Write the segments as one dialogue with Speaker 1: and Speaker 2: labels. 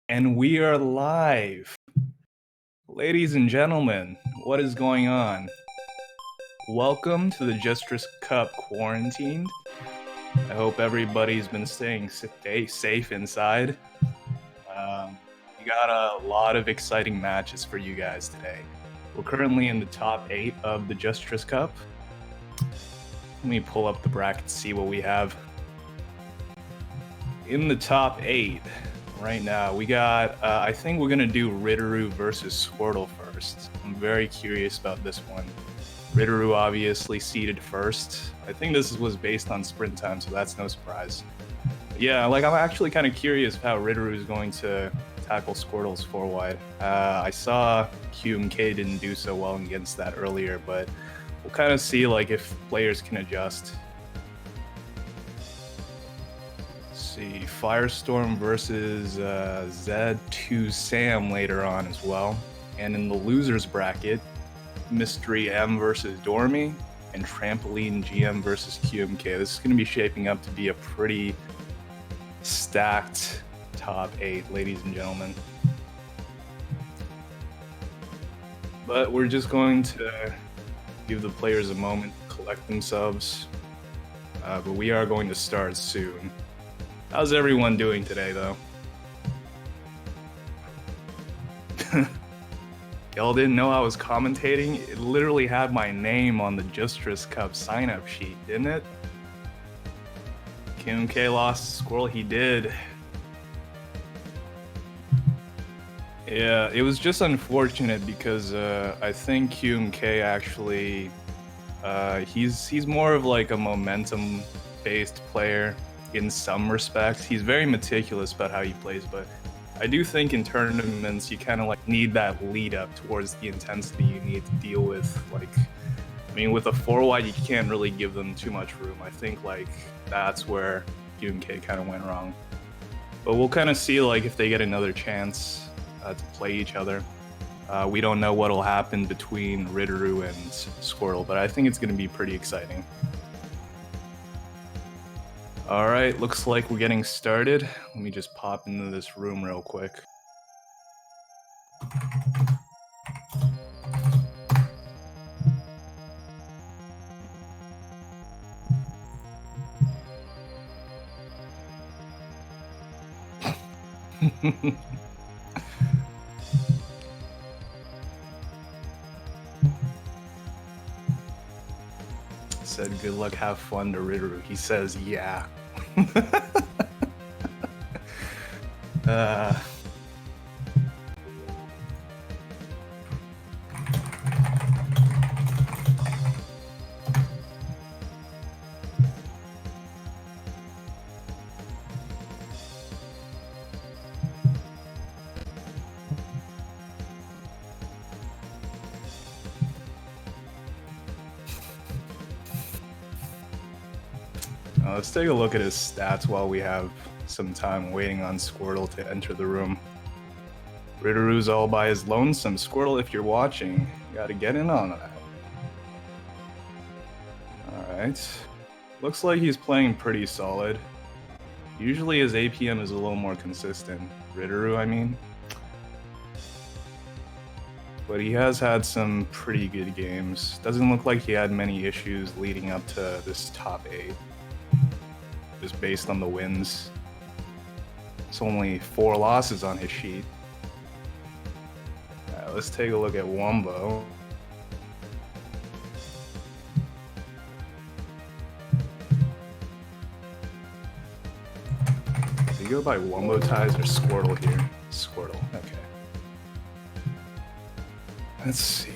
Speaker 1: And we are live. Ladies and gentlemen, what is going on? Welcome to the Jstris Cup Quarantined. I hope everybody's been staying safe inside. We got a lot of exciting matches for you guys today. We're currently in the top 8 of the Jstris Cup. Let me pull up the bracket and see what we have. In the top 8 right now, we got, I think we're going to do Ritteru versus Squirtle first. I'm very curious about this one. Ritteru obviously seeded first. I think this was based on sprint time, so that's no surprise. But yeah, I'm actually kind of curious how Ritteru is going to tackle Squirtle's 4-wide. I saw QMK didn't do so well against that earlier, but we'll kind of see if players can adjust. See, Firestorm versus Z2 Sam later on as well. And in the losers bracket, Mystery M versus Dormy and Trampoline GM versus QMK. This is going to be shaping up to be a pretty stacked top 8, ladies and gentlemen. But we're just going to give the players a moment to collect themselves. But we are going to start soon. How's everyone doing today, though? Y'all didn't know I was commentating? It literally had my name on the Jstris Cup sign-up sheet, didn't it? QMK lost Squirrel, he did. Yeah, it was just unfortunate because I think QMK actually, he's more of a momentum-based player. In some respects, he's very meticulous about how he plays, but I do think in tournaments you kind of need that lead up towards the intensity you need to deal with. With a 4-wide, you can't really give them too much room. I think that's where QMK kind of went wrong. But we'll kind of see if they get another chance to play each other. We don't know what'll happen between Ritteru and Squirtle, but I think it's going to be pretty exciting. All right, looks like we're getting started. Let me just pop into this room real quick. Said good luck, have fun to Ritteru. He says yeah. Let's take a look at his stats while we have some time waiting on Squirtle to enter the room. Ritteru's all by his lonesome. Squirtle, if you're watching, you gotta get in on that. Alright. Looks like he's playing pretty solid. Usually his APM is a little more consistent. Ritteru, I mean. But he has had some pretty good games. Doesn't look like he had many issues leading up to this top 8. Just based on the wins. It's only 4 losses on his sheet. Alright, let's take a look at Wombo. Do you go by Wombo ties or Squirtle here? Squirtle, okay. Let's see.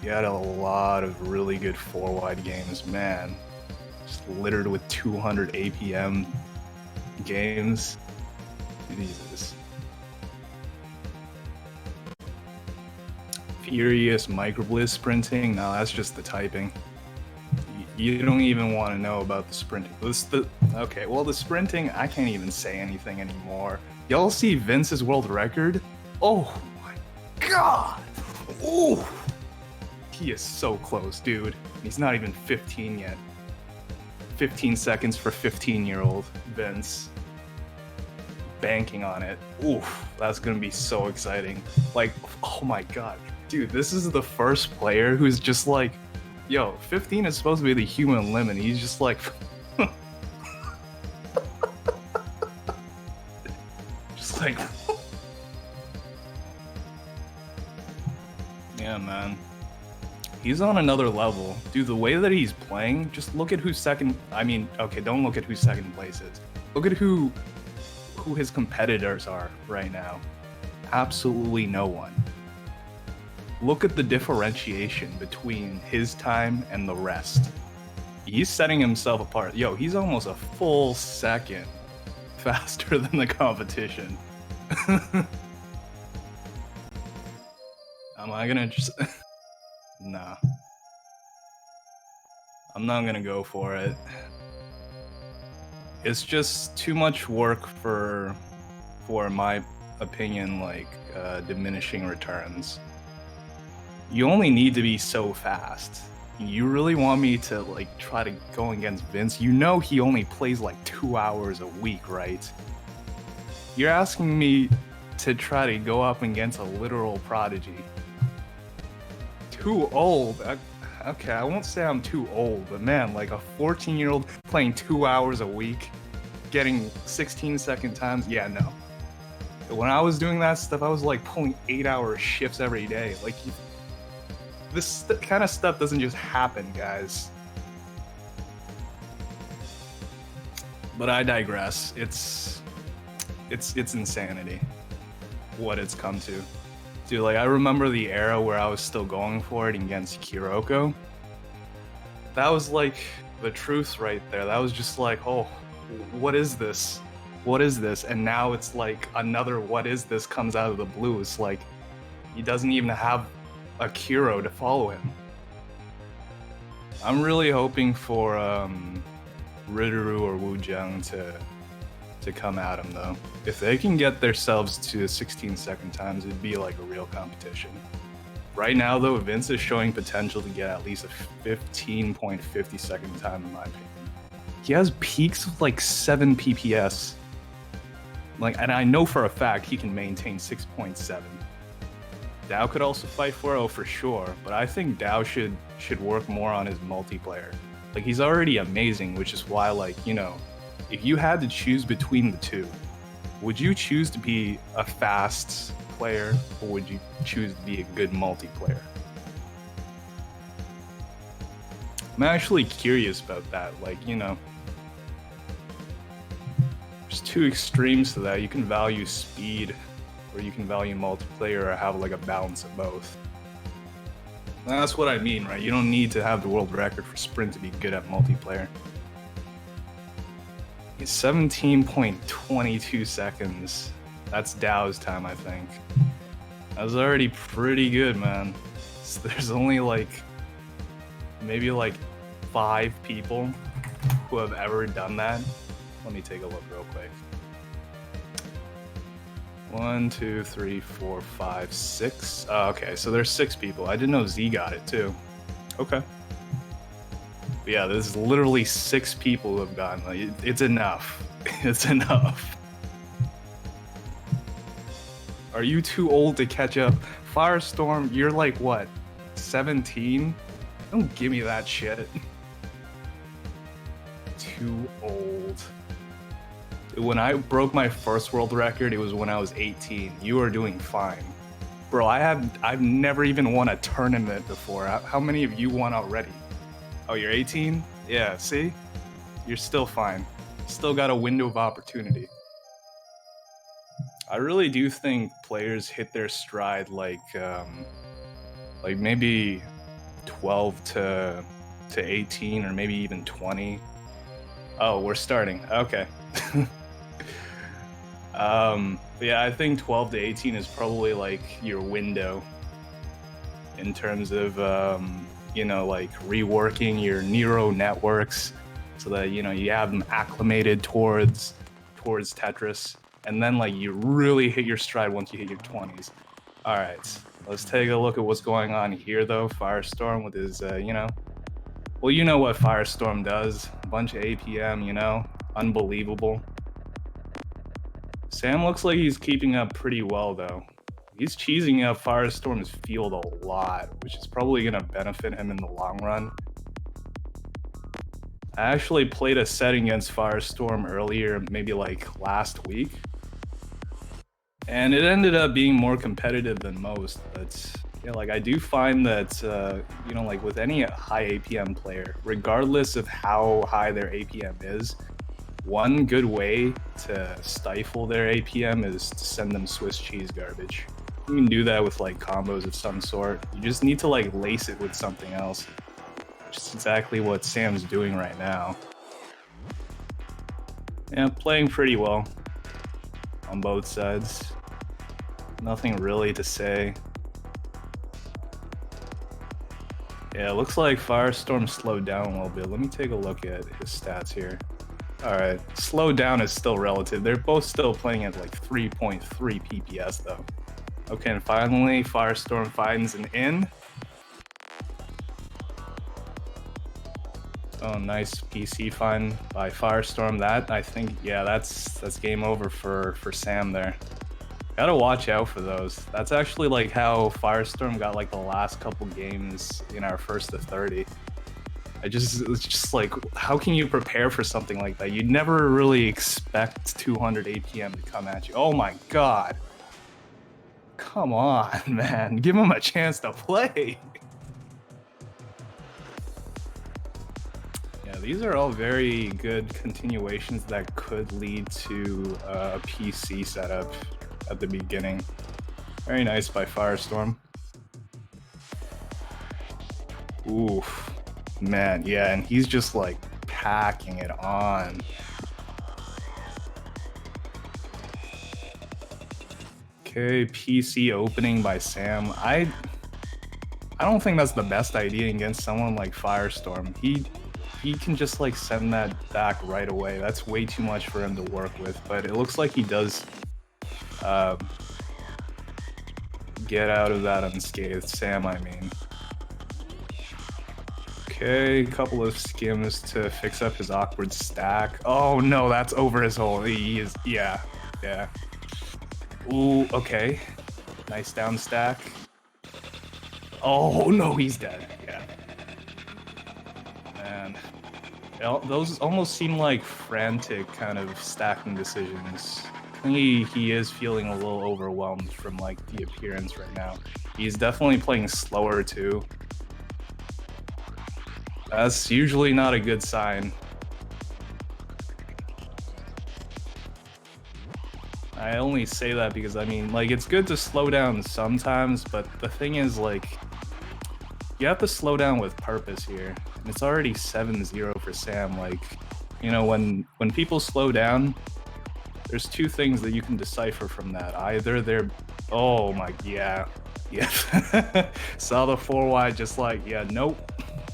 Speaker 1: He had a lot of really good 4-wide games, man. Just littered with 200 APM games. Jesus. Furious MicroBlizz sprinting? No, that's just the typing. You don't even want to know about the sprinting. Okay, well, the sprinting, I can't even say anything anymore. Y'all see Vince's world record? Oh my god! Ooh! He is so close, dude. He's not even 15 yet. 15 seconds for 15-year-old Vince. Banking on it. Oof, that's gonna be so exciting. Like, oh my god. Dude, this is the first player who's just like, yo, 15 is supposed to be the human limit. He's just like, just like, yeah, man. He's on another level. Dude, the way that he's playing, just look at who's second. I mean, okay, don't look at who second place is. Look at who his competitors are right now. Absolutely no one. Look at the differentiation between his time and the rest. He's setting himself apart. Yo, he's almost a full second faster than the competition. Am I gonna just... Nah. I'm not gonna go for it. It's just too much work for my opinion, like, diminishing returns. You only need to be so fast. You really want me to, like, try to go against Vince? You know he only plays like 2 hours a week, right? You're asking me to try to go up against a literal prodigy. Too old? Okay, I won't say I'm too old, but man, like a 14-year-old playing 2 hours a week, getting 16-second times, yeah, no. When I was doing that stuff, I was like pulling 8-hour shifts every day. Like, this kind of stuff doesn't just happen, guys. But I digress. It's insanity what it's come to. Dude, like, I remember the era where I was still going for it against Kiroko. That was like the truth right there. That was just like, oh, what is this? What is this? And now it's like another what is this comes out of the blue. It's like he doesn't even have a Kiro to follow him. I'm really hoping for Riduru or Wujang to come at him, though. If they can get themselves to 16-second times, it'd be like a real competition. Right now, though, Vince is showing potential to get at least a 15.50 second time, in my opinion. He has peaks of like 7 PPS. Like, and I know for a fact he can maintain 6.7. Dao could also fight 4-0 for sure, but I think Dao should work more on his multiplayer. Like, he's already amazing, which is why, like, you know, if you had to choose between the two, would you choose to be a fast player or would you choose to be a good multiplayer? I'm actually curious about that. Like, you know, there's two extremes to that. You can value speed or you can value multiplayer or have like a balance of both. And that's what I mean, right? You don't need to have the world record for sprint to be good at multiplayer. 17.22 seconds. That's Dao's time, I think. That was already pretty good, man. So there's only like, maybe like 5 people who have ever done that. Let me take a look real quick. 1, 2, 3, 4, 5, 6. Oh, okay, so there's 6 people. I didn't know Z got it too. Okay. But yeah, there's literally 6 people who have gotten it. It's enough. It's enough. Are you too old to catch up? Firestorm, you're like what? 17? Don't give me that shit. Too old. When I broke my first world record, it was when I was 18. You are doing fine. Bro, I've never even won a tournament before. How many of you won already? Oh, you're 18? Yeah, see? You're still fine. Still got a window of opportunity. I really do think players hit their stride like maybe 12 to 18 or maybe even 20. Oh, we're starting. Okay. Yeah, I think 12 to 18 is probably like your window in terms of you know, like reworking your neural networks so that, you know, you have them acclimated towards Tetris, and then like you really hit your stride once you hit your 20s. All right, let's take a look at what's going on here though. Firestorm with his you know, Well, you know what Firestorm does. A bunch of APM, you know? Unbelievable. Sam looks like he's keeping up pretty well, though. He's cheesing up Firestorm's field a lot, which is probably going to benefit him in the long run. I actually played a set against Firestorm earlier, maybe like last week. And it ended up being more competitive than most, but yeah, like I do find that, you know, like with any high APM player, regardless of how high their APM is, one good way to stifle their APM is to send them Swiss cheese garbage. You can do that with like combos of some sort. You just need to like lace it with something else, which is exactly what Sam's doing right now. Yeah, playing pretty well on both sides. Nothing really to say. Yeah, it looks like Firestorm slowed down a little bit. Let me take a look at his stats here. All right, slowed down is still relative. They're both still playing at like 3.3 PPS though. Okay, and finally, Firestorm finds an in. Oh, nice PC find by Firestorm. That, I think, yeah, that's game over for Sam there. Gotta watch out for those. That's actually like how Firestorm got like the last couple games in our first to 30. It's just like, how can you prepare for something like that? You'd never really expect 200 APM to come at you. Oh my god. Come on, man. Give him a chance to play. Yeah, these are all very good continuations that could lead to a PC setup at the beginning. Very nice by Firestorm. Oof. Man, yeah, and he's just like packing it on. Okay, PC opening by Sam. I don't think that's the best idea against someone like Firestorm. He can just like send that back right away. That's way too much for him to work with, but it looks like he does get out of that unscathed. Sam, I mean. Okay, a couple of skims to fix up his awkward stack. Oh no, that's over his hole. He is, yeah. Ooh, okay. Nice down stack. Oh no, he's dead. Yeah. Man. Those almost seem like frantic kind of stacking decisions. I think he is feeling a little overwhelmed from like the appearance right now. He's definitely playing slower too. That's usually not a good sign. I only say that because, I mean, like, it's good to slow down sometimes, but the thing is, like, you have to slow down with purpose here. And it's already 7-0 for Sam. Like, you know, when people slow down, there's two things that you can decipher from that. Either they're, oh my, yeah. Saw the 4 wide, just like, yeah, nope.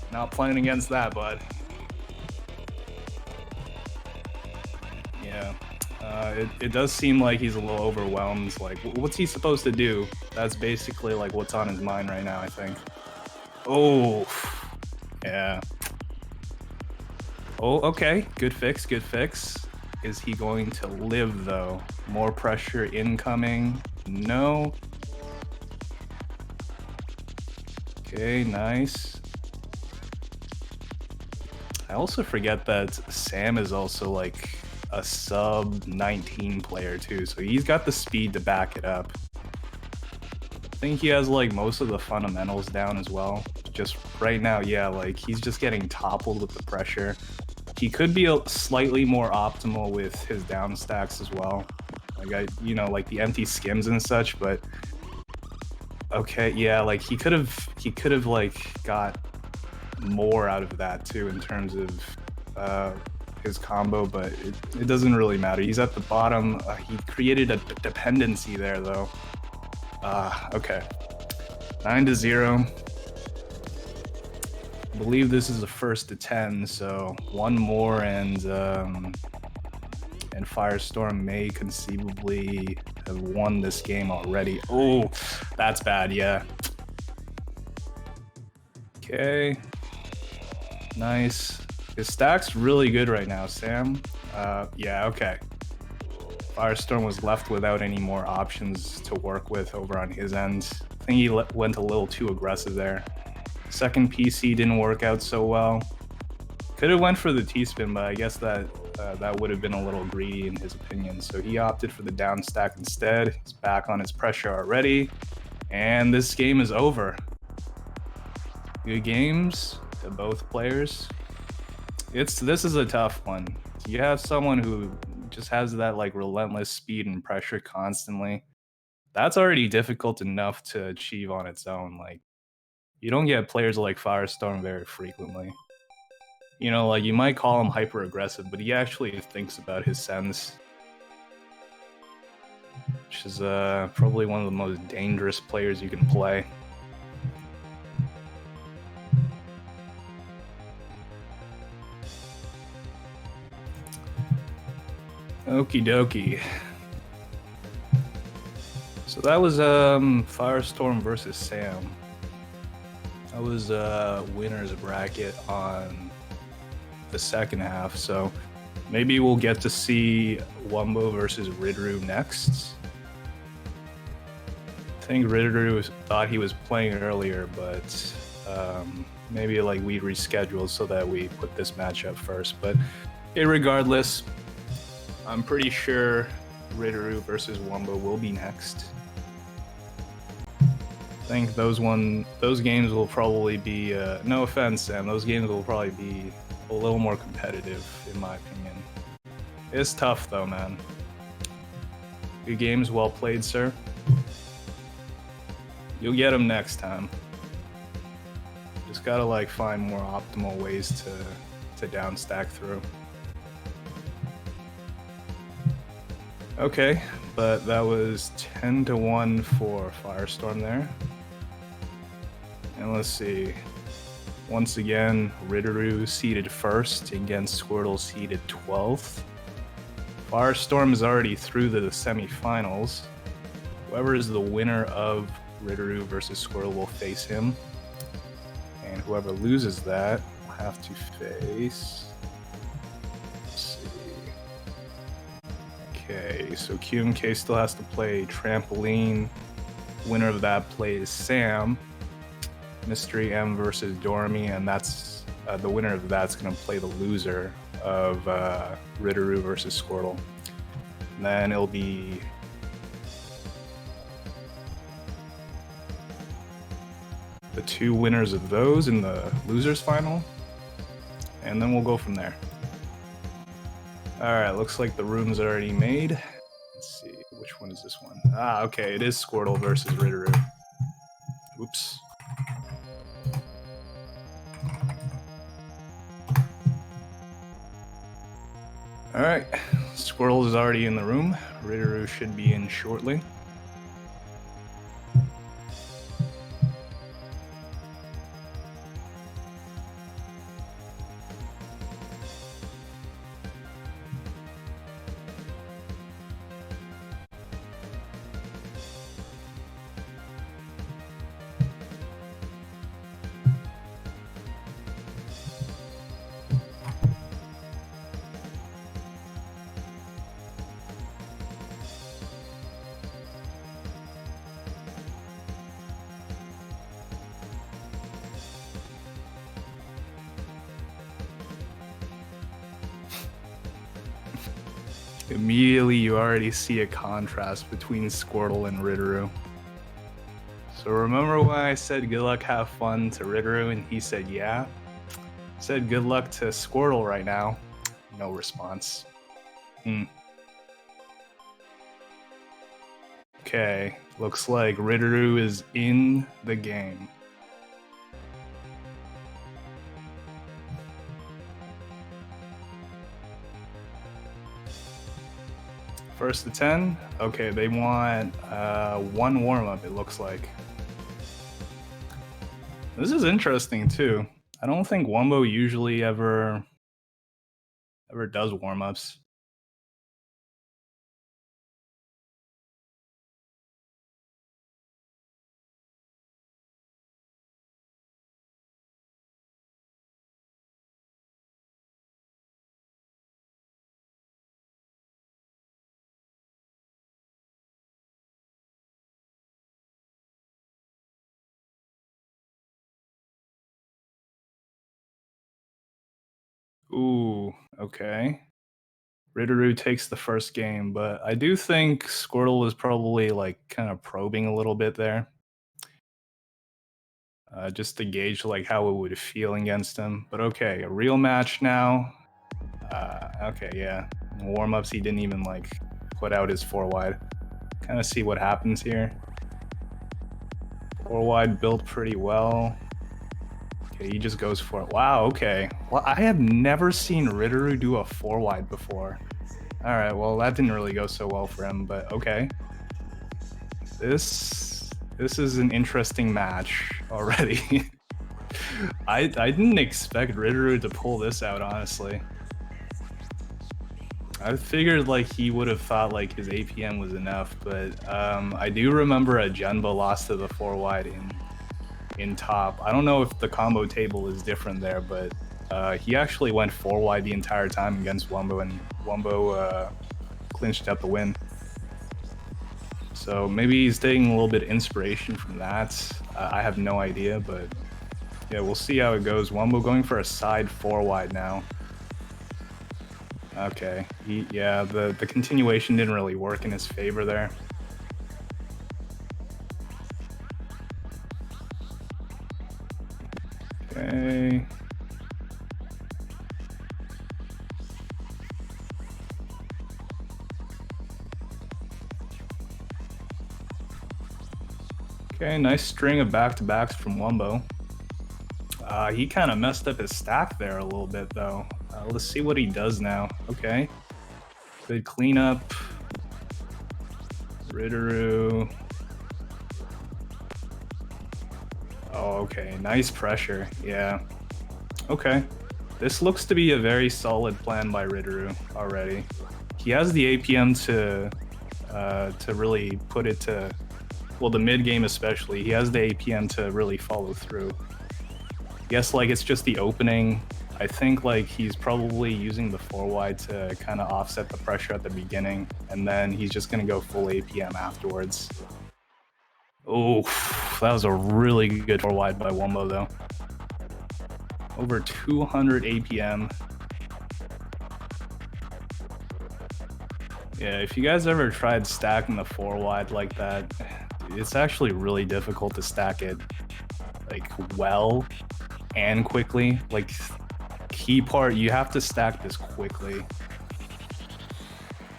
Speaker 1: Not playing against that, bud. Yeah. It does seem like he's a little overwhelmed. Like, what's he supposed to do? That's basically like what's on his mind right now, I think. Oh, yeah. Oh, okay. Good fix, good fix. Is he going to live, though? More pressure incoming? No. Okay, nice. I also forget that Sam is also like a sub 19 player too, so he's got the speed to back it up. I think he has like most of the fundamentals down as well. Just right now, yeah, like he's just getting toppled with the pressure. He could be slightly more optimal with his down stacks as well. Like you know, like the empty skims and such, but okay, yeah, like he could have like got more out of that too in terms of his combo, but it doesn't really matter. He's at the bottom. He created a dependency there though. Okay, 9-0. I believe this is the first to 10, so one more and Firestorm may conceivably have won this game already. Oh, that's bad, yeah. Okay. Nice. His stack's really good right now, Sam. Yeah, okay. Firestorm was left without any more options to work with over on his end. I think he went a little too aggressive there. Second PC didn't work out so well. Could have went for the T-spin, but I guess that that would have been a little greedy in his opinion. So he opted for the down stack instead. He's back on his pressure already. And this game is over. Good games to both players. This is a tough one. You have someone who just has that like relentless speed and pressure constantly. That's already difficult enough to achieve on its own. Like, you don't get players like Firestorm very frequently. You know, like, you might call him hyper aggressive, but he actually thinks about his sense, which is probably one of the most dangerous players you can play. Okie dokie. So that was Firestorm versus Sam. That was winner's bracket on the second half. So maybe we'll get to see Wumbo versus Ridru next. I think Ridru thought he was playing earlier, but maybe like we rescheduled so that we put this matchup first. But regardless, I'm pretty sure Ridru versus Wumbo will be next. I think those games will probably be, no offense, Sam, those games will probably be a little more competitive, in my opinion. It's tough, though, man. Good games, well played, sir. You'll get them next time. Just gotta, like, find more optimal ways to down stack through. Okay, but that was 10-1 for Firestorm there. And let's see. Once again, Ridru seeded first against Squirtle seeded 12th. Firestorm is already through to the semifinals. Whoever is the winner of Ridru versus Squirtle will face him. And whoever loses that will have to face... Let's see. Okay, so QMK still has to play Trampoline. Winner of that plays Sam. Mystery M versus Dormy, and that's the winner of that's going to play the loser of Ridru versus Squirtle. And then it'll be the two winners of those in the losers final, and then we'll go from there. All right, looks like the room's already made. Let's see, which one is this one? Ah, okay, it is Squirtle versus Ridru. Oops. All right, Squirtle is already in the room. Ridru should be in shortly. Immediately, you already see a contrast between Squirtle and Ridru. So remember when I said good luck, have fun to Ridru, and he said yeah? I said good luck to Squirtle right now. No response. Okay, looks like Ridru is in the game. First to 10. Okay, they want one warm-up, it looks like. This is interesting, too. I don't think Wumbo usually ever does warm-ups. Ooh, okay. Ritteru takes the first game, but I do think Squirtle was probably like kind of probing a little bit there, just to gauge like how it would feel against him. But okay, a real match now. Okay, yeah. In warm-ups, he didn't even like put out his 4-wide. Kind of see what happens here. 4-wide built pretty well. Okay, he just goes for it. Wow, okay. Well, I have never seen Ritteru do a 4-wide before. Alright, well, that didn't really go so well for him, but okay. This is an interesting match already. I didn't expect Ritteru to pull this out, honestly. I figured like he would have thought like his APM was enough, but I do remember a Junba lost to the 4-wide in top. I don't know if the combo table is different there, but he actually went 4-wide the entire time against Wumbo, and Wumbo clinched out the win. So maybe he's taking a little bit of inspiration from that. I have no idea, but yeah, we'll see how it goes. Wumbo going for a side 4-wide now. Okay, yeah, the continuation didn't really work in his favor there. Okay. Okay, nice string of back-to-backs from Wumbo. He kind of messed up his stack there a little bit, though. Let's see what he does now. Okay. Good cleanup. Ritteru. Oh, okay. Nice pressure. Yeah. Okay. This looks to be a very solid plan by Ritteru already. He has the APM to really put it to, well, the mid game especially. He has the APM to really follow through. I guess like it's just the opening. I think like he's probably using the 4-wide to kind of offset the pressure at the beginning, and then he's just gonna go full APM afterwards. Oh, that was a really good 4-wide by Wumbo though. Over 200 APM. Yeah, if you guys ever tried stacking the 4-wide like that, it's actually really difficult to stack it like well and quickly. Like, key part, you have to stack this quickly.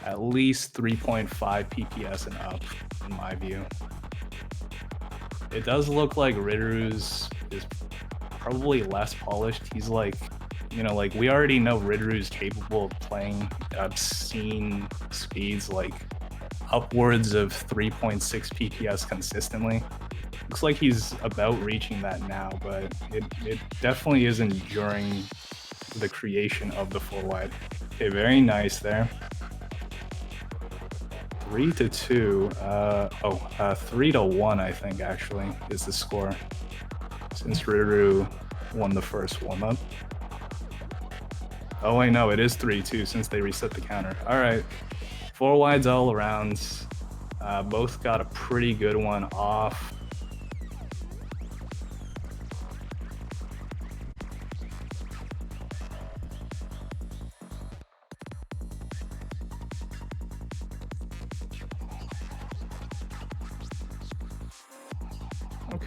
Speaker 1: At least 3.5 PPS and up, in my view. It does look like Ritteru's is probably less polished. He's like, you know, like we already know Ritteru's capable of playing obscene speeds, like upwards of 3.6 PPS consistently. Looks like he's about reaching that now, but it definitely isn't during the creation of the 4-wide. Okay, very nice there. 3-2. 3-1, I think, actually, is the score, since Ritteru won the first warm-up. Oh, wait, no, it is 3-2 since they reset the counter. All right, 4-wides all around. Both got a pretty good one off.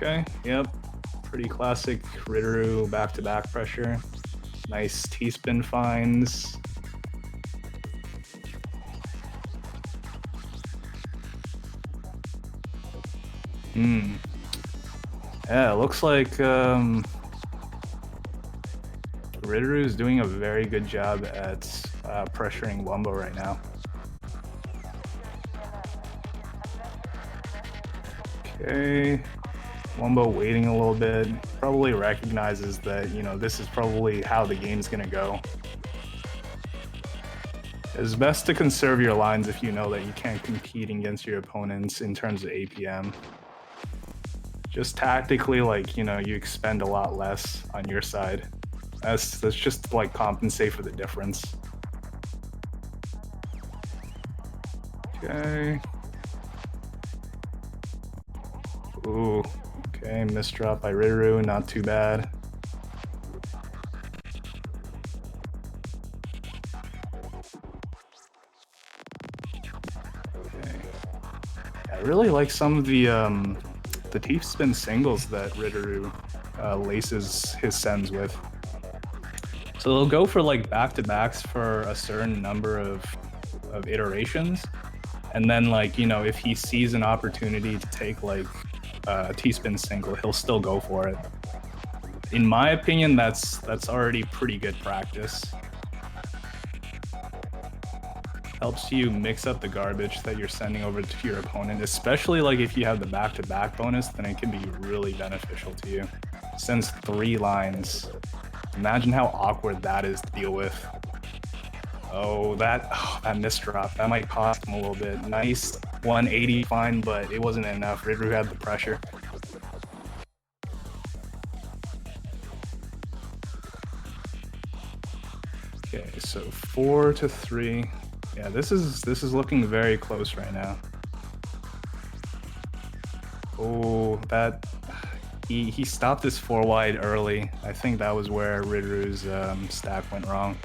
Speaker 1: Okay, yep. Pretty classic Ritteru back-to-back pressure. Nice T-spin finds. Yeah, it looks like Ritteru is doing a very good job at pressuring Wumbo right now. Okay. Wumbo waiting a little bit, probably recognizes that, you know, this is probably how the game's gonna go. It's best to conserve your lines if you know that you can't compete against your opponents in terms of APM. Just tactically, like, you know, you expend a lot less on your side. That's just to, like, compensate for the difference. Okay. Ooh. Okay, misdrop by Ritteru, not too bad. really like some of the T-spin singles that Ritteru laces his sends with. So they'll go for like back-to-backs for a certain number of iterations, and then like, you know, if he sees an opportunity to take like a T-spin single, he'll still go for it. In my opinion, that's already pretty good practice. Helps you mix up the garbage that you're sending over to your opponent, especially like if you have the back-to-back bonus, then it can be really beneficial to you. Sends 3 lines. Imagine how awkward that is to deal with. Oh, that misdrop, that might cost him a little bit. Nice 180, fine, but it wasn't enough. Ritteru had the pressure. Okay, so 4-3. Yeah, this is looking very close right now. Oh, that he stopped his 4 wide early. I think that was where Ritteru's stack went wrong.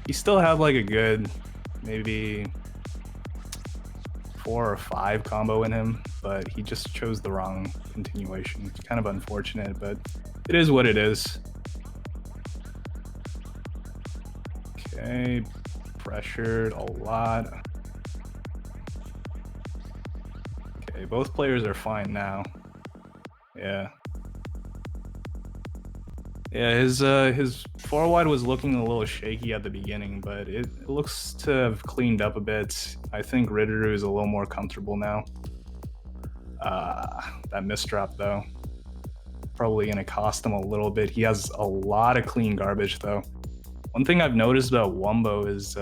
Speaker 1: He still had like a good maybe 4 or 5 combo in him, but he just chose the wrong continuation. It's kind of unfortunate, but it is what it is. Okay, pressured a lot. Okay, both players are fine now. Yeah. Yeah, his 4 wide was looking a little shaky at the beginning, but it looks to have cleaned up a bit. I think Ritteru is a little more comfortable now. That misdrop though, probably gonna cost him a little bit. He has a lot of clean garbage though. One thing I've noticed about Wumbo is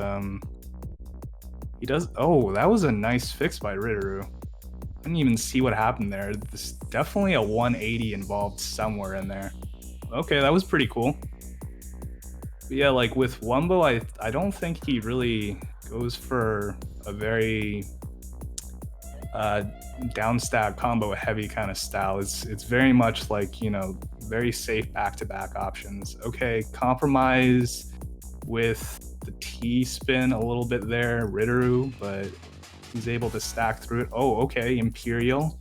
Speaker 1: he does. Oh, that was a nice fix by Ritteru. I didn't even see what happened there. There's definitely a 180 involved somewhere in there. Okay, that was pretty cool. But yeah, like with Wumbo, I don't think he really goes for a very downstack combo heavy kind of style. It's very much like, you know, very safe back-to-back options. Okay, compromise with the T-spin a little bit there, Ritteru, but he's able to stack through it. Oh, okay, Imperial.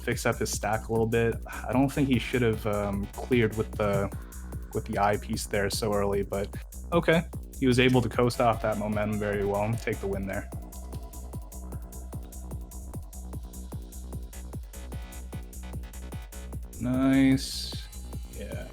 Speaker 1: Fix up his stack a little bit. I don't think he should have cleared with the eye piece there so early, but okay. He was able to coast off that momentum very well and take the win there. Nice. Yeah.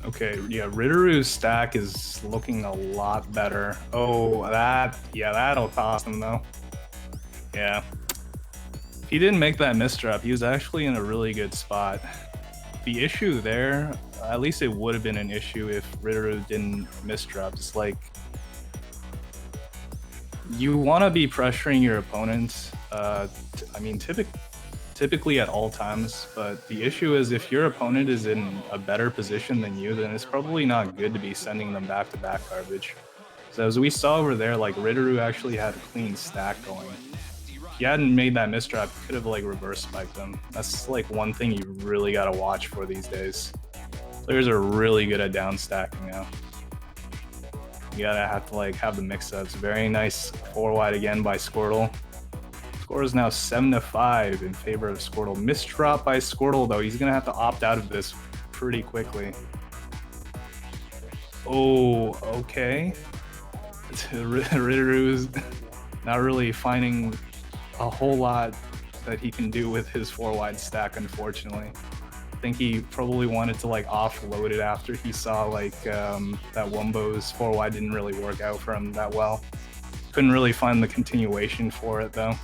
Speaker 1: Okay, yeah, Ritteru's stack is looking a lot better. Oh, that'll cost him though. Yeah. If he didn't make that misdrop, he was actually in a really good spot. The issue there, at least it would have been an issue if Ritteru didn't misdrop. It's like, you want to be pressuring your opponents. I mean, typically at all times, but the issue is if your opponent is in a better position than you, then it's probably not good to be sending them back-to-back garbage. So as we saw over there, like Ritteru actually had a clean stack going. If he hadn't made that misdrop, he could have like reverse spiked them. That's like one thing you really got to watch for these days. Players are really good at down stacking now. You gotta have to like have the mix-ups. Very nice 4 wide again by Squirtle. Score is now 7-5 in favor of Squirtle. Misdrop by Squirtle though. He's gonna have to opt out of this pretty quickly. Oh, okay. Ritteru's not really finding a whole lot that he can do with his 4 wide stack, unfortunately. I think he probably wanted to like offload it after he saw like that Wumbo's 4 wide didn't really work out for him that well. Couldn't really find the continuation for it though.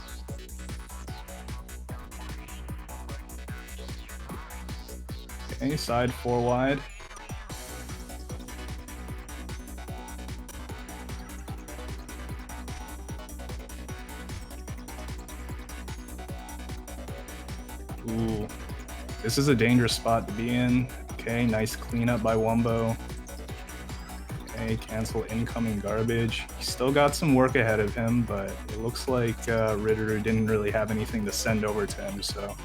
Speaker 1: Okay, side 4 wide. Ooh, this is a dangerous spot to be in. Okay, nice cleanup by Wumbo. Okay, cancel incoming garbage. He's still got some work ahead of him, but it looks like Ritteru didn't really have anything to send over to him, so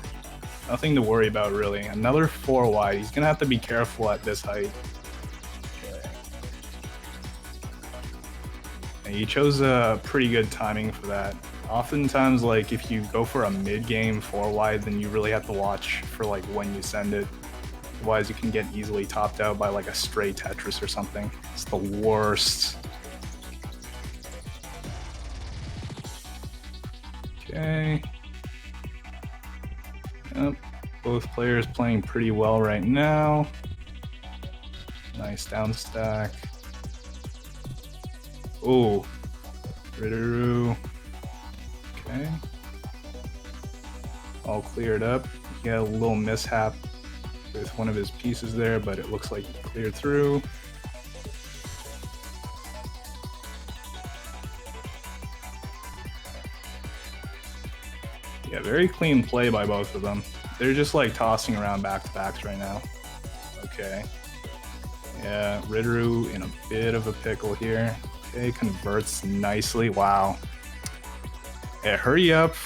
Speaker 1: nothing to worry about really. Another 4 wide. He's gonna have to be careful at this height. Okay. And he chose a pretty good timing for that. Oftentimes, like if you go for a mid-game 4 wide, then you really have to watch for like when you send it. Otherwise, you can get easily topped out by like a stray Tetris or something. It's the worst. Okay. Yep. Both players playing pretty well right now. Nice down stack. Oh, Ritteru. Okay. All cleared up. He had a little mishap with one of his pieces there, but it looks like he cleared through. Yeah, very clean play by both of them. They're just like tossing around back-to-backs right now. Okay. Yeah, Ritteru in a bit of a pickle here. Okay, converts nicely. Wow. Yeah, hurry up.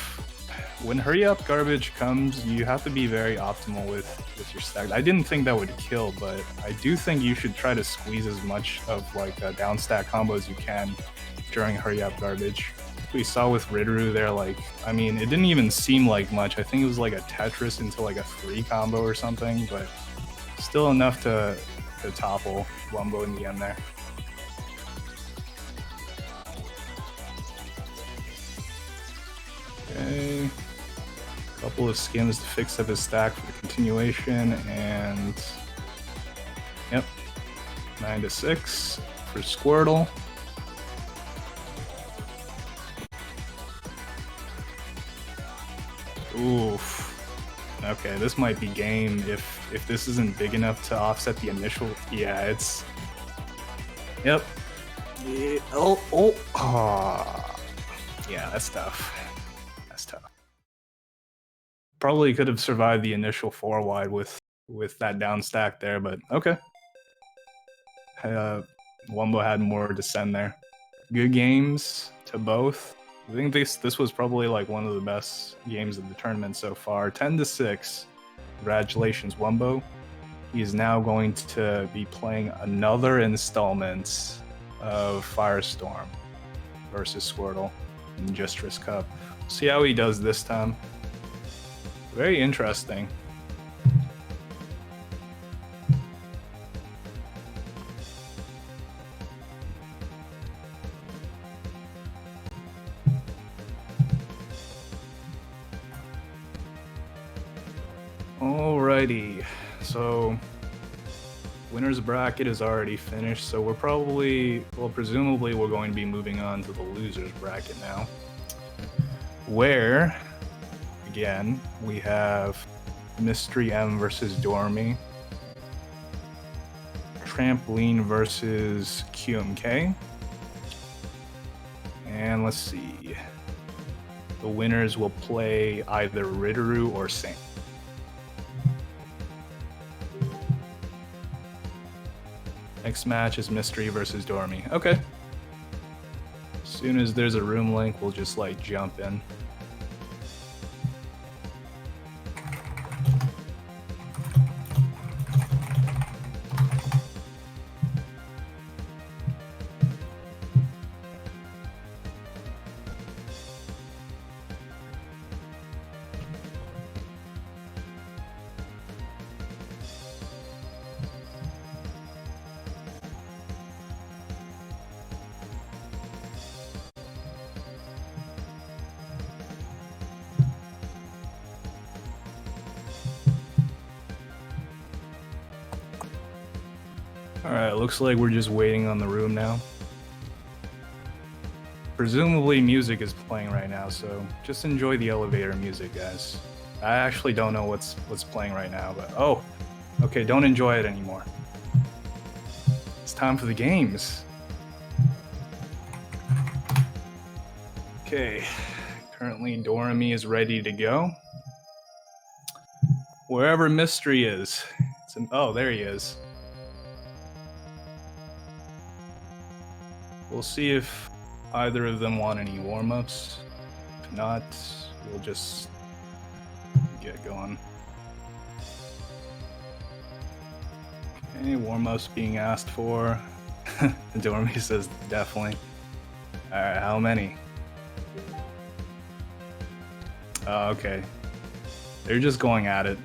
Speaker 1: When hurry up garbage comes, you have to be very optimal with your stack. I didn't think that would kill, but I do think you should try to squeeze as much of like a down stack combo as you can during hurry up garbage. We saw with Ritteru there, like, I mean, it didn't even seem like much. I think it was like a Tetris into like a 3 combo or something, but still enough to topple Wumbo in the end there. Okay. Couple of skims to fix up his stack for the continuation, and yep, 9-6 for Squirtle. Oof. Okay, this might be game if this isn't big enough to offset the initial. Yeah, it's. Yep. Yeah, oh. Yeah, that's tough. That's tough. Probably could have survived the initial 4 wide with that down stack there, but okay. Wumbo had more to send there. Good games to both. I think this was probably like one of the best games of the tournament so far. 10-6. Congratulations, Wumbo. He is now going to be playing another installment of Firestorm versus Squirtle in Jstris Cup. See how he does this time. Very interesting. Alrighty, so winner's bracket is already finished, so we're probably, well, presumably we're going to be moving on to the loser's bracket now, where, again, we have Mystery M versus Dormy, Trampoline versus QMK, and let's see, the winners will play either Ritteru or Saint. Next match is Mystery versus Dormy. Okay. As soon as there's a room link, we'll just like jump in. Alright, looks like we're just waiting on the room now. Presumably music is playing right now, so just enjoy the elevator music, guys. I actually don't know what's playing right now, but oh, okay, don't enjoy it anymore. It's time for the games. Okay, currently Dormy is ready to go. Wherever Mystery is. Oh, there he is. We'll see if either of them want any warm-ups. If not, we'll just get going. Okay, warm-ups being asked for. Dormy says definitely. Alright, how many? Oh, okay. They're just going at it.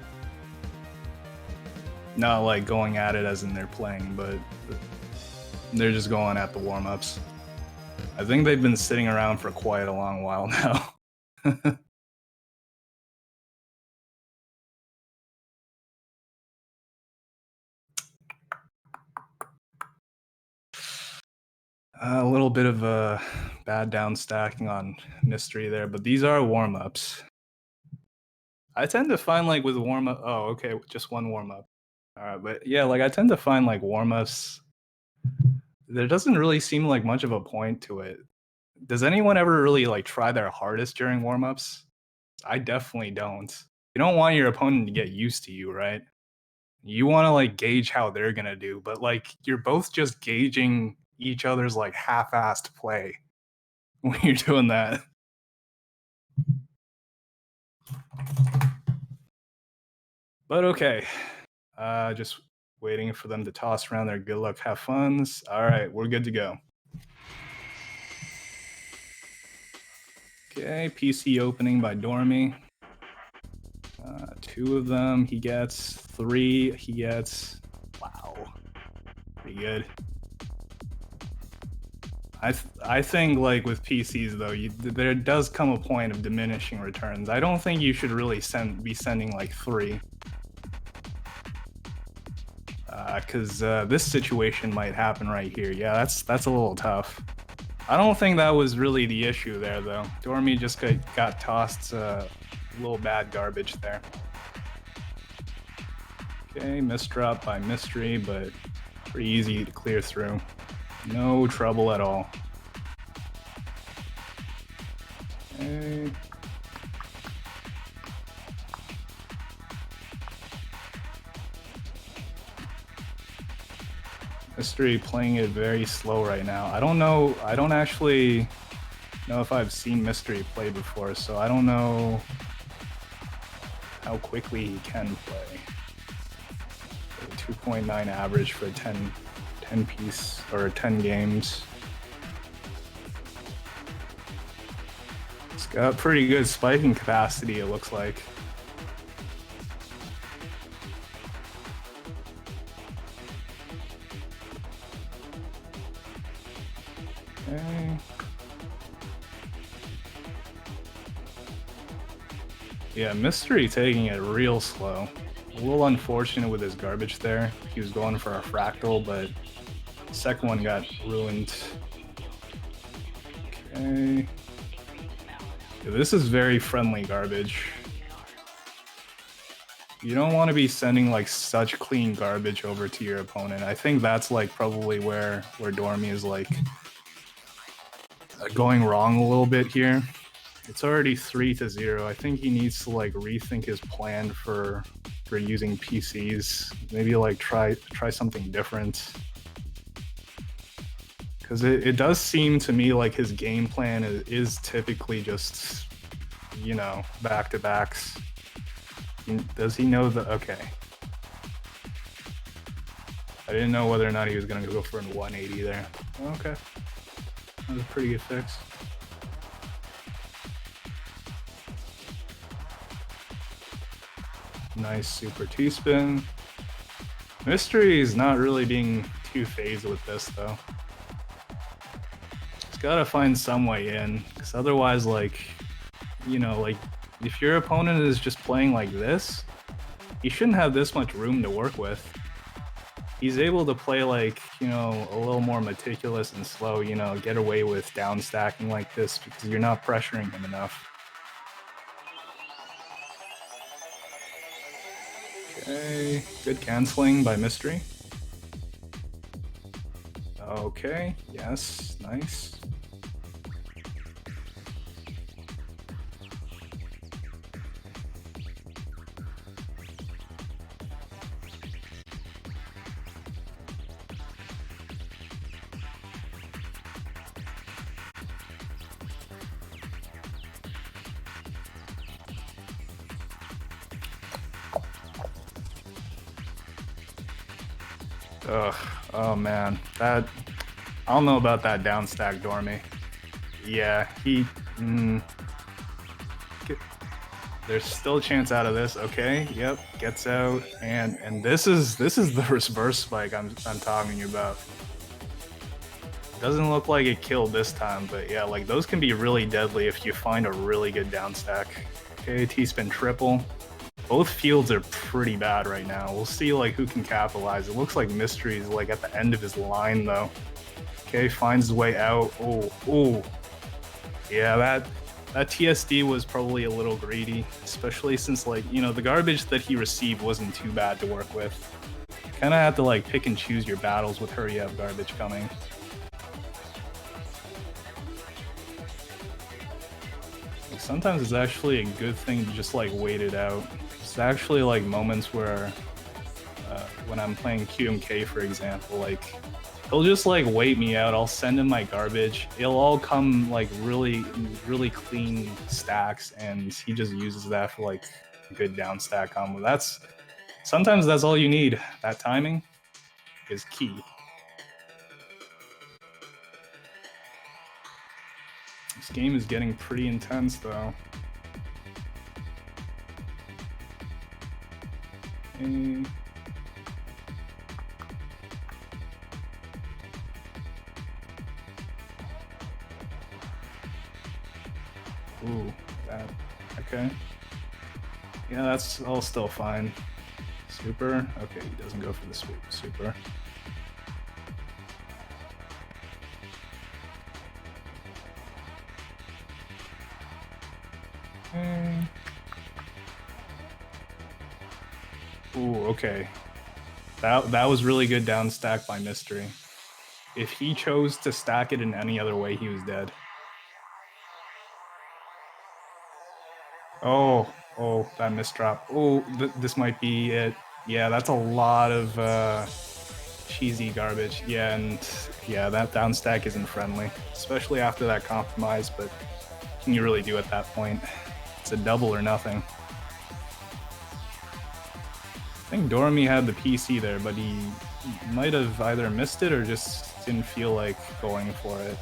Speaker 1: Not like going at it as in they're playing, but they're just going at the warm-ups. I think they've been sitting around for quite a long while now. A little bit of a bad down stacking on Mystery there, but these are warm-ups. I tend to find like with warm-up, oh, okay, just one warm-up. All right, but yeah, like I tend to find like warm-ups, there doesn't really seem like much of a point to it. Does anyone ever really like try their hardest during warm-ups? I definitely don't. You don't want your opponent to get used to you, right? You want to like gauge how they're gonna do, but like you're both just gauging each other's like half-assed play when you're doing that. But okay, just waiting for them to toss around their good luck, have funs. All right, we're good to go. Okay, PC opening by Dormy. 2 of them, he gets 3, he gets, wow, pretty good. I think like with PCs though, there does come a point of diminishing returns. I don't think you should really be sending like 3. Because this situation might happen right here. Yeah, that's a little tough. I don't think that was really the issue there though. Dormy just got tossed a little bad garbage there. Okay, misdrop by Mystery, but pretty easy to clear through. No trouble at all. Okay. Mystery playing it very slow right now. I don't actually know if I've seen Mystery play before, so I don't know how quickly he can play. 2.9 average for 10 piece or 10 games. It's got pretty good spiking capacity, it looks like. Okay. Yeah, Mystery taking it real slow. A little unfortunate with his garbage there. He was going for a fractal, but the second one got ruined. Okay. Yeah, this is very friendly garbage. You don't want to be sending like such clean garbage over to your opponent. I think that's like probably where Dormy is like going wrong a little bit here. It's already 3-0. I think he needs to like rethink his plan for using PCs. Maybe like try something different. Because it does seem to me like his game plan is typically just, you know, back-to-backs. Does he know the... Okay. I didn't know whether or not he was going to go for a 180 there. Okay. That was a pretty good fix. Nice super T-spin. Mystery is not really being too phased with this though. Just gotta find some way in, because otherwise, like, you know, like if your opponent is just playing like this, he shouldn't have this much room to work with. He's able to play like, you know, a little more meticulous and slow, you know, get away with down stacking like this because you're not pressuring him enough. Okay, good canceling by Mystery. Okay, yes, nice. Ugh. Oh man, that I don't know about that down stack Dormy. Yeah, he. Get- There's still a chance out of this. Okay, yep, gets out, and this is the reverse spike I'm talking about. Doesn't look like it killed this time, but yeah, like those can be really deadly if you find a really good down stack. Okay, T-spin triple. Both fields are pretty bad right now. We'll see like who can capitalize. It looks like Mystery's like at the end of his line though. Okay, finds his way out. Oh. Yeah, that TSD was probably a little greedy, especially since like, you know, the garbage that he received wasn't too bad to work with. Kind of have to like pick and choose your battles with hurry up garbage coming. Like, sometimes it's actually a good thing to just like wait it out. It's actually like moments where when I'm playing QMK, for example, like he'll just like wait me out. I'll send him my garbage. It'll all come like really clean stacks, and he just uses that for like a good down stack combo. Sometimes that's all you need. That timing is key. This game is getting pretty intense though. Okay. Ooh, that. Okay. Yeah, that's all still fine. Super. Okay, he doesn't go for the swoop. Super. Okay. Ooh, okay. That was really good down stack by Mystery. If he chose to stack it in any other way, he was dead. Oh, that misdrop. Oh, this might be it. Yeah, that's a lot of cheesy garbage. Yeah, and yeah, that down stack isn't friendly, especially after that compromise, but what can you really do at that point? It's a double or nothing. I think Dormy had the PC there, but he might have either missed it or just didn't feel like going for it.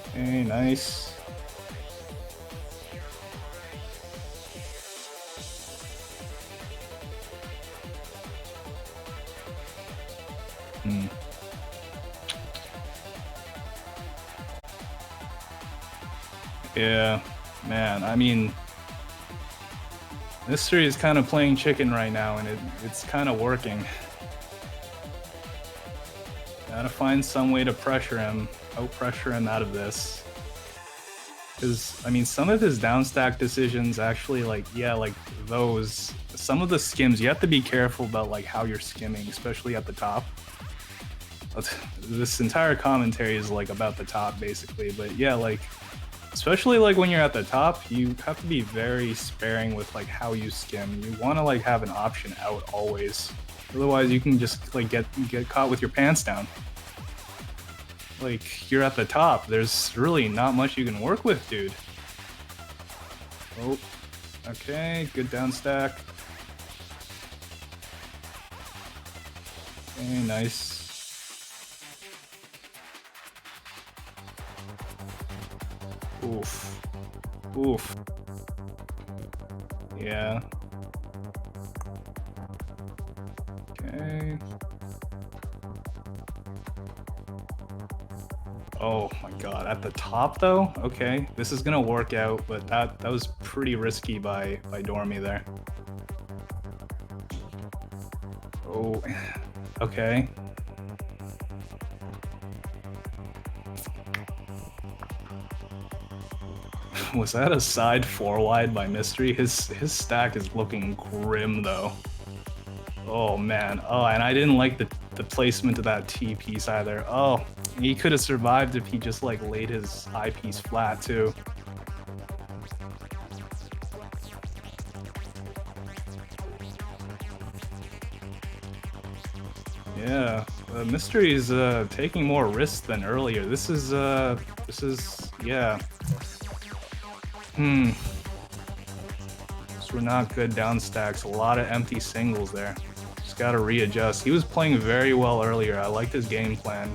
Speaker 1: Okay, nice. Yeah, man, I mean, Mystery is kind of playing chicken right now, and it's kind of working. Gotta find some way to pressure him, out-pressure him out of this. Because, I mean, some of his downstack decisions actually, like, yeah, like those, some of the skims, you have to be careful about, like, how you're skimming, especially at the top. This entire commentary is, like, about the top, basically, but yeah, like, especially like when you're at the top, you have to be very sparing with like how you skim. You want to like have an option out always. Otherwise, you can just like get caught with your pants down. Like you're at the top. There's really not much you can work with, dude. Oh, okay, good down stack. Okay, nice. Oof. Yeah. Okay. Oh my god, at the top though? Okay, this is gonna work out, but that was pretty risky by Dormy there. Oh, okay. Was that a side 4 wide by Mystery? His stack is looking grim though. Oh man. Oh, and I didn't like the placement of that T piece either. Oh, he could have survived if he just like laid his I piece flat too. Yeah, Mystery is taking more risks than earlier. This is yeah. These were not good down stacks. A lot of empty singles there. Just gotta readjust. He was playing very well earlier. I liked his game plan.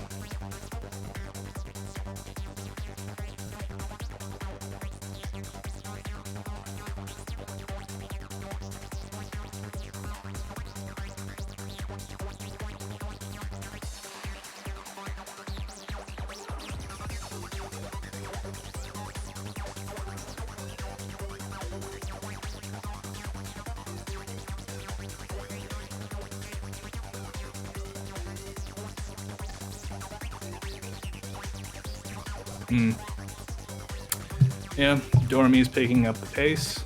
Speaker 1: Yeah, Dormy's picking up the pace.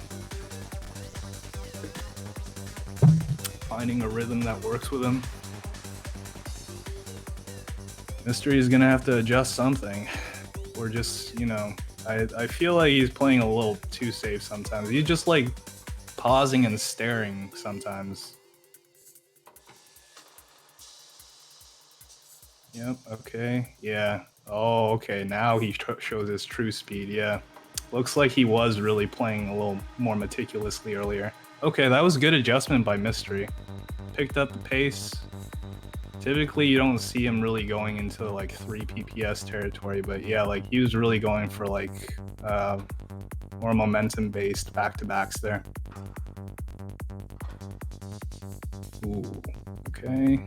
Speaker 1: Finding a rhythm that works with him. Mystery is gonna have to adjust something. Or just, you know, I feel like he's playing a little too safe sometimes. He's just like pausing and staring sometimes. Yep, okay, yeah. Oh, okay, now he shows his true speed, yeah. Looks like he was really playing a little more meticulously earlier. Okay, that was good adjustment by Mystery. Picked up the pace. Typically, you don't see him really going into like 3 PPS territory, but yeah, like he was really going for like more momentum-based back-to-backs there. Ooh, okay.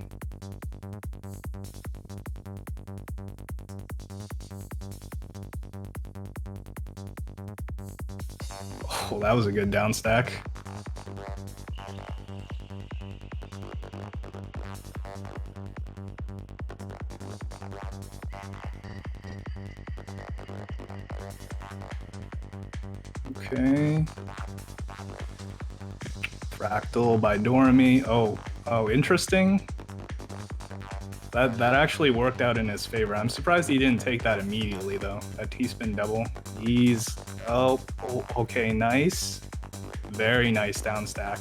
Speaker 1: Oh, that was a good down stack. Okay. Fractal by Dormy. Oh, interesting. That actually worked out in his favor. I'm surprised he didn't take that immediately though. That T-spin double. He's oh, okay, nice. Very nice down stack.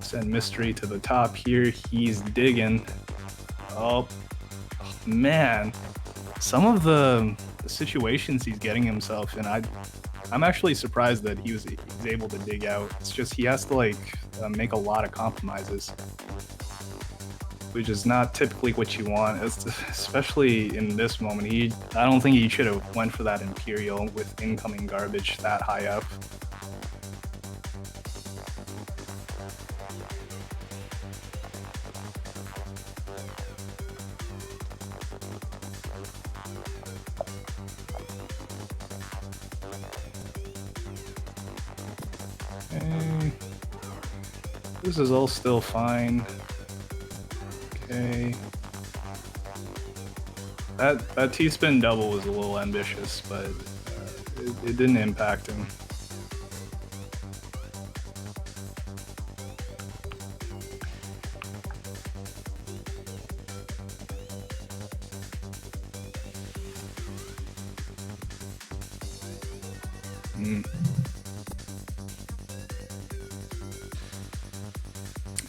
Speaker 1: Send Mystery to the top here. He's digging. Oh man. Some of the situations he's getting himself in, I'm actually surprised that he's able to dig out. It's just he has to like make a lot of compromises, which is not typically what you want, especially in this moment. I don't think he should have went for that Imperial with incoming garbage that high up. Okay. This is all still fine. Okay. That T-spin double was a little ambitious, but it didn't impact him.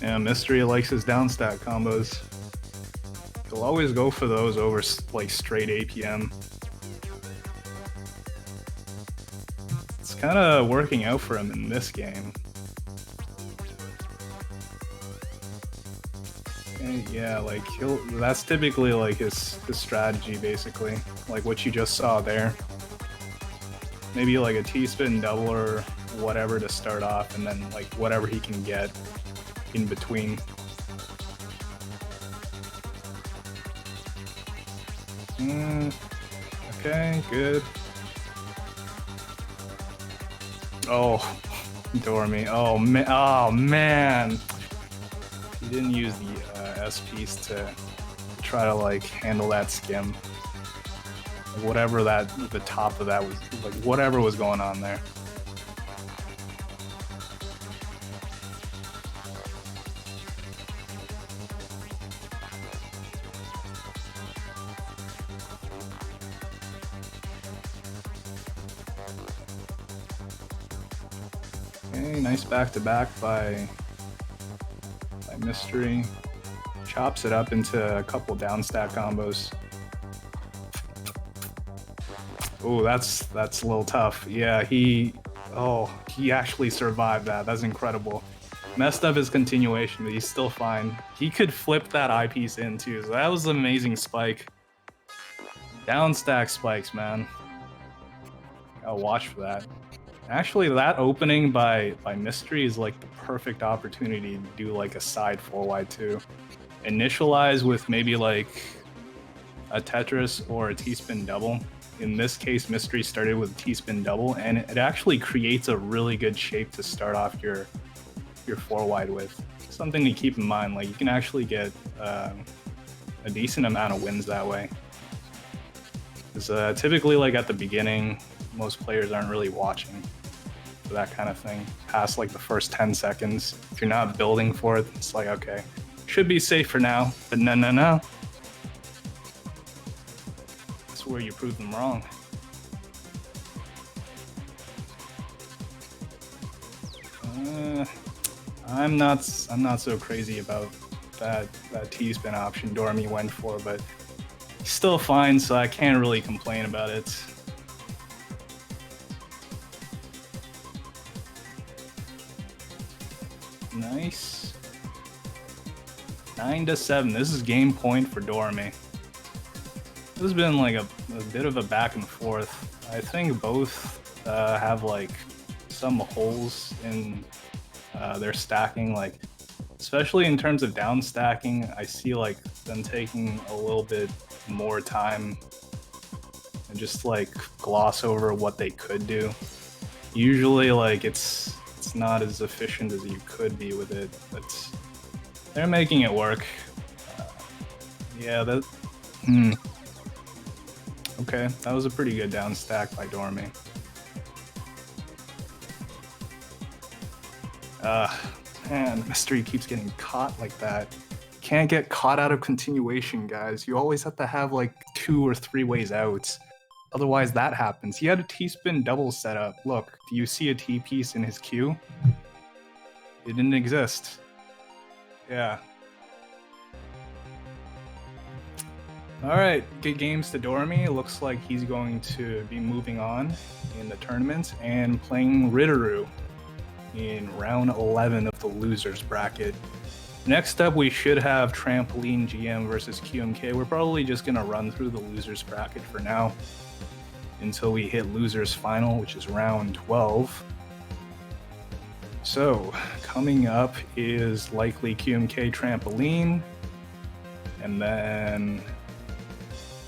Speaker 1: Yeah, Mystery likes his downstack combos. He'll always go for those over like straight APM. It's kind of working out for him in this game. And yeah, like that's typically like his strategy basically, like what you just saw there. Maybe like a T-spin double or whatever to start off, and then like whatever he can get in between. Okay, good. Oh, Dormy. Oh man. He didn't use the S piece to try to like handle that skim. Whatever the top of that was, like whatever was going on there. Okay, nice back-to-back by Mystery. Chops it up into a couple down stack combos. Oh, that's a little tough. Yeah, he actually survived that. That's incredible. Messed up his continuation, but he's still fine. He could flip that eyepiece in too, so that was an amazing spike. Down stack spikes, man. I'll watch for that. Actually, that opening by Mystery is like the perfect opportunity to do like a side 4 wide too. Initialize with maybe like a Tetris or a T-spin double. In this case, Mystery started with a T-spin double, and it actually creates a really good shape to start off your 4 wide with. Something to keep in mind, like you can actually get a decent amount of wins that way. Because typically, like at the beginning, most players aren't really watching for that kind of thing. Past like the first 10 seconds, if you're not building for it, it's like, okay, should be safe for now, but no. That's where you prove them wrong. I'm not so crazy about that T-spin option Dormy went for, but he's still fine, so I can't really complain about it. Nice. 9-7. This is game point for Dormy. This has been like a bit of a back and forth. I think both have like some holes in their stacking, like especially in terms of down stacking. I see like them taking a little bit more time and just like gloss over what they could do. Usually like it's not as efficient as you could be with it, but they're making it work. Yeah, that okay, that was a pretty good down stack by Dormy. Man, Mystery keeps getting caught like that. Can't get caught out of continuation, guys. You always have to have like 2 or 3 ways out. Otherwise, that happens. He had a T-spin double setup. Look, do you see a T-piece in his queue? It didn't exist. Yeah. Alright, good games to Dormy. Looks like he's going to be moving on in the tournament and playing Ritteru in round 11 of the losers bracket. Next up, we should have Trampoline GM versus QMK. We're probably just going to run through the losers bracket for now until we hit losers final, which is round 12. So, coming up is likely QMK Trampoline, and then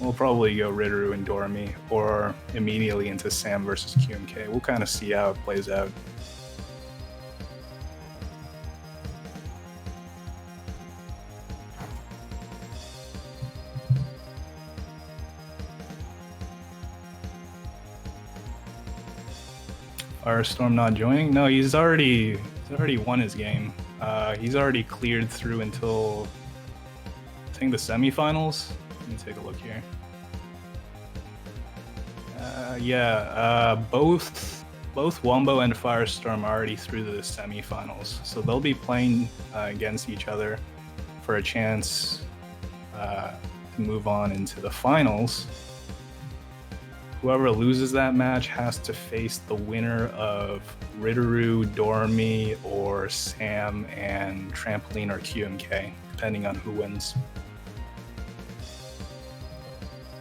Speaker 1: we'll probably go Ritteru and Dormy, or immediately into Sam versus QMK. We'll kind of see how it plays out. Firestorm not joining? No, he's already won his game. He's already cleared through until I think the semifinals. Let me take a look here. Both Wombo and Firestorm are already through the semifinals, so they'll be playing against each other for a chance to move on into the finals. Whoever loses that match has to face the winner of Ritteru, Dormy, or Sam and Trampoline or QMK, depending on who wins.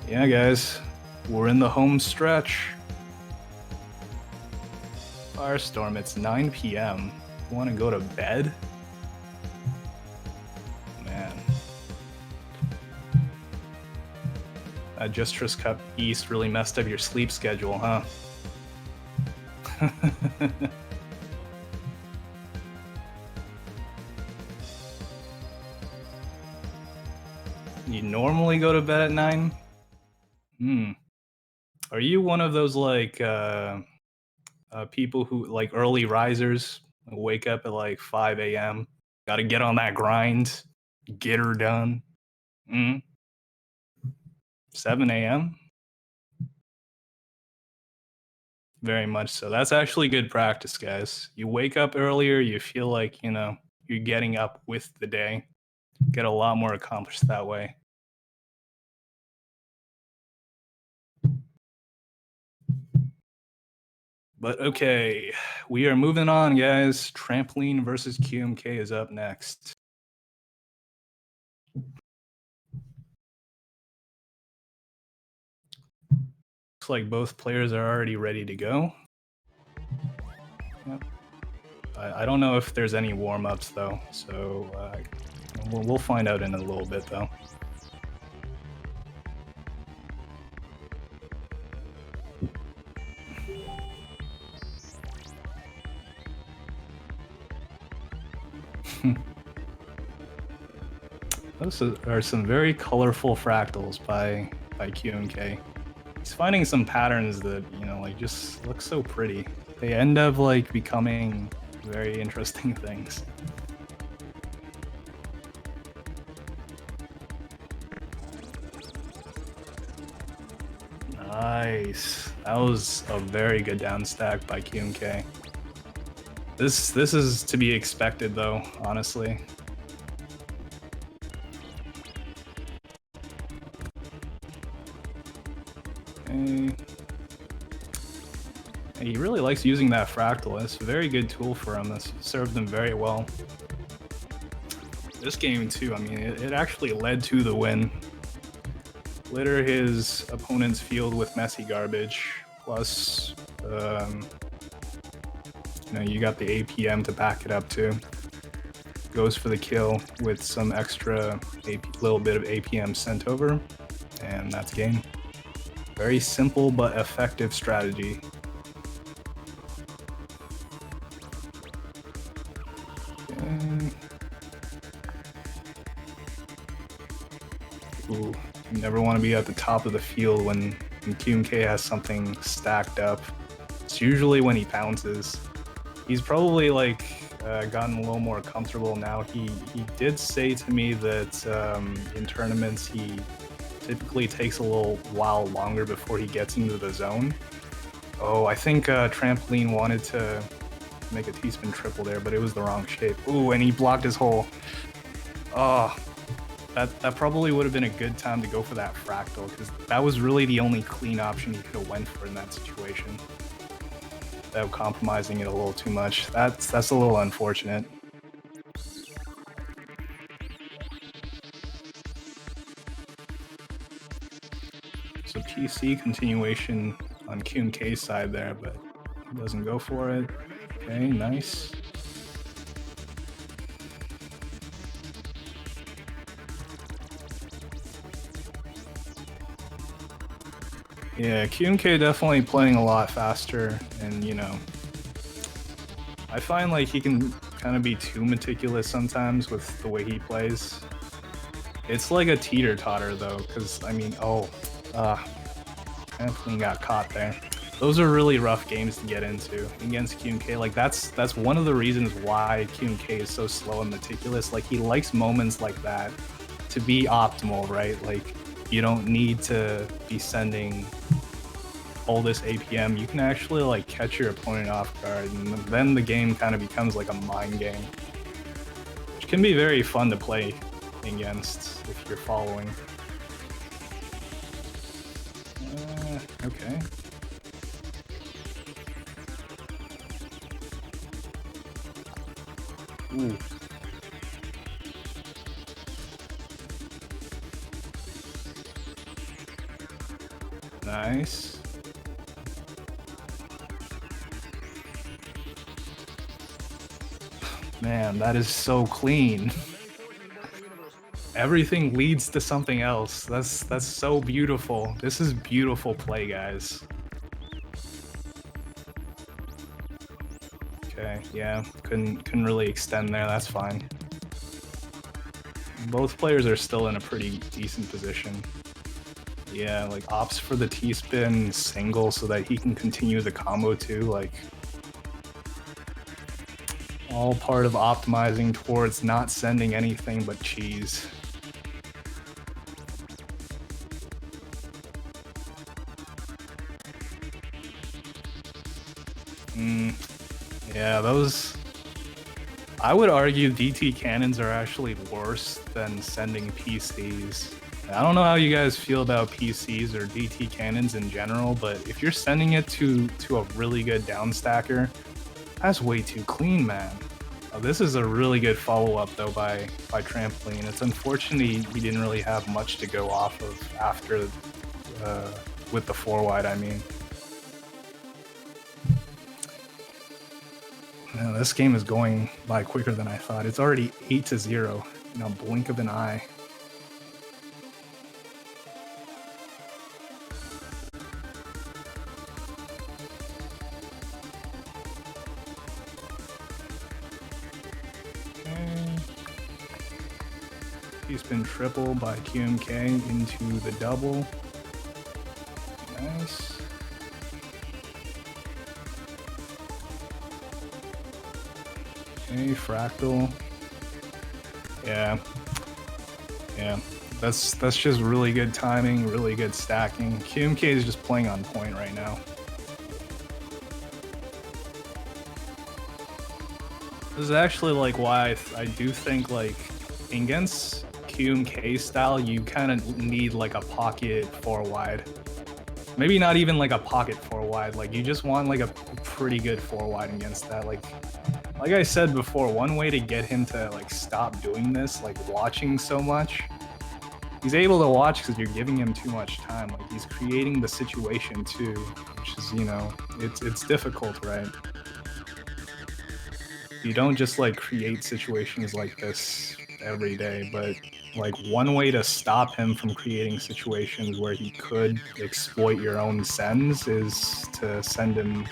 Speaker 1: Yeah, guys, we're in the home stretch. Firestorm, it's 9 p.m. You want to go to bed? Man. That Jstris Cup East really messed up your sleep schedule, huh? You normally go to bed at 9? Are you one of those like people who like early risers, wake up at like 5 a.m. Got to get on that grind, get her done? 7 a.m. Very much so. That's actually good practice, guys. You wake up earlier, you feel like, you know, you're getting up with the day. Get a lot more accomplished that way. But okay, we are moving on, guys. Trampoline versus QMK is up next. Looks like both players are already ready to go. Yep. I don't know if there's any warm-ups though, so we'll find out in a little bit though. Those are some very colorful fractals by QMK. He's finding some patterns that, you know, like just look so pretty. They end up like becoming very interesting things. Nice. That was a very good down stack by QMK. This is to be expected though, honestly. Okay. He really likes using that fractal. It's a very good tool for him. That's served him very well. This game too, I mean, it actually led to the win. Litter his opponent's field with messy garbage, plus, you know, you got the APM to back it up too. Goes for the kill with some extra little bit of APM sent over, and that's game. Very simple but effective strategy. Okay. Ooh, you never want to be at the top of the field when QMK has something stacked up. It's usually when he pounces. He's probably like gotten a little more comfortable now. He did say to me that in tournaments he typically takes a little while longer before he gets into the zone. Oh, I think Trampoline wanted to make a T-spin triple there, but it was the wrong shape. Ooh, and he blocked his hole. Oh, that probably would have been a good time to go for that fractal, because that was really the only clean option he could have went for in that situation. Without compromising it a little too much. That's a little unfortunate. So PC continuation on QMK's side there, but he doesn't go for it. Okay, nice. Yeah, QMK definitely playing a lot faster, and you know, I find like he can kind of be too meticulous sometimes with the way he plays. It's like a teeter-totter though, because I mean, Trampoline got caught there. Those are really rough games to get into against QMK. Like that's one of the reasons why QMK is so slow and meticulous. Like he likes moments like that to be optimal, right? Like you don't need to be sending all this APM. You can actually like catch your opponent off guard, and then the game kind of becomes like a mind game, which can be very fun to play against if you're following. Okay. Ooh. Nice. Man, that is so clean. Everything leads to something else. That's so beautiful. This is beautiful play, guys. Okay, yeah, couldn't really extend there. That's fine. Both players are still in a pretty decent position. Yeah, like opts for the T-spin single so that he can continue the combo too. Like all part of optimizing towards not sending anything but cheese. Yeah, those... I would argue DT cannons are actually worse than sending PCs. I don't know how you guys feel about PCs or DT cannons in general, but if you're sending it to a really good downstacker, that's way too clean, man. Oh, this is a really good follow-up though by Trampoline. It's unfortunate he didn't really have much to go off of after with the 4-wide, I mean. Man, this game is going by quicker than I thought. It's already 8-0 in a blink of an eye. He's been triple by QMK into the double. Nice. Okay, Fractal. Yeah. That's just really good timing, really good stacking. QMK is just playing on point right now. This is actually like why I do think like against QMK style, you kind of need like a pocket 4-wide. Maybe not even like a pocket 4-wide. Like you just want like a pretty good 4-wide against that. Like I said before, one way to get him to like stop doing this, like watching so much, he's able to watch because you're giving him too much time. Like he's creating the situation too, which is, you know, it's difficult, right? You don't just like create situations like this every day, but like one way to stop him from creating situations where he could exploit your own sends is to send him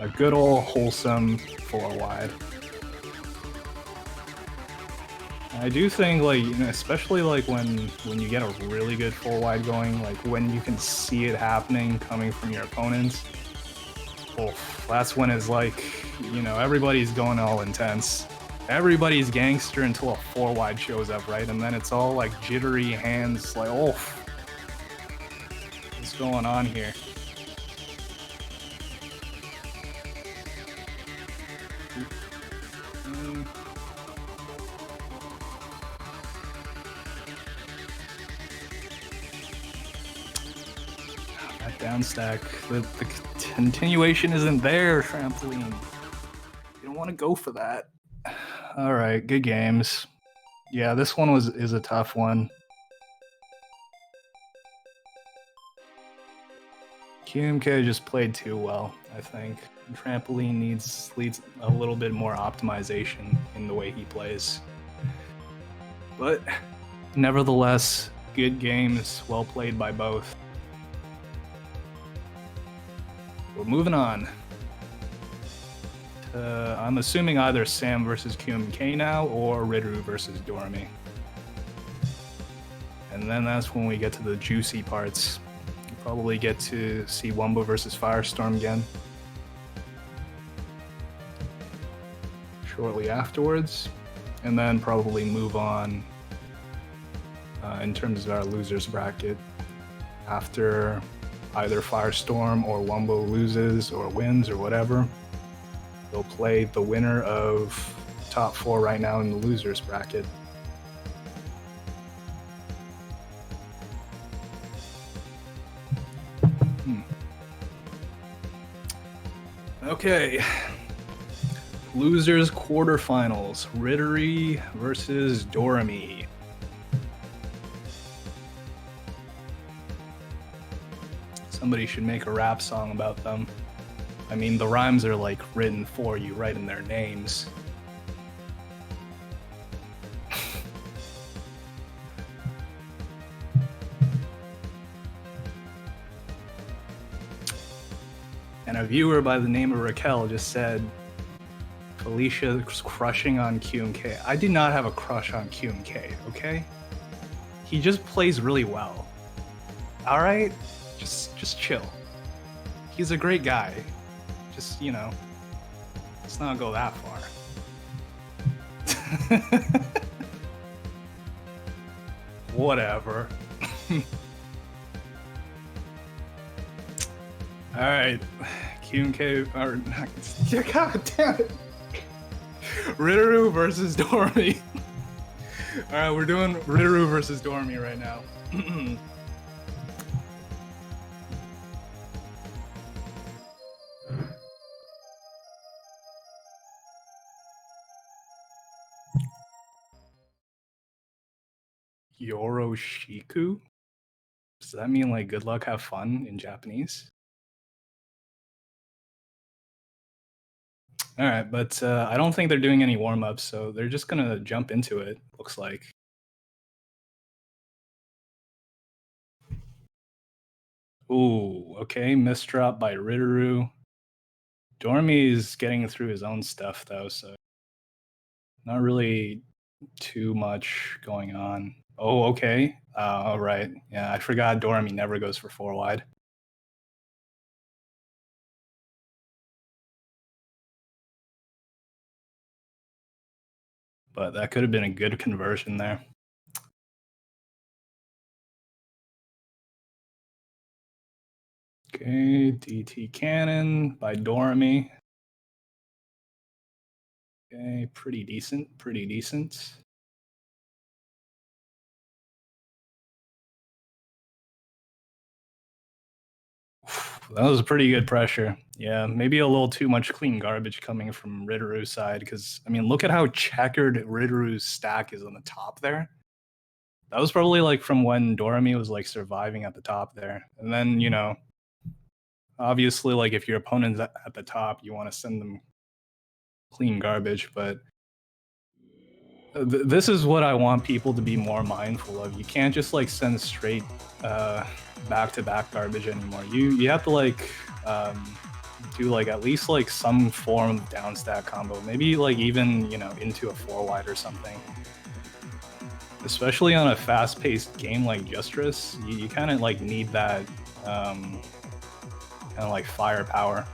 Speaker 1: a good old wholesome 4-wide. I do think, like, you know, especially like when you get a really good 4-wide going, like when you can see it happening coming from your opponents, oh, that's when it's like, you know, everybody's going all intense. Everybody's gangster until a 4-wide shows up, right? And then it's all like jittery hands, like, oh, what's going on here? That downstack, the continuation isn't there, Trampoline. You don't want to go for that. All right, good games. Yeah, this one is a tough one. QMK just played too well, I think. Trampoline needs a little bit more optimization in the way he plays. But nevertheless, good games, well played by both. We're moving on. I'm assuming either Sam versus QMK now or Ridru versus Dormy. And then that's when we get to the juicy parts. You probably get to see Wumbo versus Firestorm again shortly afterwards, and then probably move on in terms of our losers bracket after either Firestorm or Wumbo loses or wins or whatever. They'll play the winner of top 4 right now in the losers bracket. Okay. Losers quarterfinals. Rittery versus Dormy. Somebody should make a rap song about them. I mean, the rhymes are like written for you, right in their names. And a viewer by the name of Raquel just said, Felicia's crushing on QMK. I do not have a crush on QMK, okay? He just plays really well. All right? Just chill. He's a great guy. Just, you know, let's not go that far. Whatever. All right, QMK, or God damn it. Ritteru versus Dormy. All right, we're doing Ritteru versus Dormy right now. Yoroshiku? Does that mean like good luck, have fun in Japanese? All right, but I don't think they're doing any warm ups, so they're just gonna jump into it. Looks like. Ooh, okay, misdrop by Ritteru. Dormy's getting through his own stuff though, so not really too much going on. Oh, okay. All right. Yeah, I forgot Dormy never goes for 4 wide. But that could have been a good conversion there. Okay, DT cannon by Dormy. Okay, pretty decent, pretty decent. That was pretty good pressure. Yeah, maybe a little too much clean garbage coming from Ritteru's side because, I mean, look at how checkered Ritteru's stack is on the top there. That was probably like from when Dormy was like surviving at the top there. And then, you know, obviously, like if your opponent's at the top, you want to send them clean garbage, but this is what I want people to be more mindful of. You can't just like send straight back-to-back garbage anymore. You have to like do like at least like some form of down stack combo. Maybe like even, you know, into a 4 wide or something. Especially on a fast-paced game like Jstris, you kind of like need that kind of like firepower.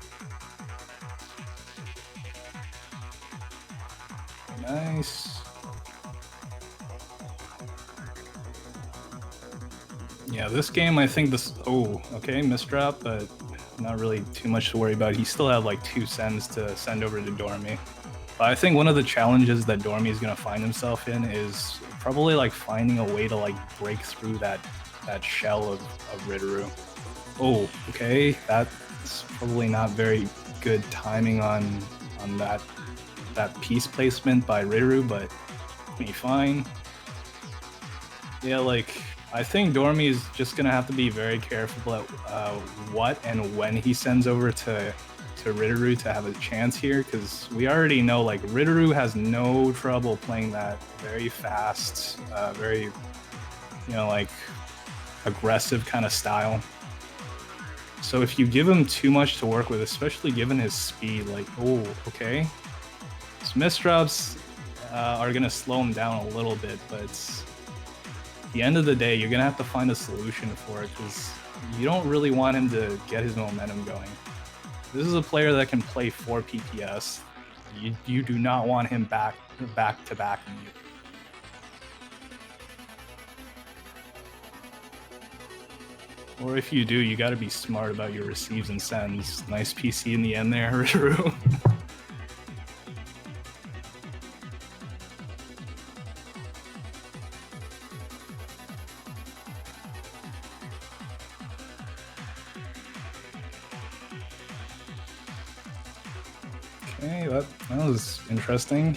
Speaker 1: Nice. Yeah, this game, I think this... Oh, okay, misdrop, but not really too much to worry about. He still had like 2 sends to send over to Dormy. But I think one of the challenges that Dormy is going to find himself in is probably like finding a way to like break through that shell of Ritteru. Oh, okay, that's probably not very good timing on that piece placement by Ritteru, but be fine. Yeah, like I think Dormy is just gonna have to be very careful at what and when he sends over to Ritteru to have a chance here, because we already know like Ritteru has no trouble playing that very fast, very, you know, like aggressive kind of style. So if you give him too much to work with, especially given his speed, like, oh, okay, his misdrops are gonna slow him down a little bit, but at the end of the day, you're gonna have to find a solution for it because you don't really want him to get his momentum going. This is a player that can play 4 PPS. You do not want him back to back you. Or if you do, you got to be smart about your receives and sends. Nice PC in the end there, Ritteru. Okay, that was interesting.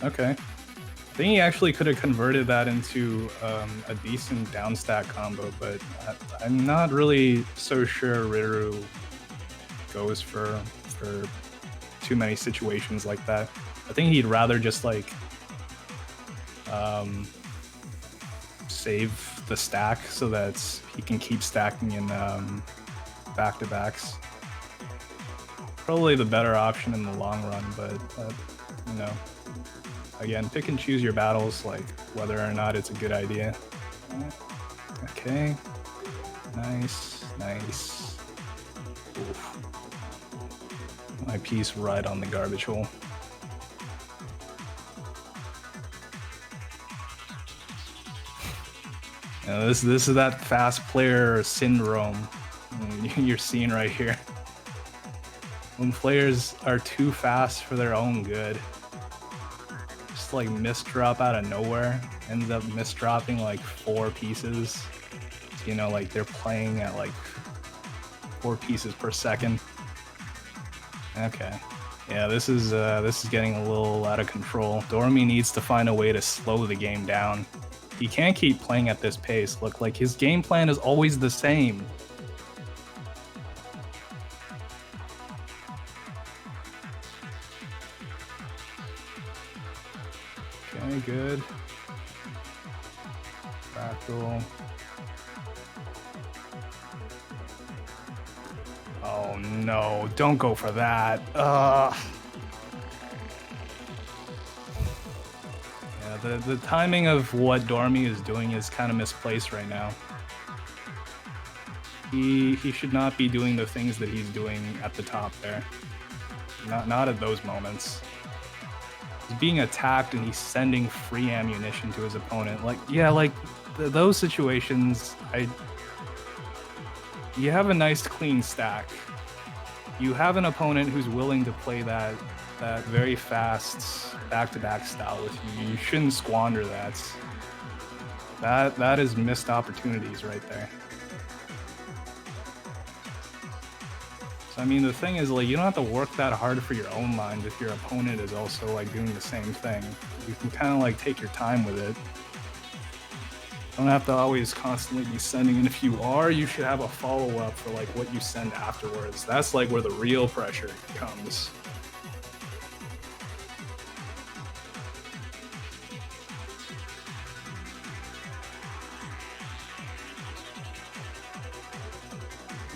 Speaker 1: Okay. I think he actually could have converted that into a decent down stack combo, but I'm not really so sure Ritteru goes for too many situations like that. I think he'd rather just like save the stack so that he can keep stacking in back-to-backs. Probably the better option in the long run, but you know, again, pick and choose your battles, like whether or not it's a good idea. Okay, nice. Oof. My piece right on the garbage hole. You know, this is that fast player syndrome you're seeing right here. When players are too fast for their own good, just like misdrop out of nowhere, ends up misdropping like 4 pieces. you know, like they're playing at like 4 pieces per second. Okay. Yeah, this is getting a little out of control. Dormy needs to find a way to slow the game down. He can't keep playing at this pace. Look, like his game plan is always the same. Okay, good. Fractal. Oh no, don't go for that. Yeah, the timing of what Dormy is doing is kind of misplaced right now. He should not be doing the things that he's doing at the top there. Not at those moments. He's being attacked and he's sending free ammunition to his opponent. Like, yeah, like those situations, you have a nice clean stack. You have an opponent who's willing to play that very fast back-to-back style with you. You shouldn't squander that. That is missed opportunities right there. So I mean, the thing is, like, you don't have to work that hard for your own mind if your opponent is also like doing the same thing. You can kind of like take your time with it. Don't have to always constantly be sending, and if you are, you should have a follow-up for like what you send afterwards. That's like where the real pressure comes.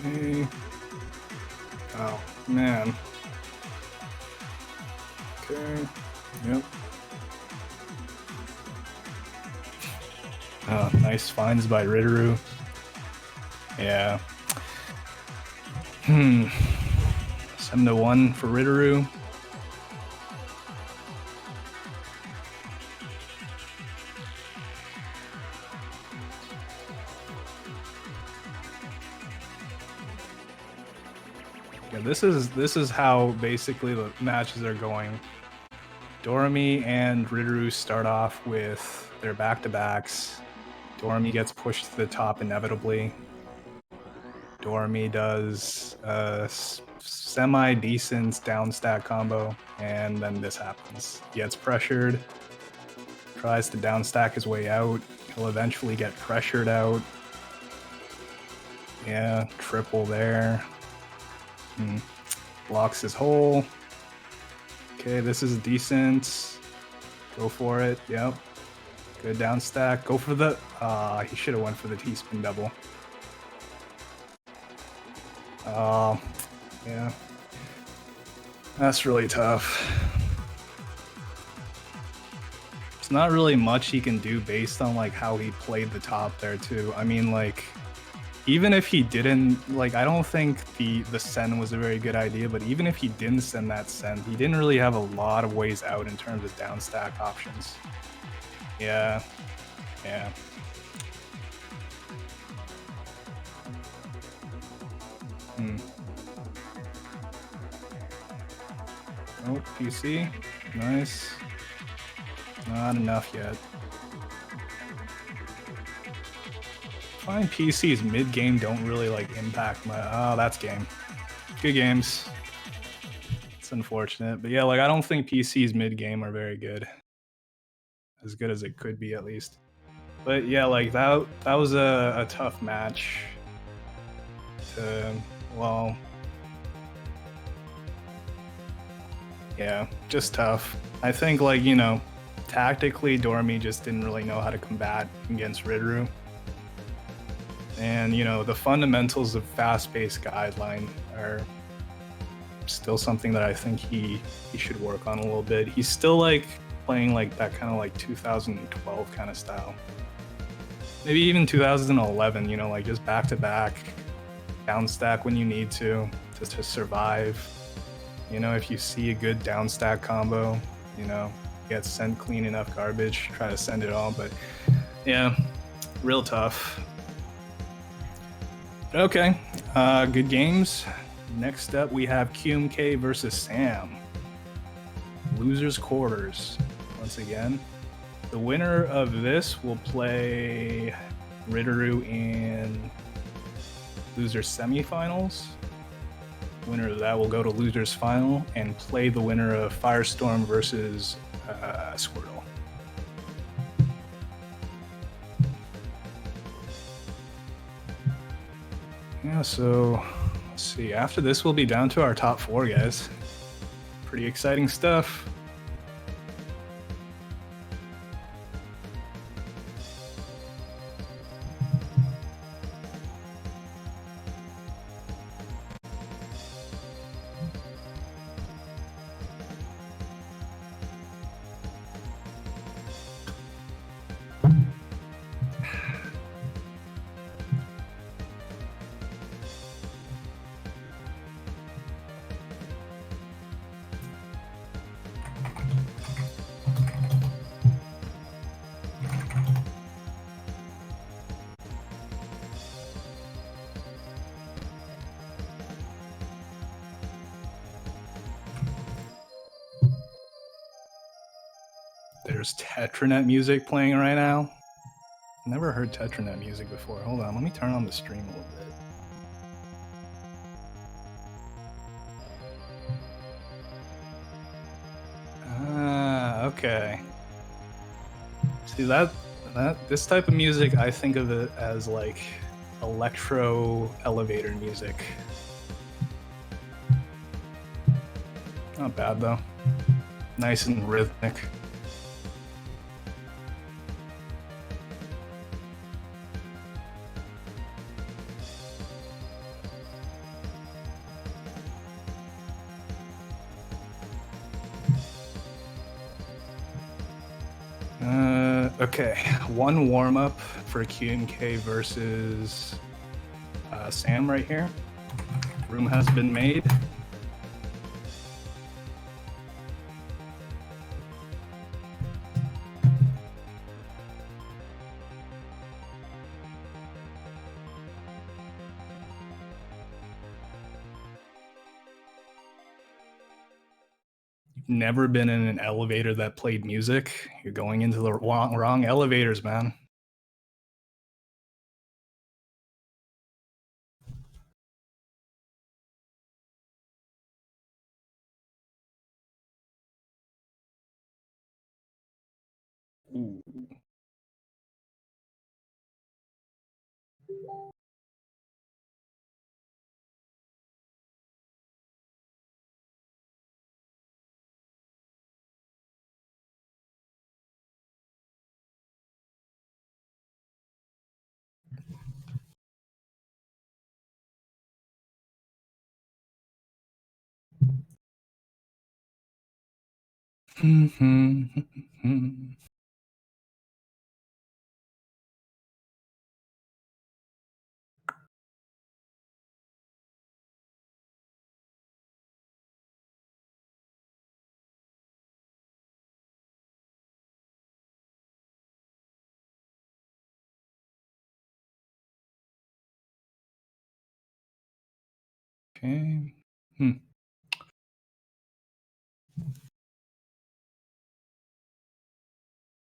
Speaker 1: Okay. Oh man. Okay. Yep. Oh, nice finds by Ritteru. Yeah. 7-1 for Ritteru. Yeah, this is how basically the matches are going. Dormy and Ritteru start off with their back-to-backs. Dormy gets pushed to the top inevitably. Dormy does a semi-decent down stack combo, and then this happens. He gets pressured, tries to down stack his way out. He'll eventually get pressured out. Yeah, triple there. Blocks his hole. Okay, this is decent. Go for it. Yep. Good down stack. Go for the... he should have went for the T-spin double. Yeah. That's really tough. It's not really much he can do based on like how he played the top there too. I mean, like, even if he didn't, like, I don't think the send was a very good idea, but even if he didn't send that send, he didn't really have a lot of ways out in terms of down stack options. Yeah. Yeah. Oh, PC. Nice. Not enough yet. Fine, PC's mid-game don't really like impact my... Oh, that's game. Good games. It's unfortunate. But yeah, like, I don't think PC's mid-game are very good. As good as it could be, at least. But yeah, like, that was a tough match. Well... Yeah, just tough. I think, like, you know, tactically, Dormy just didn't really know how to combat against Ritteru. And, you know, the fundamentals of fast-paced guideline are still something that I think he should work on a little bit. He's still, like, playing, like, that kind of, like, 2012 kind of style. Maybe even 2011, you know, like, just back-to-back, down stack when you need to survive. You know, if you see a good down stack combo, you know, get sent clean enough garbage, try to send it all. But yeah, real tough. Okay, good games. Next up, we have QMK versus Sam. Losers quarters once again. The winner of this will play Ritteru in loser semifinals. The winner of that will go to losers final and play the winner of Firestorm versus Squirtle. Yeah, so let's see. After this, we'll be down to our top 4, guys. Pretty exciting stuff. There's Tetranet music playing right now. Never heard Tetranet music before. Hold on, let me turn on the stream a little bit. Ah, okay. See that this type of music, I think of it as like electro elevator music. Not bad though. Nice and rhythmic. Okay, one warm-up for QMK versus Sam right here. Room has been made. Never been in an elevator that played music. You're going into the wrong elevators, man. Ooh. Okay.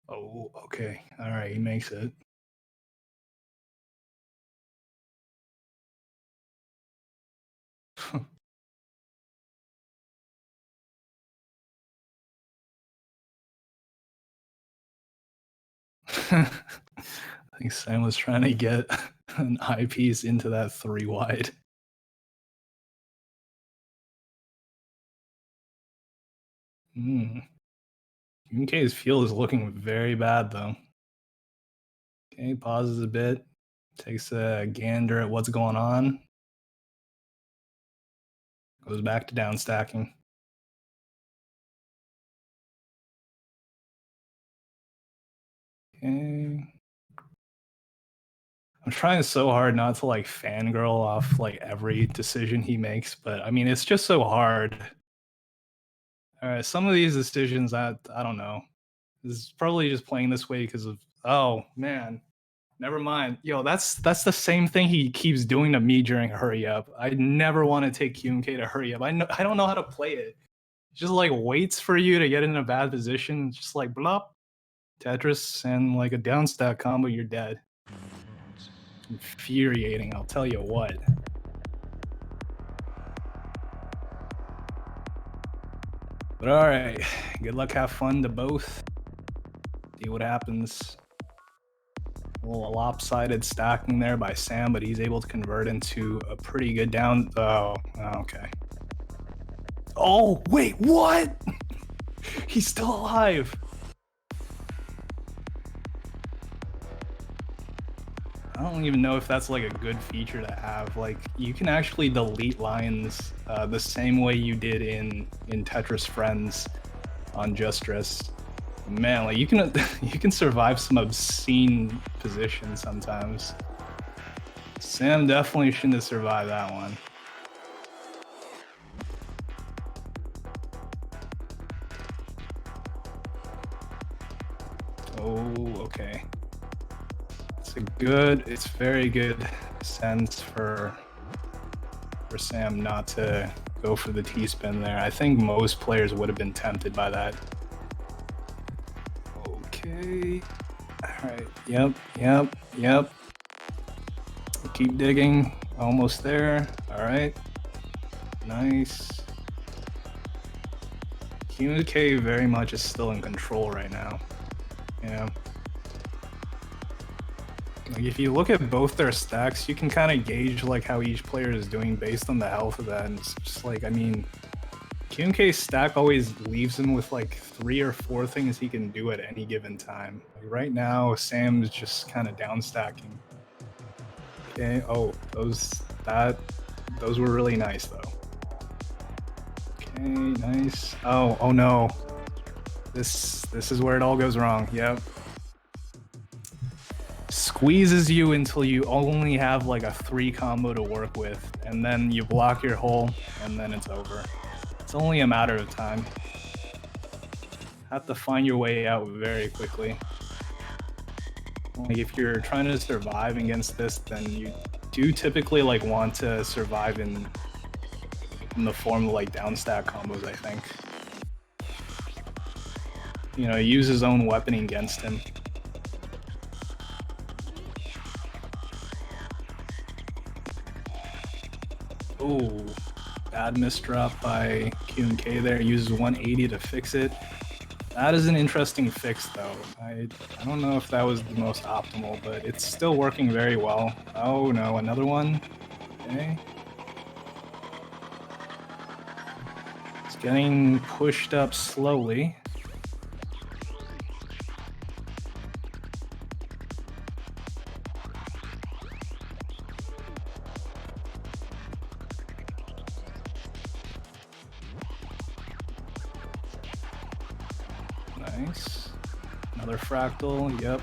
Speaker 1: Oh, okay. All right, he makes it. I think Sam was trying to get an eyepiece into that 3 wide. UK's field is looking very bad though. Okay, pauses a bit, takes a gander at what's going on, goes back to down stacking. Okay. I'm trying so hard not to like fangirl off like every decision he makes, but I mean it's just so hard. All right, some of these decisions I don't know. This is probably just playing this way because of oh man. Never mind. Yo, that's the same thing he keeps doing to me during hurry up. I never want to take QMK to hurry up. I don't know how to play it. Just like waits for you to get in a bad position. Just like blop, Tetris and like a down stack combo, you're dead. Infuriating, I'll tell you what. But all right, good luck, have fun to both. See what happens. A little lopsided stacking there by Sam, but he's able to convert into a pretty good down. Oh, okay. Oh, wait, what? He's still alive. I don't even know if that's like a good feature to have. Like, you can actually delete lines the same way you did in Tetris Friends on Jstris. Man, like you can survive some obscene positions sometimes. Sam definitely shouldn't have survived that one. Oh, okay. It's very good sense for Sam not to go for the T-spin there. I think most players would have been tempted by that. Okay. All right. Yep. Keep digging. Almost there. All right. Nice. QK very much is still in control right now. Yeah. Like if you look at both their stacks, you can kind of gauge like how each player is doing based on the health of that. And it's just like, I mean, QMK's stack always leaves him with like 3 or 4 things he can do at any given time. Like right now, Sam's just kind of down stacking. Okay. Oh, those were really nice though. Okay, nice. Oh no. This is where it all goes wrong. Yep. Squeezes you until you only have like a 3 combo to work with, and then you block your hole, and then it's over. It's only a matter of time. Have to find your way out very quickly. Like if you're trying to survive against this, then you do typically like want to survive in the form of like downstack combos, I think. You know, use his own weaponing against him. Oh, bad misdrop by Q&K there. Uses 180 to fix it. That is an interesting fix, though. I don't know if that was the most optimal, but it's still working very well. Oh no, another one. Okay. It's getting pushed up slowly. Nice. Another fractal. Yep.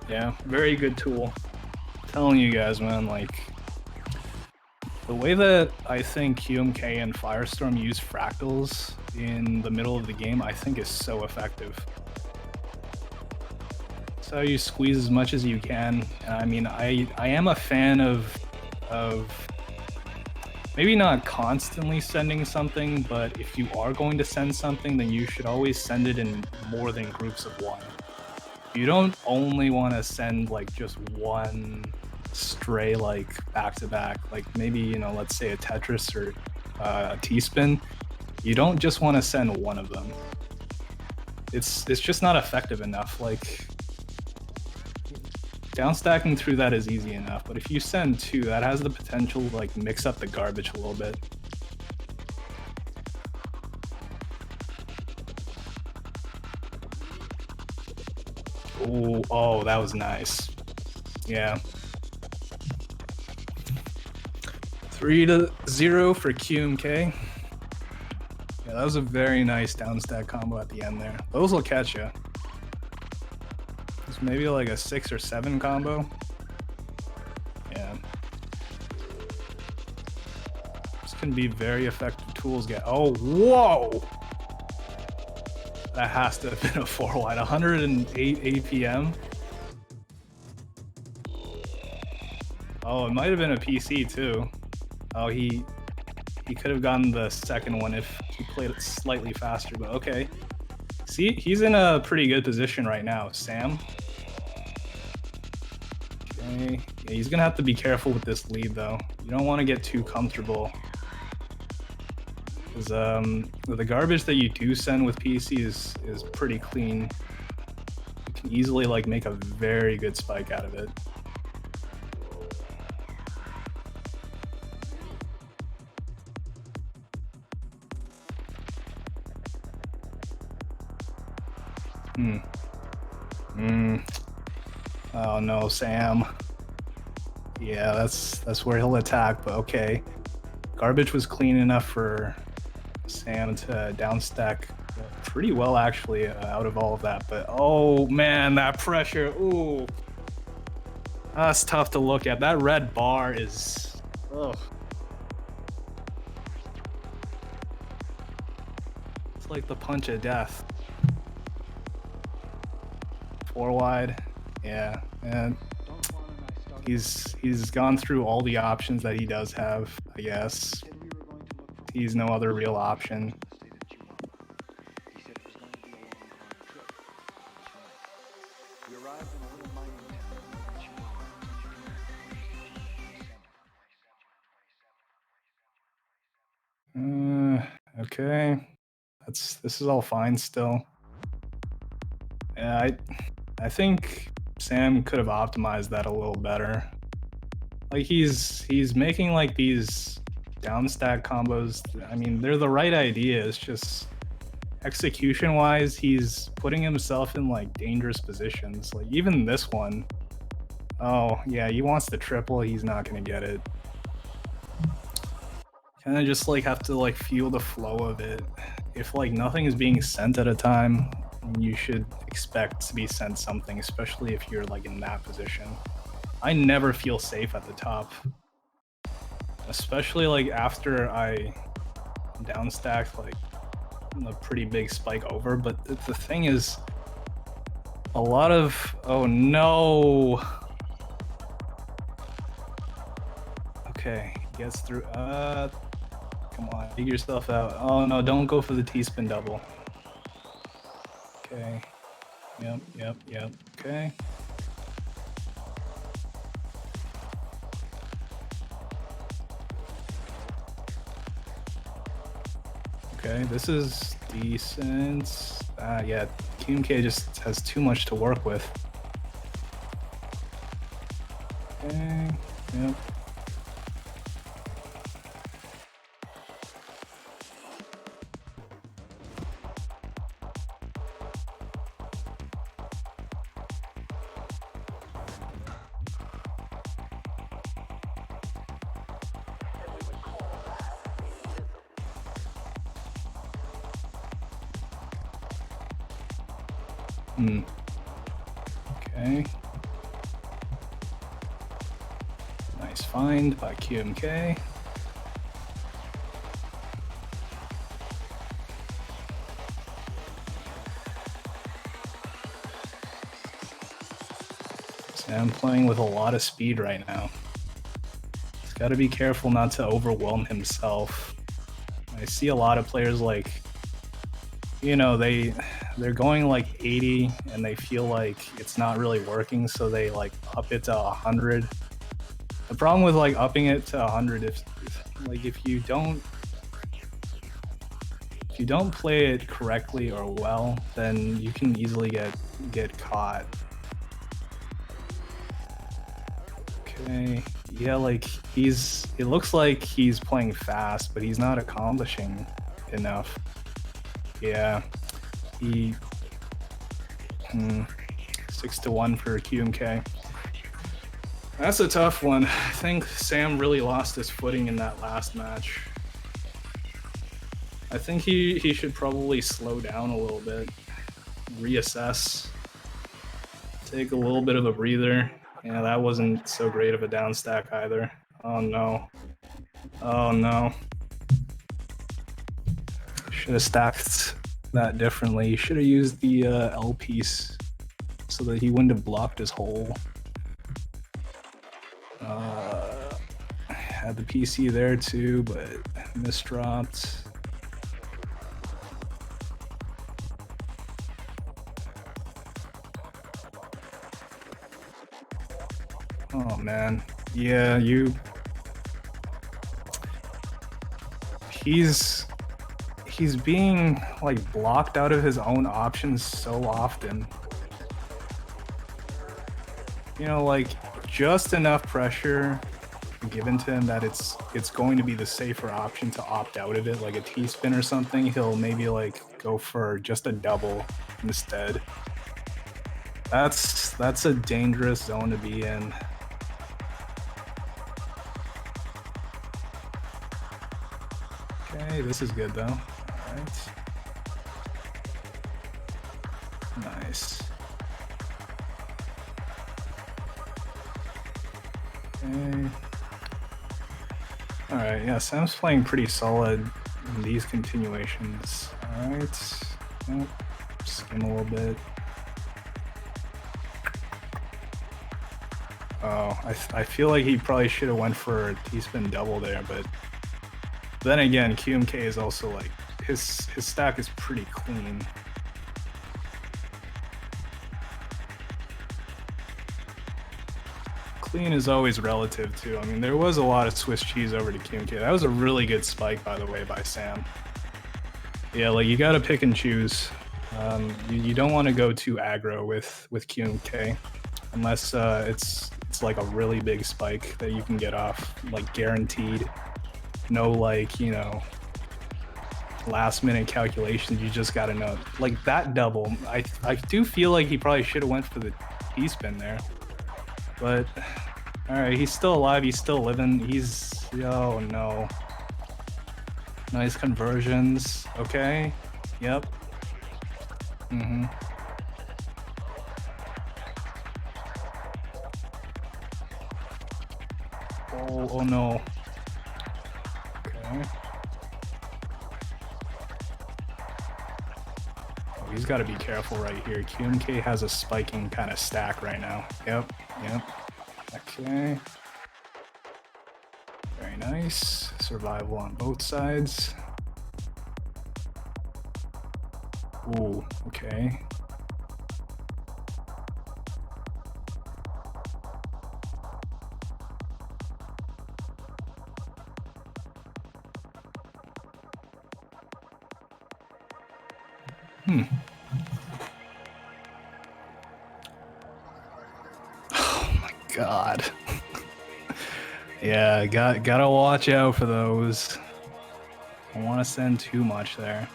Speaker 1: Yeah, very good tool. I'm telling you guys, man, like the way that I think QMK and Firestorm use fractals in the middle of the game, I think is so effective. So you squeeze as much as you can. I mean, I am a fan of maybe not constantly sending something, but if you are going to send something, then you should always send it in more than groups of 1. You don't only want to send like just one stray like back-to-back, like maybe, you know, let's say a Tetris or a T-spin. You don't just want to send one of them. It's just not effective enough. Like downstacking through that is easy enough, but if you send 2, that has the potential to like mix up the garbage a little bit. Oh, that was nice. Yeah. 3-0 for QMK. Yeah, that was a very nice downstack combo at the end there. Those will catch you. It's maybe like a 6 or 7 combo. Yeah. This can be very effective tools. Oh, whoa! That has to have been a 4 wide. 108 APM. Oh, it might have been a PC too. Oh, he could have gotten the second one if he played it slightly faster, but okay. See, he's in a pretty good position right now, Sam. Okay. Okay. Yeah, he's gonna have to be careful with this lead though. You don't want to get too comfortable. Because the garbage that you do send with PC is pretty clean. You can easily like make a very good spike out of it. Oh no, Sam. Yeah, that's where he'll attack, but okay. Garbage was clean enough for Sam to downstack pretty well actually out of all of that, but oh man, that pressure, ooh. That's tough to look at. That red bar is, ugh. It's like the punch of death. 4 wide, yeah, and he's gone through all the options that he does have, I guess. He's no other real option. Okay, this is all fine still. Yeah, I think Sam could have optimized that a little better. Like he's making like these downstack combos. I mean, they're the right idea. It's just execution wise, he's putting himself in like dangerous positions. Like even this one. Oh yeah, he wants the triple. He's not gonna get it. Kind of just like have to like feel the flow of it. If like nothing is being sent at a time, you should expect to be sent something, especially if you're like in that position. I never feel safe at the top, especially like after I downstacked like a pretty big spike over. But the thing is, a lot of, oh no. Okay, gets through. Come on, figure yourself out. Oh no, don't go for the T-spin double. Okay. Yep. Okay. Okay, this is decent. Yeah, QMK just has too much to work with. Okay, yep. Okay. Nice find by QMK. Sam playing with a lot of speed right now. He's got to be careful not to overwhelm himself. I see a lot of players like, you know, they're going like 80 and they feel like it's not really working, so they like up it to 100. The problem with like upping it to 100, if you don't play it correctly or well, then you can easily get caught. Okay, yeah, like it looks like he's playing fast, but he's not accomplishing enough. Yeah, he 6-1 for QMK. That's a tough one. I think Sam really lost his footing in that last match. I think he should probably slow down a little bit, reassess, take a little bit of a breather. Yeah, that wasn't so great of a downstack either. Oh no. Oh no. Should have stacked that differently. Should have used the L piece so that he wouldn't have blocked his hole. Had the PC there too, but misdropped. Oh man. Yeah, he's being like blocked out of his own options so often. You know, like just enough pressure given to him that it's going to be the safer option to opt out of it, like a T-spin or something. He'll maybe like go for just a double instead. That's a dangerous zone to be in. Okay, this is good though. All right. Nice. Okay. All right, yeah, Sam's playing pretty solid in these continuations. All right. Yep. Skim a little bit. Oh, I feel like he probably should have went for a T-spin double there, but then again, QMK is also like his stack is pretty clean. Clean is always relative too. I mean, there was a lot of Swiss cheese over to QMK. That was a really good spike, by the way, by Sam. Yeah, like you gotta pick and choose. You don't want to go too aggro with QMK, unless it's like a really big spike that you can get off, like guaranteed. No, like, you know, last minute calculations. You just gotta know. Like that double, I do feel like he probably should have went for the T-spin there. But all right, he's still alive. He's still living. He's, oh no. Nice conversions. Okay. Yep. Mm-hmm. Oh no. Okay. Oh, he's got to be careful right here. QMK has a spiking kind of stack right now. Yep. Yep. Okay. Very nice. Survival on both sides. Ooh, okay. Oh my god. Yeah, gotta watch out for those. Don't want to send too much there.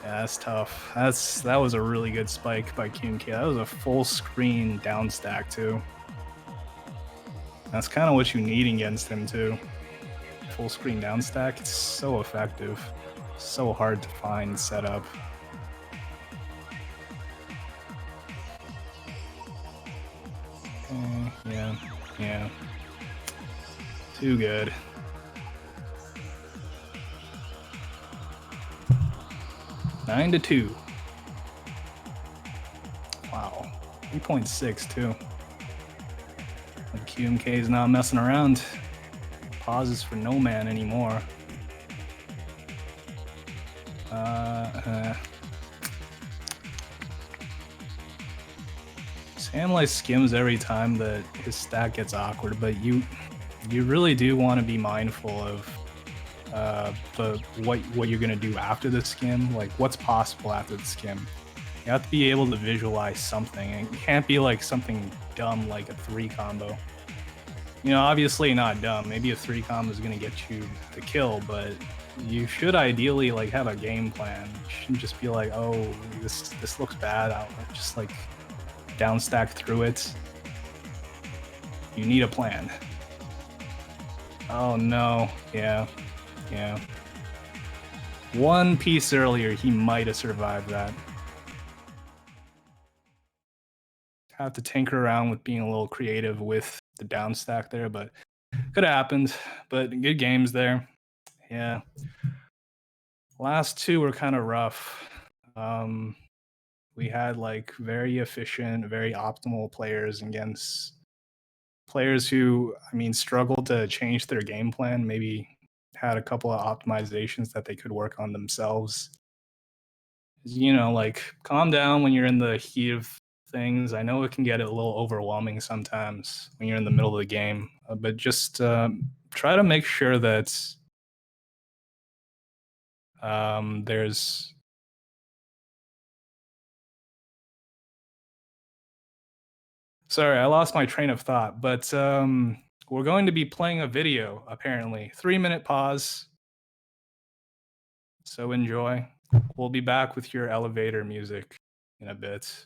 Speaker 1: Yeah, that's tough. That was a really good spike by QMK. That was a full screen down stack too. That's kind of what you need against him too. Full screen down stack. It's so effective. So hard to find setup. Okay, yeah. Too good. Nine to 2. Wow. 3.6 too. And QMK is not messing around. Pauses for no man anymore. Sam like skims every time that his stack gets awkward, but you really do want to be mindful of what you're gonna do after the skim, like what's possible after the skim. You have to be able to visualize something, and it can't be like something dumb like a 3 combo. You know, obviously not dumb. Maybe a 3 combo is gonna get you the kill, but you should ideally like have a game plan. You shouldn't just be like, oh, this looks bad. I'll just like down stack through it. You need a plan. Oh no, yeah. One piece earlier, he might have survived that. Have to tinker around with being a little creative with the down stack there, but could have happened. But good games there. Yeah. Last 2 were kind of rough. We had like very efficient, very optimal players against players who, I mean, struggled to change their game plan, maybe had a couple of optimizations that they could work on themselves. You know, like calm down when you're in the heat of things. I know it can get a little overwhelming sometimes when you're in the middle of the game, but just try to make sure that there's sorry, I lost my train of thought, but we're going to be playing a video apparently. 3-minute pause. So enjoy. We'll be back with your elevator music in a bit.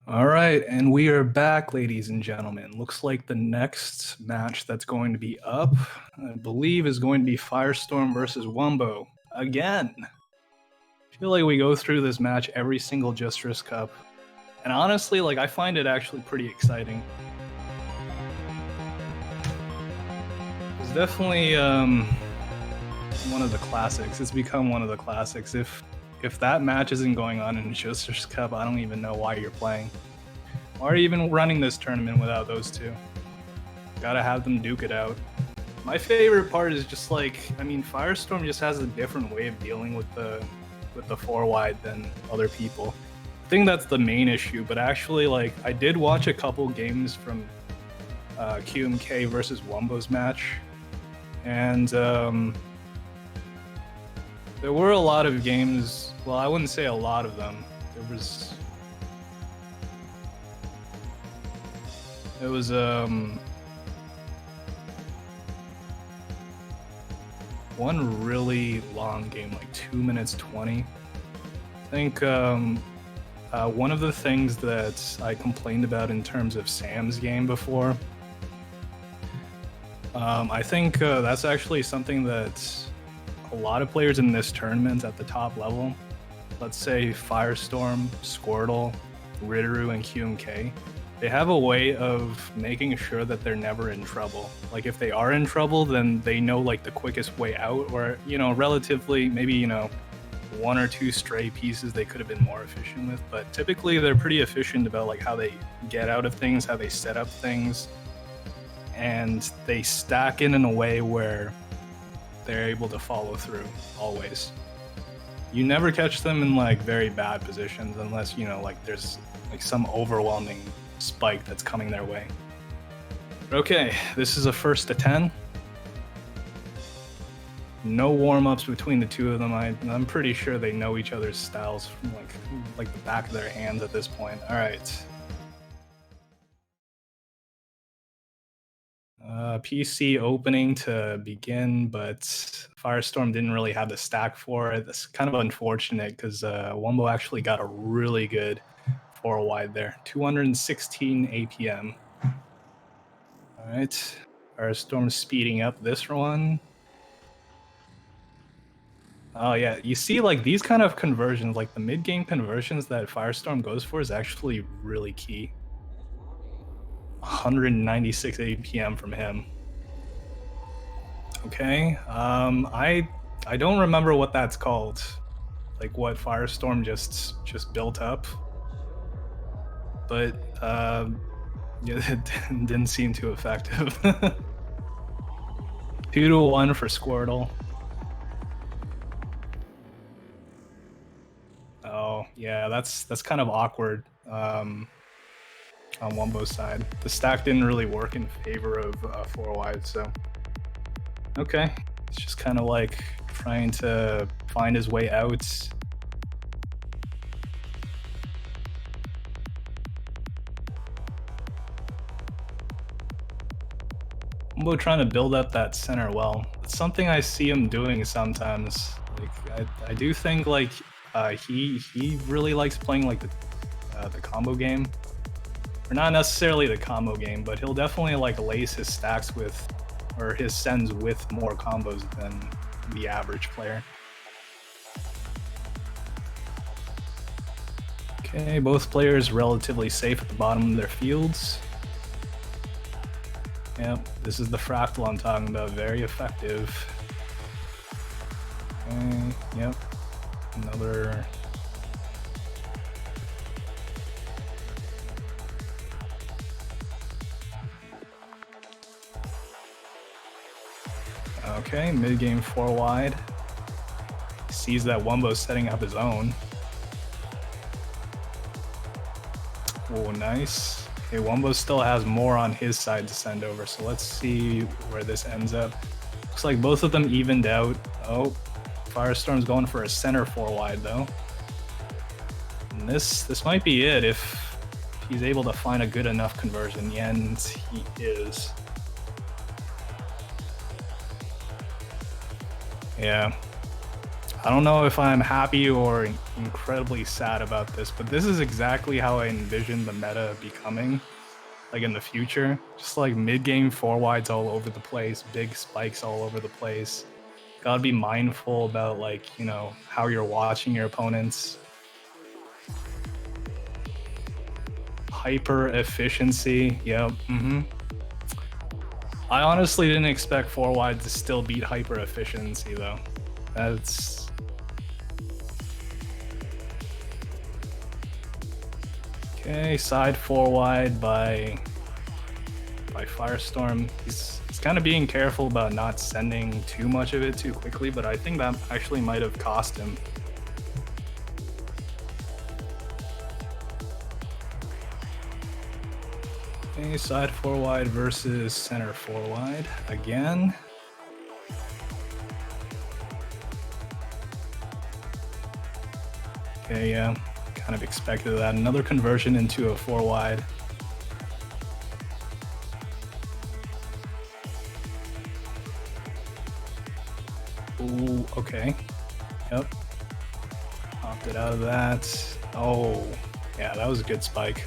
Speaker 1: All right, and we are back, ladies and gentlemen. Looks like the next match that's going to be up, I believe, is going to be Firestorm versus Wumbo again. I feel like we go through this match every single Jstris Cup, and honestly, like, I find it actually pretty exciting. It's definitely one of the classics. It's become one of the classics. If that match isn't going on in Jstris Cup, I don't even know why you're playing. Why are you even running this tournament without those two? Gotta have them duke it out. My favorite part is just like, I mean, Firestorm just has a different way of dealing with the 4-wide than other people. I think that's the main issue, but actually, like, I did watch a couple games from QMK versus Wumbo's match, and there were a lot of games. Well, I wouldn't say a lot of them. It was one really long game, like 2 minutes 20. I think one of the things that I complained about in terms of Sam's game before, I think that's actually something that a lot of players in this tournament at the top level, let's say Firestorm, Squirtle, Ritteru, and QMK, they have a way of making sure that they're never in trouble. Like if they are in trouble, then they know like the quickest way out, or relatively maybe one or two stray pieces they could have been more efficient with. But typically they're pretty efficient about like how they get out of things, how they set up things, and they stack in a way where they're able to follow through always. You never catch them in like very bad positions unless like there's like some overwhelming spike that's coming their way. Okay, this is a first to 10. No warm-ups between the two of them. I'm pretty sure they know each other's styles from like the back of their hands at this point. All right. PC opening to begin, but Firestorm didn't really have the stack for it. That's kind of unfortunate because Wumbo actually got a really good 4 wide there. 216 APM. All right. Firestorm speeding up this one. Oh yeah, you see like these kind of conversions, like the mid-game conversions that Firestorm goes for is actually really key. 196 APM from him. Okay, I don't remember what that's called, like what Firestorm just built up, but yeah, it didn't seem too effective. 2-1 for Squirtle. Oh yeah, that's kind of awkward on Wumbo's side. The stack didn't really work in favor of 4 wide, so okay, it's just kind of like trying to find his way out. Wumbo trying to build up that center well. It's something I see him doing sometimes. Like I do think like he really likes playing like the combo game, or not necessarily the combo game, but he'll definitely like lace his stacks with, or his sends with more combos than the average player. Okay, both players relatively safe at the bottom of their fields. Yep, this is the fractal I'm talking about, very effective. Okay, yep, another. Okay, mid-game 4 wide. Sees that Wumbo's setting up his own. Oh, nice. Okay, Wumbo still has more on his side to send over, so let's see where this ends up. Looks like both of them evened out. Oh, Firestorm's going for a center 4 wide though. And this might be it if he's able to find a good enough conversion, and he is. Yeah. I don't know if I'm happy or incredibly sad about this, but this is exactly how I envision the meta becoming, like in the future. Just like mid-game 4 wides all over the place, big spikes all over the place. Gotta be mindful about like, how you're watching your opponents. Hyper efficiency, yep. I honestly didn't expect 4 wide to still beat hyper efficiency though. That's... Okay, side 4 wide by Firestorm. He's kind of being careful about not sending too much of it too quickly, but I think that actually might have cost him. Okay, side 4 wide versus center 4 wide again. Okay, yeah. Kind of expected that. Another conversion into a 4 wide. Okay. Yep. Opted out of that. Oh, yeah, that was a good spike.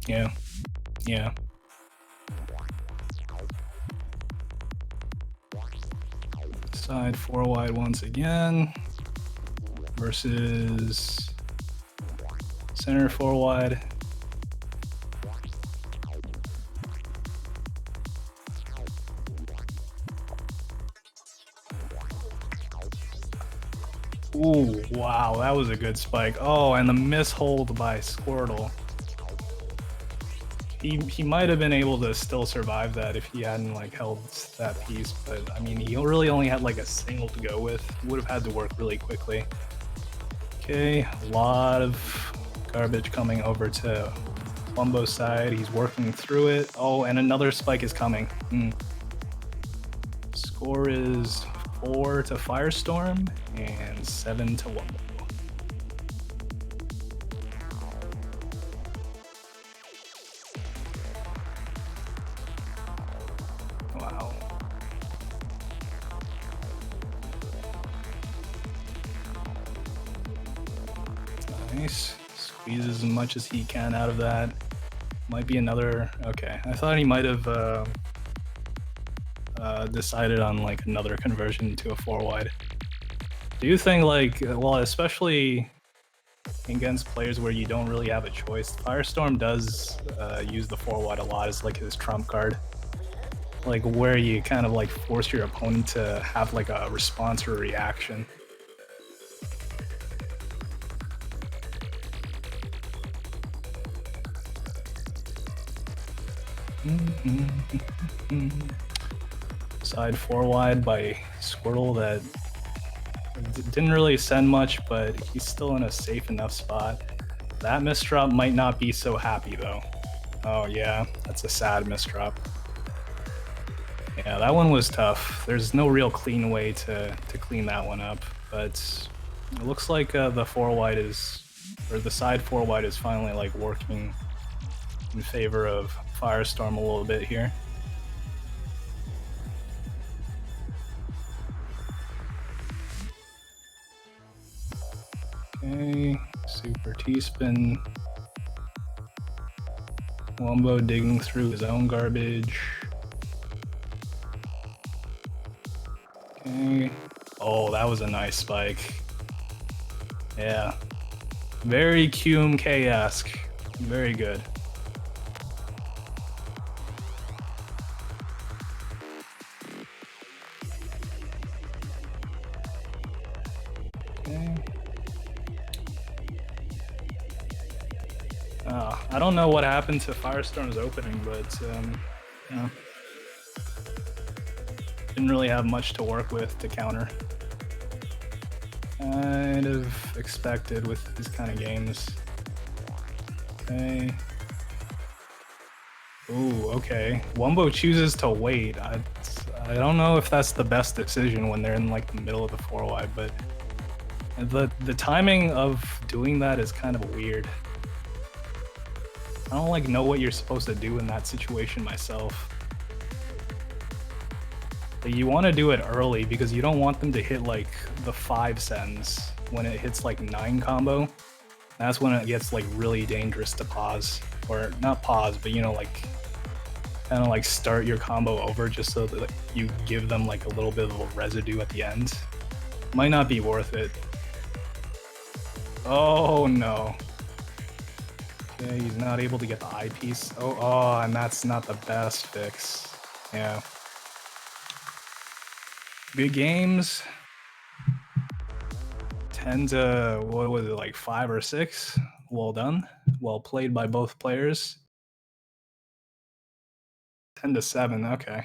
Speaker 1: Yeah. Yeah. Side 4 wide once again. Versus center 4 wide. Ooh, wow, that was a good spike. Oh, and the mishold by Squirtle. He might have been able to still survive that if he hadn't like held that piece, but I mean he really only had like a single to go with. He would have had to work really quickly. Okay, a lot of garbage coming over to Wumbo's side. He's working through it. Oh, and another spike is coming. Score is 4 to Firestorm and 7 to Wumbo. Wow. Nice. Squeezes as much as he can out of that. Might be another... Okay, I thought he might have decided on like another conversion to a 4 wide. Do you think like, well, especially against players where you don't really have a choice, Firestorm does use the 4 wide a lot as like his trump card. Like where you kind of like force your opponent to have like a response or a reaction. Side 4 wide by Squirtle that didn't really send much, but he's still in a safe enough spot. That misdrop might not be so happy though. Oh yeah, that's a sad misdrop. Yeah, that one was tough. There's no real clean way to clean that one up, but it looks like the 4 wide is, or the side 4 wide is finally like working in favor of Firestorm a little bit here. Okay, super T-spin. Wumbo digging through his own garbage. Okay. Oh, that was a nice spike. Yeah. Very QMK-esque. Very good. Okay. I don't know what happened to Firestorm's opening, but yeah. Didn't really have much to work with to counter. Kind of expected with these kind of games. Okay. Ooh, okay. Wumbo chooses to wait. I don't know if that's the best decision when they're in like the middle of the 4 wide, but the timing of doing that is kind of weird. I don't like know what you're supposed to do in that situation myself. Like, you want to do it early because you don't want them to hit like the 5 sends when it hits like 9 combo. That's when it gets like really dangerous to pause, or not pause, but you know, like kind of like start your combo over just so that you give them like a little bit of a residue at the end. Might not be worth it. Oh no. Okay, he's not able to get the eyepiece. Oh, and that's not the best fix. Yeah. Good games. 10 to, what was it, like 5 or 6? Well done. Well played by both players. 10 to 7, okay.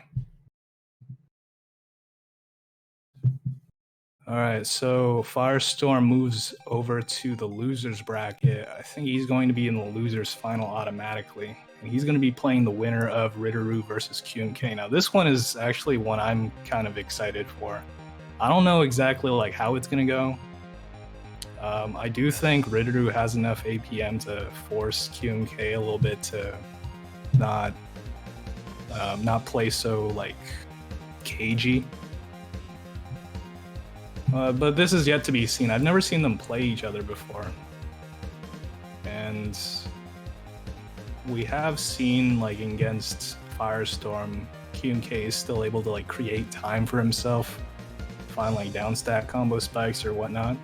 Speaker 1: All right, so Firestorm moves over to the losers bracket. I think he's going to be in the losers final automatically. and he's going to be playing the winner of Ritteru versus QMK. Now, this one is actually one I'm kind of excited for. I don't know exactly like how it's going to go. I do think Ritteru has enough APM to force QMK a little bit to not play so like cagey. But this is yet to be seen. I've never seen them play each other before. And we have seen like against Firestorm, QMK is still able to like create time for himself, find like downstack combo spikes or whatnot.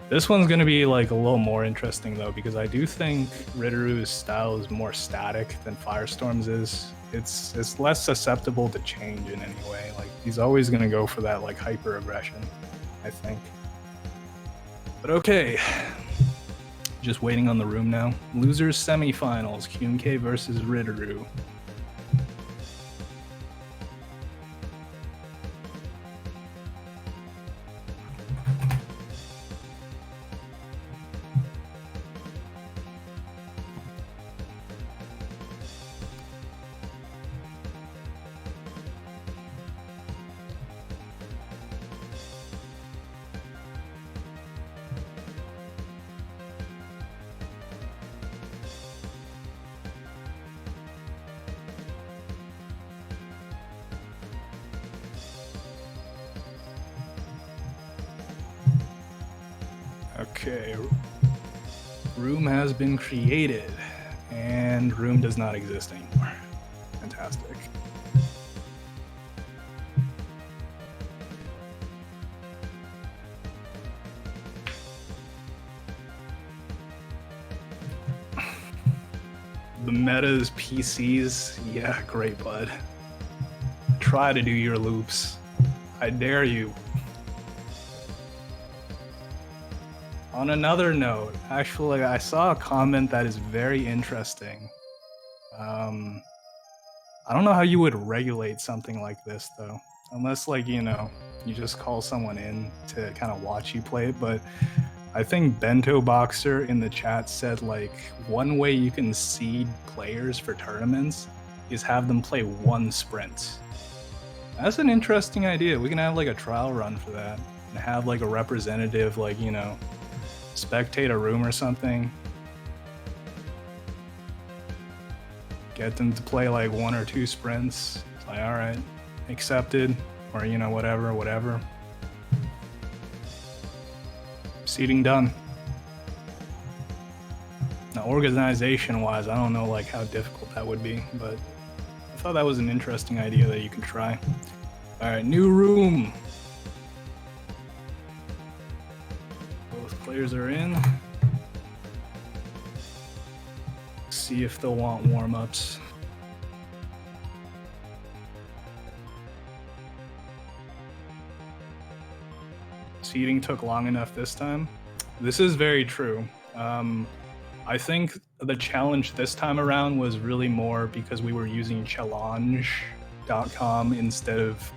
Speaker 1: This one's going to be like a little more interesting though, because I do think Ritteru's style is more static than Firestorm's is. It's less susceptible to change in any way. Like he's always going to go for that like hyper aggression, I think. But okay, just waiting on the room now. Losers semifinals, QMK versus Ritteru. Okay, room has been created, and room does not exist anymore. Fantastic. The meta's PCs, yeah, great, bud. Try to do your loops. I dare you. On another note, actually, I saw a comment that is very interesting. I don't know how you would regulate something like this, though. Unless, like, you know, you just call someone in to kind of watch you play it. But I think Bento Boxer in the chat said, like, one way you can seed players for tournaments is have them play one sprint. That's an interesting idea. We can have, like, a trial run for that. And have, like, a representative, like, you know, spectate a room or something. Get them to play like 1 or 2 sprints. It's like, all right, accepted, or you know, whatever. Seating done. Now, organization-wise, I don't know like how difficult that would be, but I thought that was an interesting idea that you could try. All right, new room. Both players are in. See if they'll want warm-ups. Seating took long enough this time. This is very true. I think the challenge this time around was really more because we were using challenge.com instead of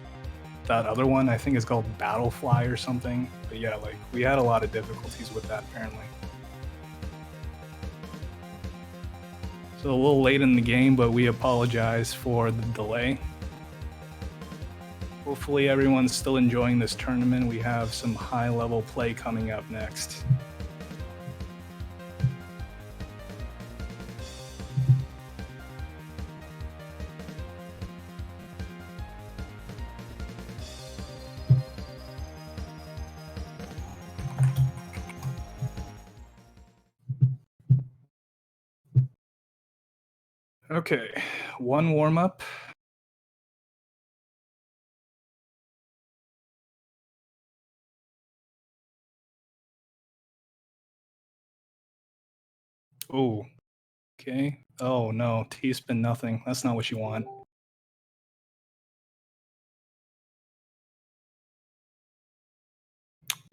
Speaker 1: that other one. I think it's called Battlefly or something. But yeah, like we had a lot of difficulties with that apparently. So a little late in the game, but we apologize for the delay. Hopefully everyone's still enjoying this tournament. We have some high-level play coming up next. Okay, one warm-up. Oh, okay. Oh no, T-spin nothing. That's not what you want.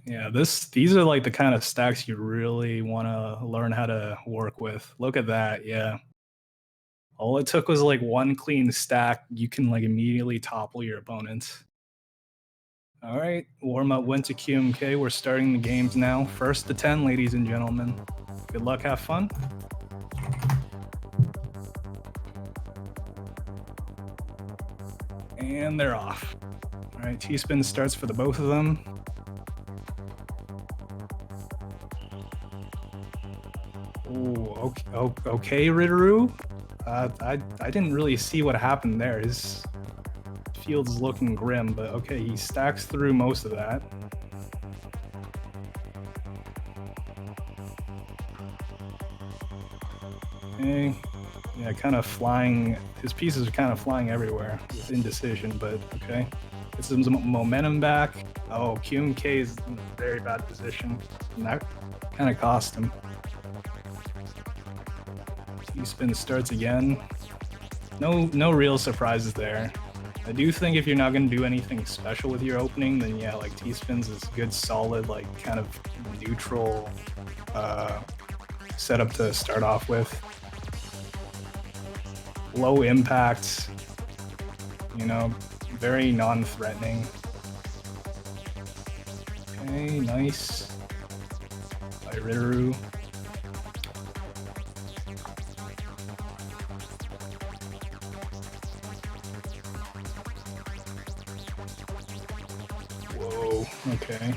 Speaker 1: Yeah, these are like the kind of stacks you really want to learn how to work with. Look at that, yeah. All it took was like one clean stack. You can like immediately topple your opponent. All right, warm-up went to QMK. We're starting the games now. First to 10, ladies and gentlemen. Good luck, have fun.
Speaker 2: And they're off. All right, T-spin starts for the both of them. Ooh, okay, Ritteru. I didn't really see what happened there. His field's looking grim, but okay, he stacks through most of that. Okay, yeah, kind of flying. His pieces are kind of flying everywhere with indecision, but okay. Gets some momentum back. Oh, QMK is in a very bad position, and that kind of cost him. T-spin starts again. No real surprises there. I do think if you're not going to do anything special with your opening, then yeah, like T-spins is good, solid, like kind of neutral setup to start off with. Low impact, you know, very non-threatening. Okay, nice. By Ritteru. Whoa, okay.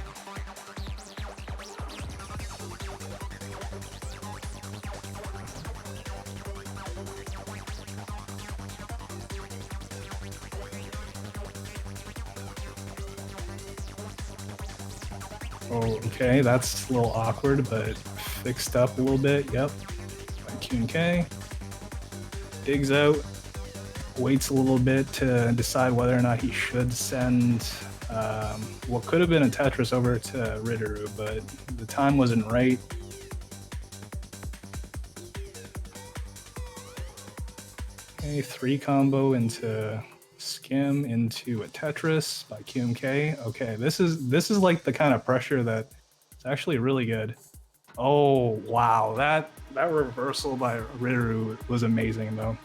Speaker 2: Oh, okay, that's a little awkward, but fixed up a little bit. Yep. By QK. Digs out. Waits a little bit to decide whether or not he should send what could have been a Tetris over to Ritteru, but the time wasn't right. Okay, 3 combo into Skim into a Tetris by QMK. Okay, this is like the kind of pressure that is actually really good. Oh wow, that reversal by Ritteru was amazing though.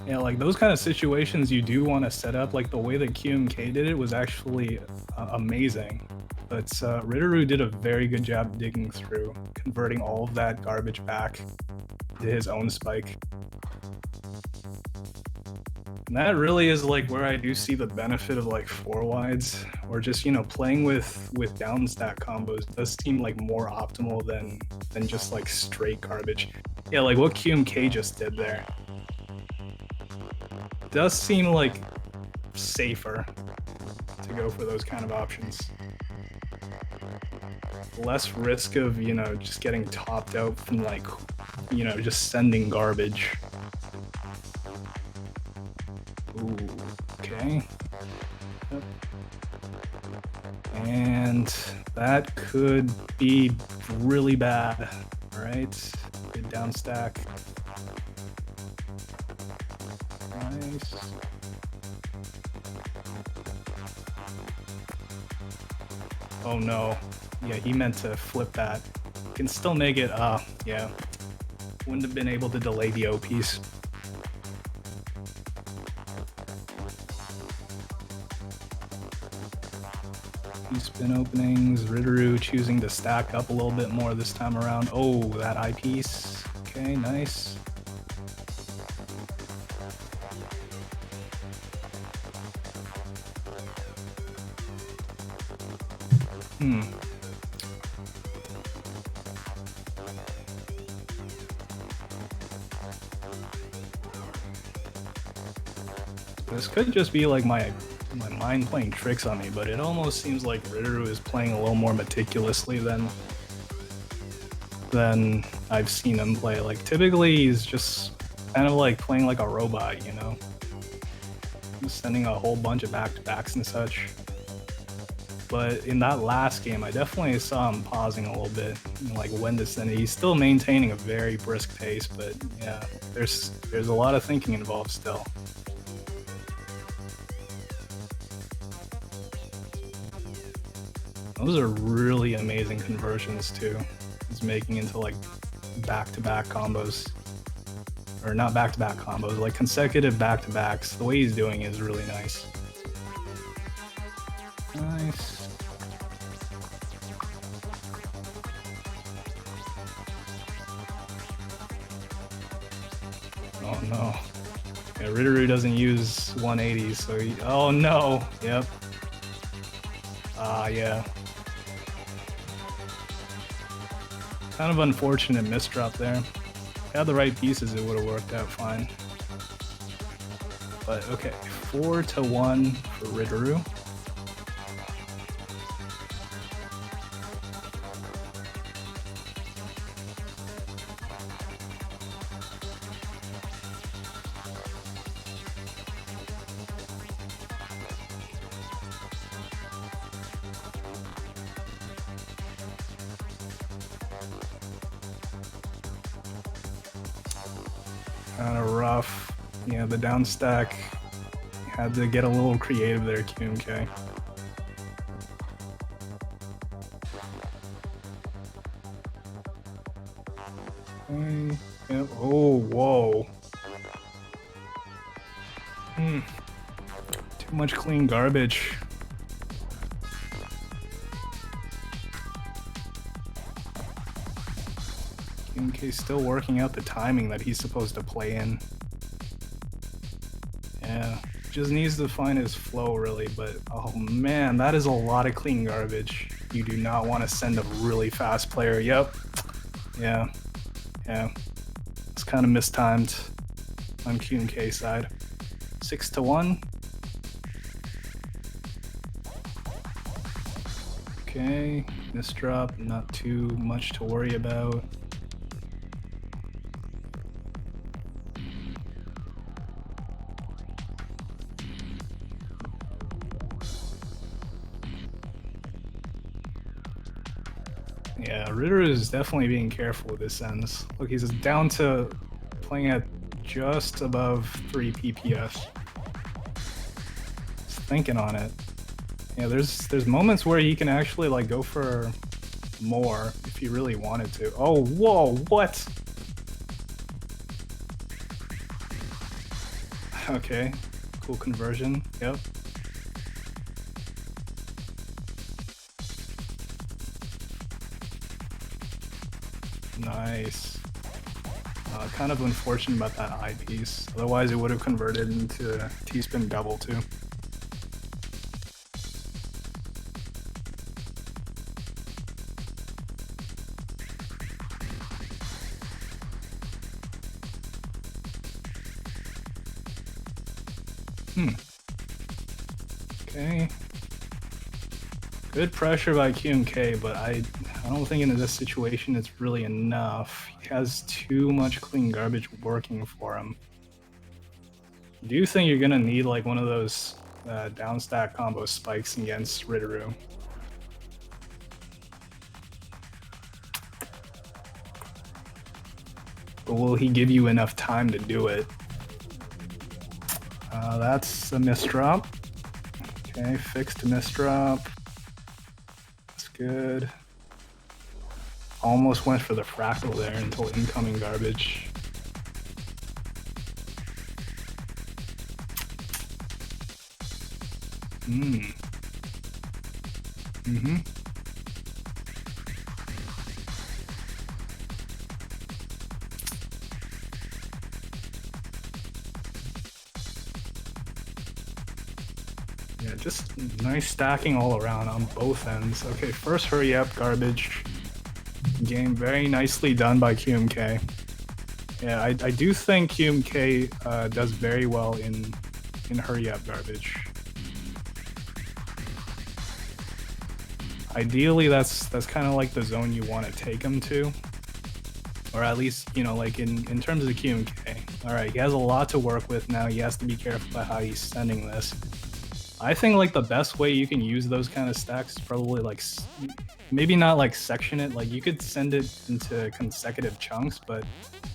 Speaker 2: Yeah, like those kind of situations you do want to set up, like the way that QMK did it was actually amazing. But Ritteru did a very good job digging through, converting all of that garbage back to his own spike. And that really is like where I do see the benefit of like 4-wides, or just, you know, playing with down stack combos does seem like more optimal than just like straight garbage. Yeah, like what QMK just did there does seem like safer to go for those kind of options. Less risk of, you know, just getting topped out from like, you know, just sending garbage. Ooh, okay. Yep. And that could be really bad. All right, good down stack. Nice. Oh no. Yeah, he meant to flip that. Can still make it, yeah. Wouldn't have been able to delay the O piece. Spin openings, Ritteru choosing to stack up a little bit more this time around. Oh, that eyepiece. Okay, nice. This could just be like my mind playing tricks on me, but it almost seems like Ritteru is playing a little more meticulously than I've seen him play. Like typically he's just kind of like playing like a robot, you know? Just sending a whole bunch of back-to-backs and such. But in that last game, I definitely saw him pausing a little bit, like when to send it. He's still maintaining a very brisk pace, but yeah, there's a lot of thinking involved still. Those are really amazing conversions too. He's making into like back-to-back combos. Or not back-to-back combos, like consecutive back-to-backs. The way he's doing it is really nice. Nice. Oh no. Yeah, Ritteru doesn't use 180, so he, oh no, yep. Yeah. Kind of unfortunate misdrop there. If he had the right pieces, it would have worked out fine. But okay, 4-1 for Ritteru. Kind of rough. Yeah, the down stack had to get a little creative there, QMK. Yeah. Oh, whoa. Too much clean garbage. QMK still working out the timing that he's supposed to play in. Yeah, just needs to find his flow really, but oh man, that is a lot of clean garbage. You do not want to send a really fast player. Yep. Yeah. It's kind of mistimed on QMK side. 6-1. Okay, misdrop, not too much to worry about. Yeah, Ritter is definitely being careful with this ends. Look, he's down to playing at just above 3 PPS. He's thinking on it. Yeah, there's moments where he can actually like go for more if he really wanted to. Oh, whoa, what? Okay, cool conversion. Yep. Nice. Kind of unfortunate about that eye piece. Otherwise, it would have converted into T-spin double too. Okay. Good pressure by QMK, but I don't think in this situation it's really enough. He has too much clean garbage working for him. I do think you're gonna need like one of those down stack combo spikes against Ritteru. But will he give you enough time to do it? That's a misdrop. Okay, fixed misdrop. That's good. Almost went for the fractal there until incoming garbage. Yeah, just nice stacking all around on both ends. Okay, first hurry up garbage. Game very nicely done by QMK. Yeah, I do think QMK does very well in hurry up garbage. Ideally, that's kind of like the zone you want to take him to, or at least, you know, like in terms of QMK. All right, he has a lot to work with now. He has to be careful about how he's sending this. I think like the best way you can use those kind of stacks is probably like maybe not like section it. Like you could send it into consecutive chunks, but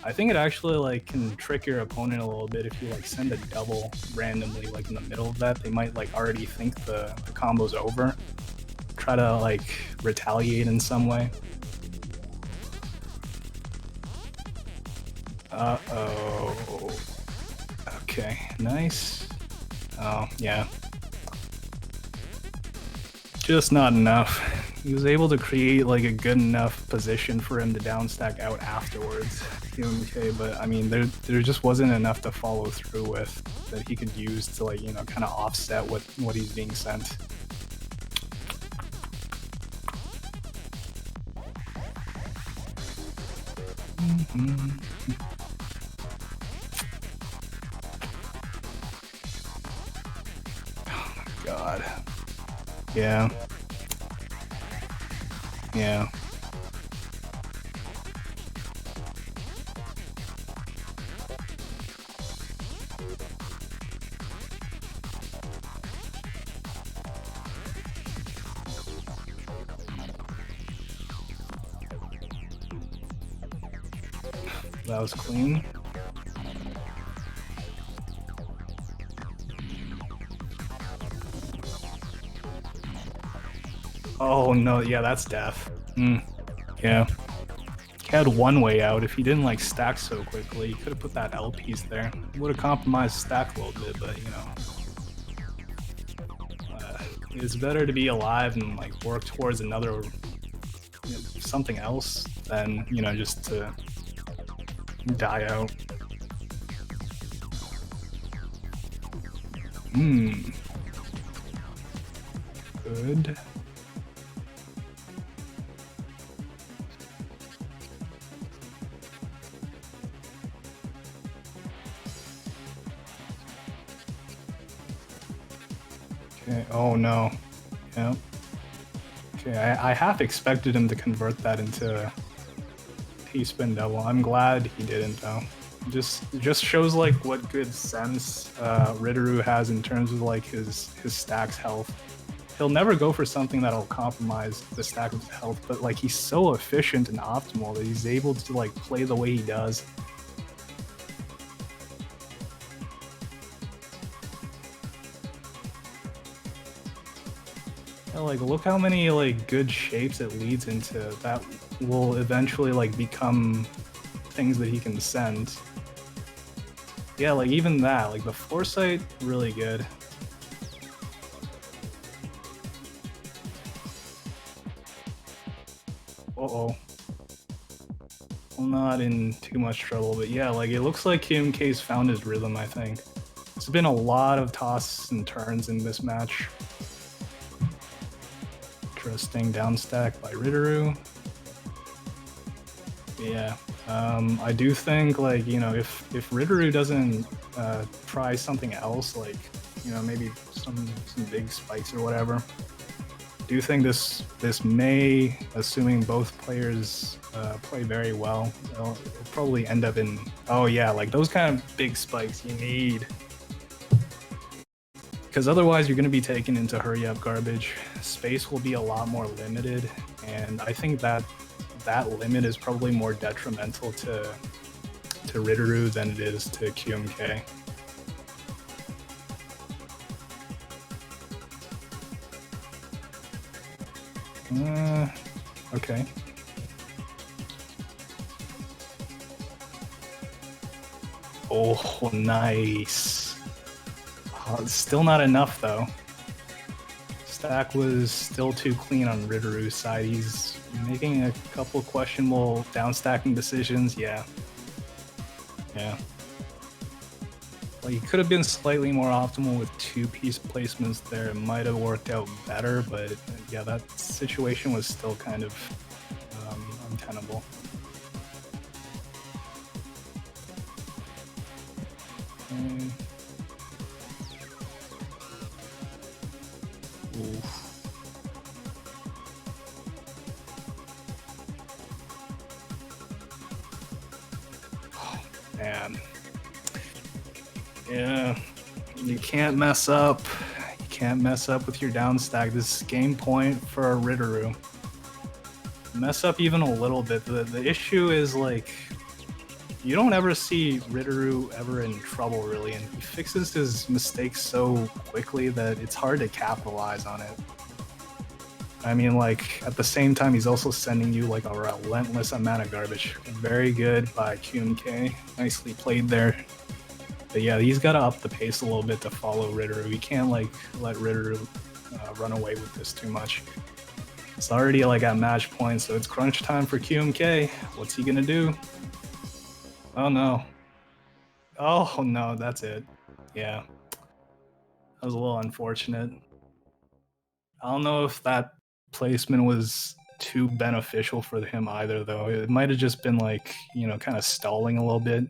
Speaker 2: I think it actually like can trick your opponent a little bit if you like send a double randomly like in the middle of that. They might like already think the combo's over. Try to like retaliate in some way. Uh-oh. Okay, nice. Oh, yeah. Just not enough. He was able to create like a good enough position for him to downstack out afterwards, QMK, but I mean, there just wasn't enough to follow through with that he could use to, like, you know, kind of offset what he's being sent. Oh my god. Yeah. Yeah. That was clean. Oh no, yeah, that's death. Yeah. He had one way out. If he didn't like stack so quickly, he could have put that L piece there. Would have compromised stack a little bit, but you know. It's better to be alive and like work towards another, you know, something else than, you know, just to die out. Good. Okay, oh no. Yeah. Okay, I half expected him to convert that into T-spin double. I'm glad he didn't though. Just shows like what good sense Ritteru has in terms of like his stack's health. He'll never go for something that'll compromise the stack of his health, but like he's so efficient and optimal that he's able to like play the way he does. Yeah, like look how many like good shapes it leads into that will eventually like become things that he can send. Yeah, like even that, like the foresight, really good. Uh-oh. I'm not in too much trouble, but yeah, like it looks like KMK's found his rhythm, I think. There's been a lot of tosses and turns in this match. Interesting downstack by Ritteru. Yeah, I do think, like, you know, if Ritteru doesn't try something else, like, you know, maybe some big spikes or whatever, I do think this may, assuming both players play very well, it'll probably end up in, oh yeah, like those kind of big spikes you need. Because otherwise you're going to be taken into hurry up garbage. Space will be a lot more limited, and I think that limit is probably more detrimental to Ritteru than it is to QMK. Okay. Oh, nice. Oh, still not enough though. Stack was still too clean on Ritteru's side. He's making a couple questionable downstacking decisions. Yeah. Like he could have been slightly more optimal with two-piece placements there. It might have worked out better, but yeah, that situation was still kind of untenable. Okay. Oof. Oh, man. Yeah, you can't mess up. You can't mess up with your downstack. This is game point for Ritteru. Mess up even a little bit. The issue is, like, you don't ever see Ritteru ever in trouble, really, and he fixes his mistakes so quickly that it's hard to capitalize on it. I mean, like, at the same time, he's also sending you, like, a relentless amount of garbage. Very good by QMK. Nicely played there. But yeah, he's got to up the pace a little bit to follow Ritteru. He can't, like, let Ritteru run away with this too much. It's already like at match point, so it's crunch time for QMK. What's he gonna do? Oh no. Oh no, that's it. Yeah. That was a little unfortunate. I don't know if that placement was too beneficial for him either, though. It might have just been like, you know, kind of stalling a little bit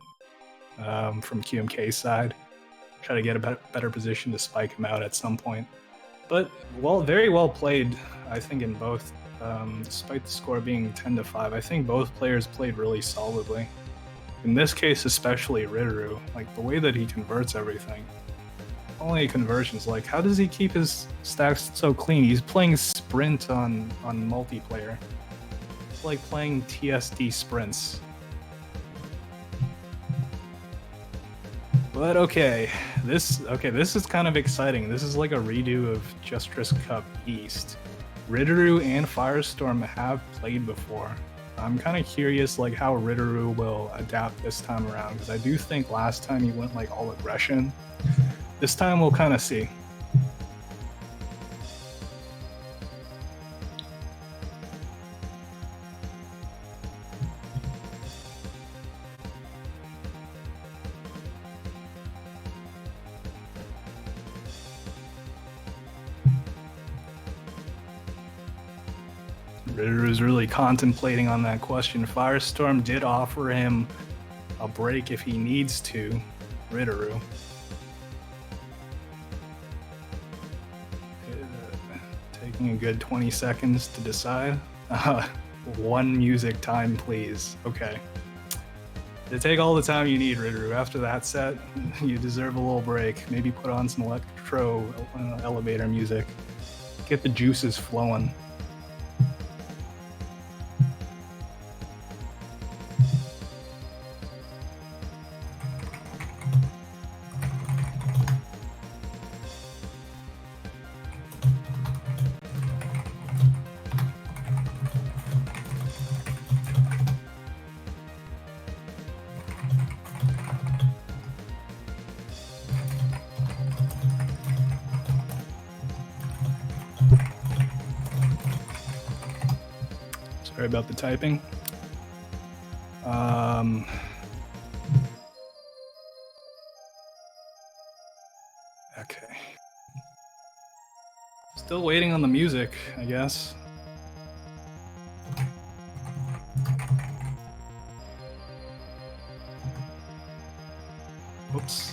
Speaker 2: from QMK's side. Try to get a better position to spike him out at some point. But, well, very well played, I think, in both. Despite the score being 10-5, I think both players played really solidly. In this case, especially Riduru, like the way that he converts everything. Only conversions, like how does he keep his stacks so clean? He's playing sprint on multiplayer. It's like playing TSD sprints. But okay, this is kind of exciting. This is like a redo of Jstris Cup East. Riduru and Firestorm have played before. I'm kind of curious like how Riduru will adapt this time around, because I do think last time he went like all aggression. This time we'll kind of see. Ridder is really contemplating on that question. Firestorm did offer him a break if he needs to. Ridder. Taking a good 20 seconds to decide. One music time, please. Okay. To take all the time you need, Ridder. After that set, you deserve a little break. Maybe put on some electro elevator music. Get the juices flowing. Sorry about the typing. Okay. Still waiting on the music, I guess. Whoops.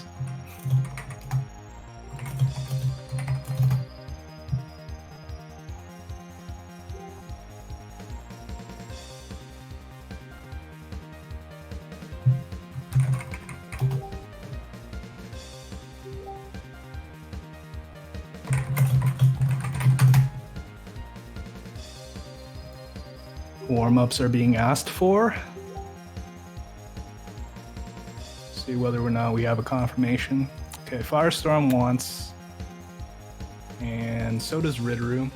Speaker 2: Warm-ups are being asked for. See whether or not we have a confirmation. Okay, Firestorm wants, and so does Ridder.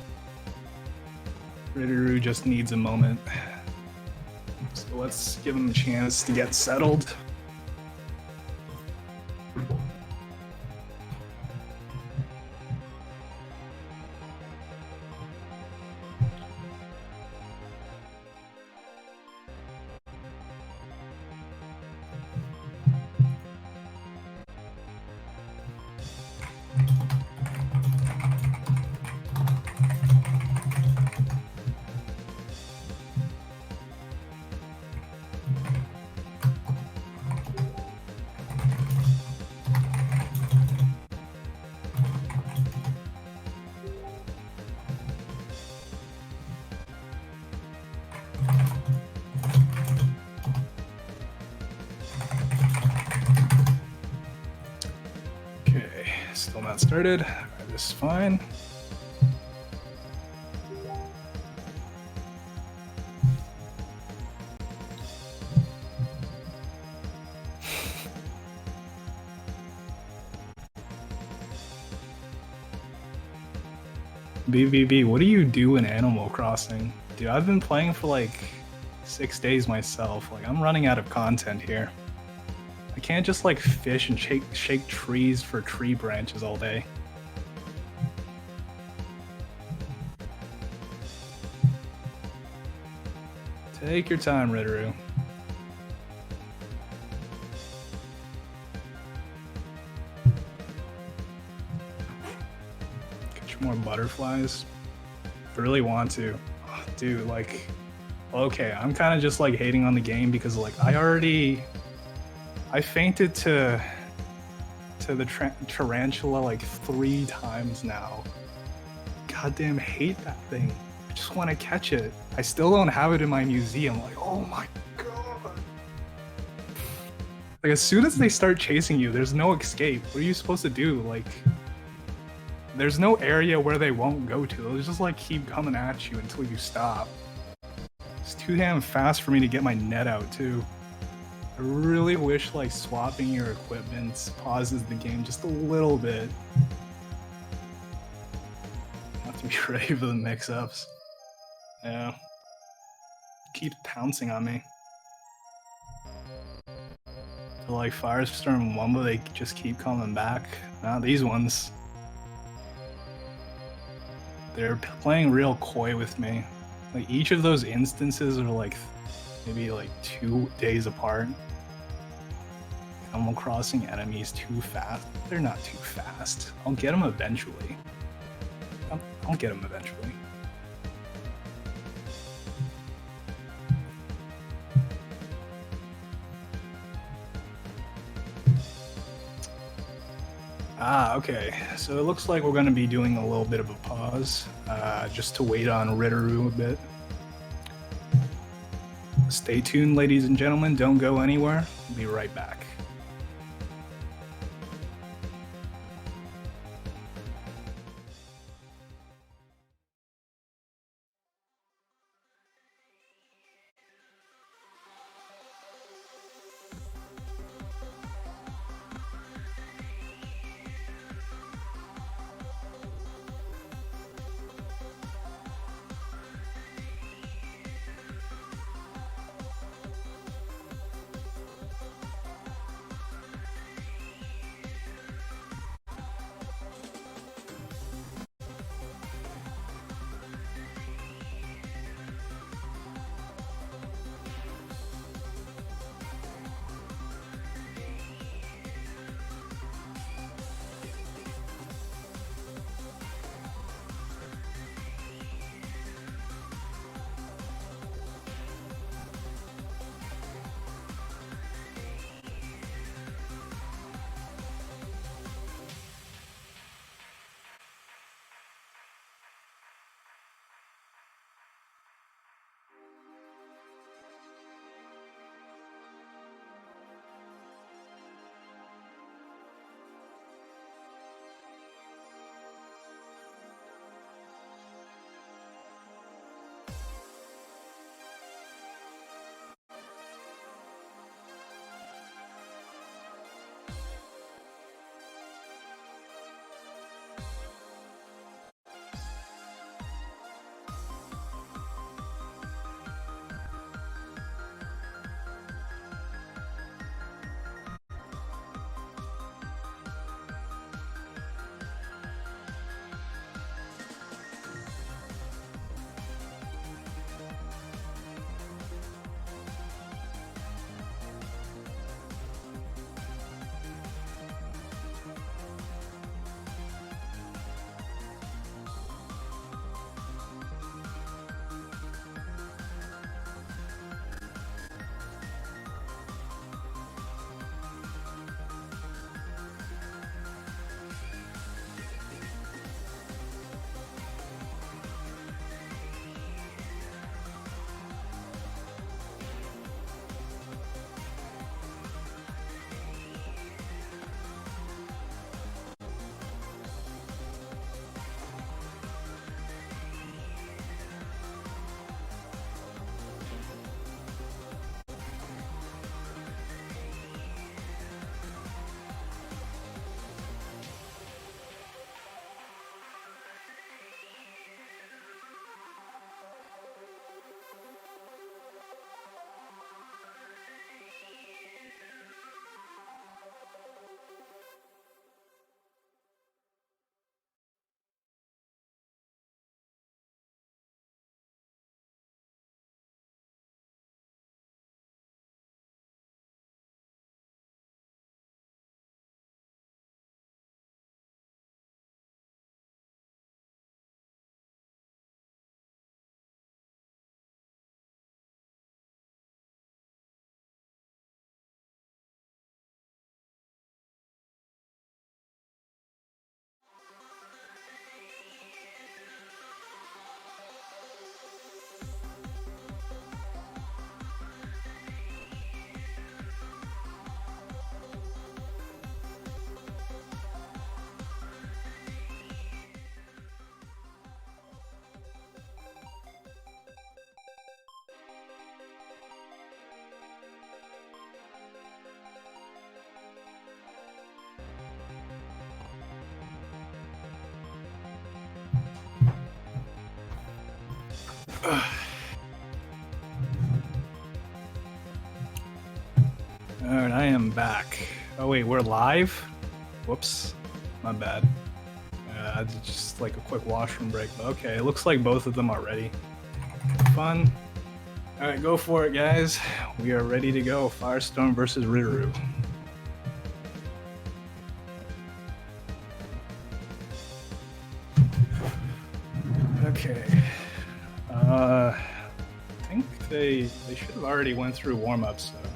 Speaker 2: Ridder just needs a moment. So let's give him a chance to get settled. Still not started. Alright, this is fine. BBB, what do you do in Animal Crossing? Dude, I've been playing for like 6 days myself. Like, I'm running out of content here. I can't just like fish and shake trees for tree branches all day. Take your time, Ritteru. Catch more butterflies. I really want to. Oh, dude, like, okay, I'm kind of just like hating on the game because like I fainted to the tarantula like 3 times now. Goddamn hate that thing. I just want to catch it. I still don't have it in my museum. Like, oh my god. Like, as soon as they start chasing you, there's no escape. What are you supposed to do? Like, there's no area where they won't go to. They'll just like keep coming at you until you stop. It's too damn fast for me to get my net out too. I really wish like swapping your equipment pauses the game just a little bit. I have to be ready for the mix-ups. Yeah. Keep pouncing on me. So like Firestorm and Wumba, they just keep coming back. Now these ones, they're playing real coy with me. Like each of those instances are like maybe like 2 days apart. I'm crossing enemies too fast. They're not too fast. I'll get them eventually. I'll get them eventually. Okay. So it looks like we're going to be doing a little bit of a pause, just to wait on Ritteru a bit. Stay tuned, ladies and gentlemen. Don't go anywhere. We'll be right back. Alright, I am back. Oh wait, we're live? Whoops. My bad. Just like a quick washroom break. Okay, it looks like both of them are ready. Fun. Alright, go for it, guys. We are ready to go. Firestorm versus Ritteroo. Okay. I think they should have already went through warm-ups, so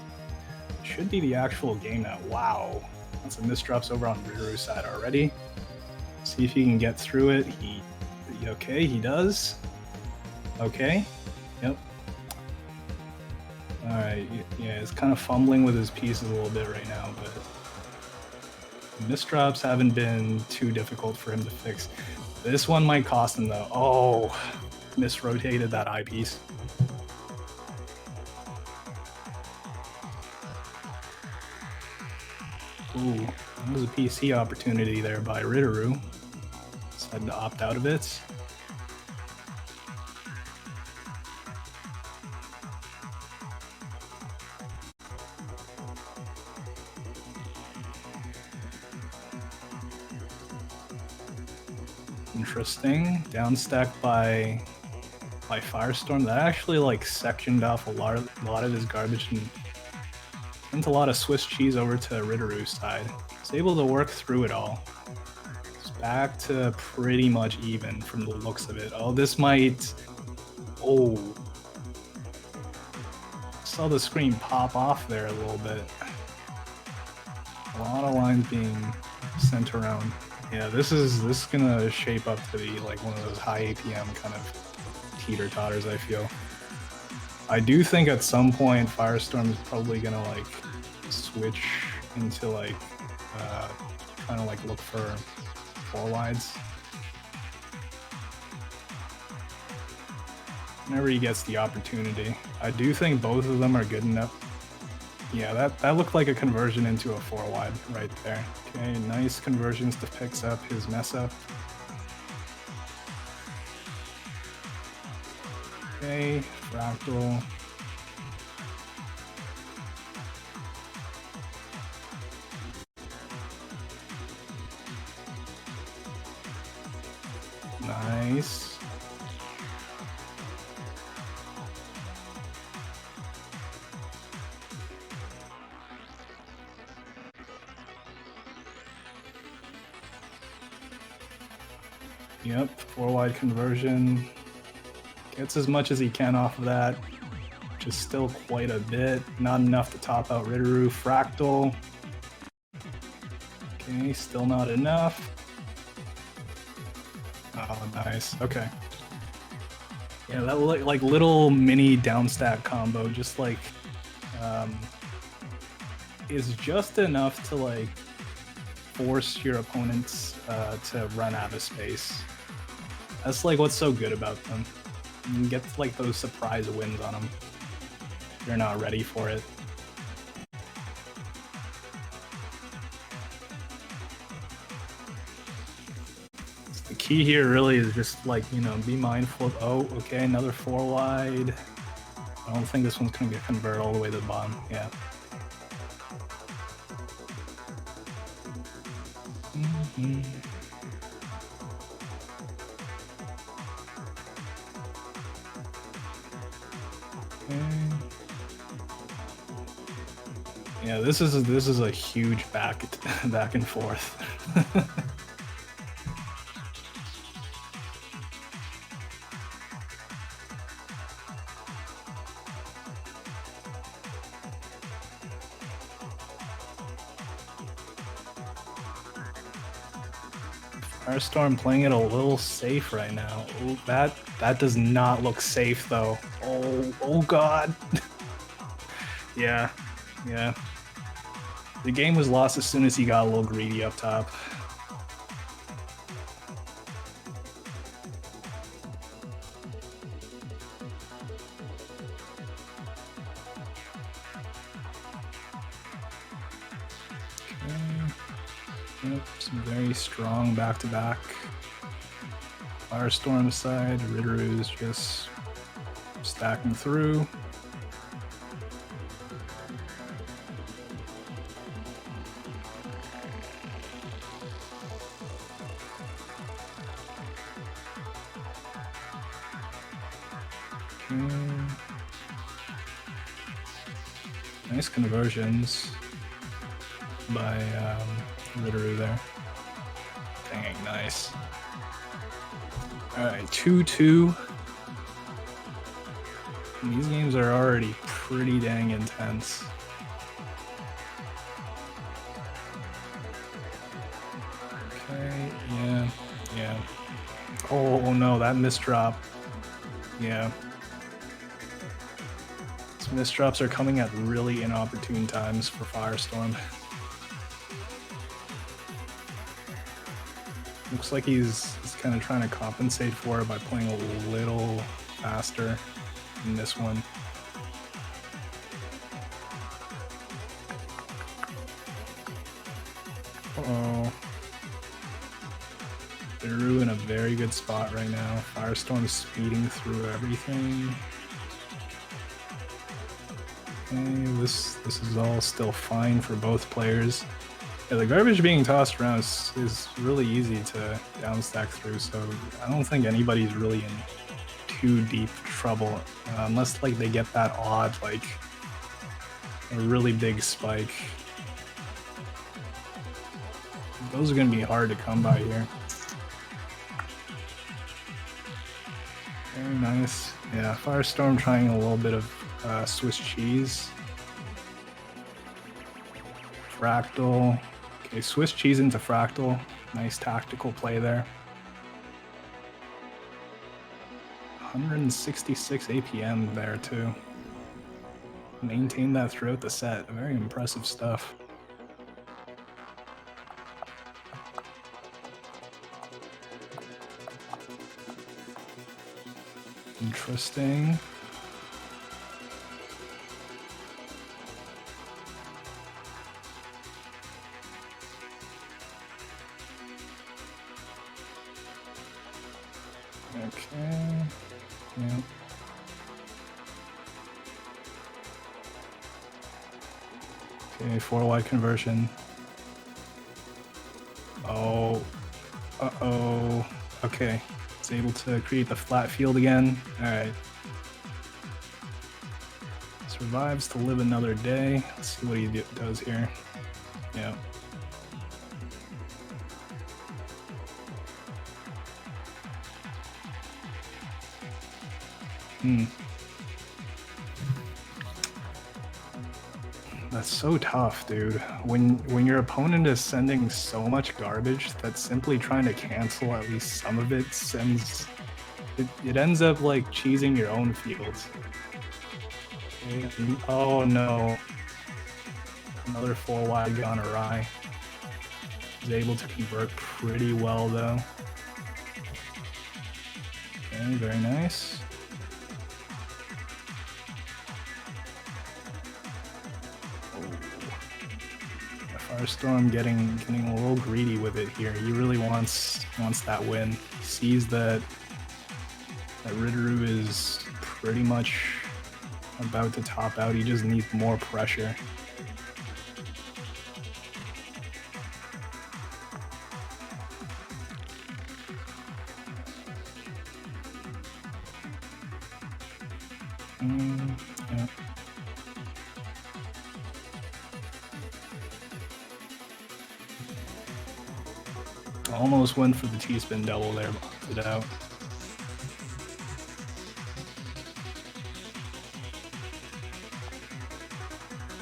Speaker 2: it should be the actual game now. Wow. That's a misdrops over on Ritteroo's side already. See if he can get through it. Okay, he does. Okay. Yep. Alright, yeah, he's kind of fumbling with his pieces a little bit right now, but misdrops haven't been too difficult for him to fix. This one might cost him though. Oh, misrotated that eyepiece. Ooh, that was a PC opportunity there by Ritteroo. Decided to opt out of it. Interesting. Downstack by Firestorm. That actually like sectioned off a lot of his garbage and sent a lot of Swiss cheese over to Ritteroo's side. He's able to work through it all. It's back to pretty much even from the looks of it. Oh, this might. Oh, saw the screen pop off there a little bit. A lot of lines being sent around. Yeah, this is gonna shape up to be like one of those high APM kind of teeter-totters, I feel. I do think at some point Firestorm is probably gonna like switch into like trying to like look for 4 wides. Whenever he gets the opportunity. I do think both of them are good enough. Yeah, that looked like a conversion into a 4 wide right there. Okay, nice conversions to fix up his mess up. Okay, fractal. Nice. Yep, 4 wide conversion. Gets as much as he can off of that, which is still quite a bit. Not enough to top out Ritteroo. Fractal. Okay, still not enough. Oh, nice. Okay. Yeah, that like little mini downstack combo, just like is just enough to like force your opponents to run out of space. That's like what's so good about them. You can get like those surprise wins on them. You're not ready for it. So the key here really is just like, you know, be mindful of, oh, okay, another 4 wide. I don't think this one's gonna get convert all the way to the bottom. Yeah. Mm-hmm. Yeah, this is a huge back and forth. Firestorm playing it a little safe right now. Ooh, that does not look safe though. Oh god. Yeah. The game was lost as soon as he got a little greedy up top. Yep, some very strong back-to-back. Firestorm side, Ritteroo is just Stacking through. Nice conversions by Ritteru there. Dang, nice. Alright, 2-2. These games are already pretty dang intense. Okay, yeah. Oh no, that misdrop. Yeah. Misdrops are coming at really inopportune times for Firestorm. Looks like he's kind of trying to compensate for it by playing a little faster in this one. Uh-oh. Ritteru in a very good spot right now. Firestorm speeding through everything. Okay, this is all still fine for both players. Yeah, the garbage being tossed around is really easy to downstack through, so I don't think anybody's really in too deep trouble, unless like they get that odd, like a really big spike. Those are going to be hard to come by here. Very nice. Yeah, Firestorm trying a little bit of Swiss cheese. Fractal. Okay, Swiss cheese into Fractal. Nice tactical play there. 166 APM there too. Maintained that throughout the set. Very impressive stuff. Interesting. Okay. Yeah. Okay, 4 wide conversion. Oh. Uh-oh. Okay. It's able to create the flat field again. Alright. Survives to live another day. Let's see what he does here. Yeah. That's so tough, dude. When your opponent is sending so much garbage that simply trying to cancel at least some of it sends it ends up like cheesing your own fields. Okay. Oh no. Another 4 wide gone awry. He's able to convert pretty well though. Okay, very nice. Firestorm getting a little greedy with it here. He really wants that win. He sees that Ritteru is pretty much about to top out. He just needs more pressure. Yeah. Almost went for the T-spin double there, boxed it out.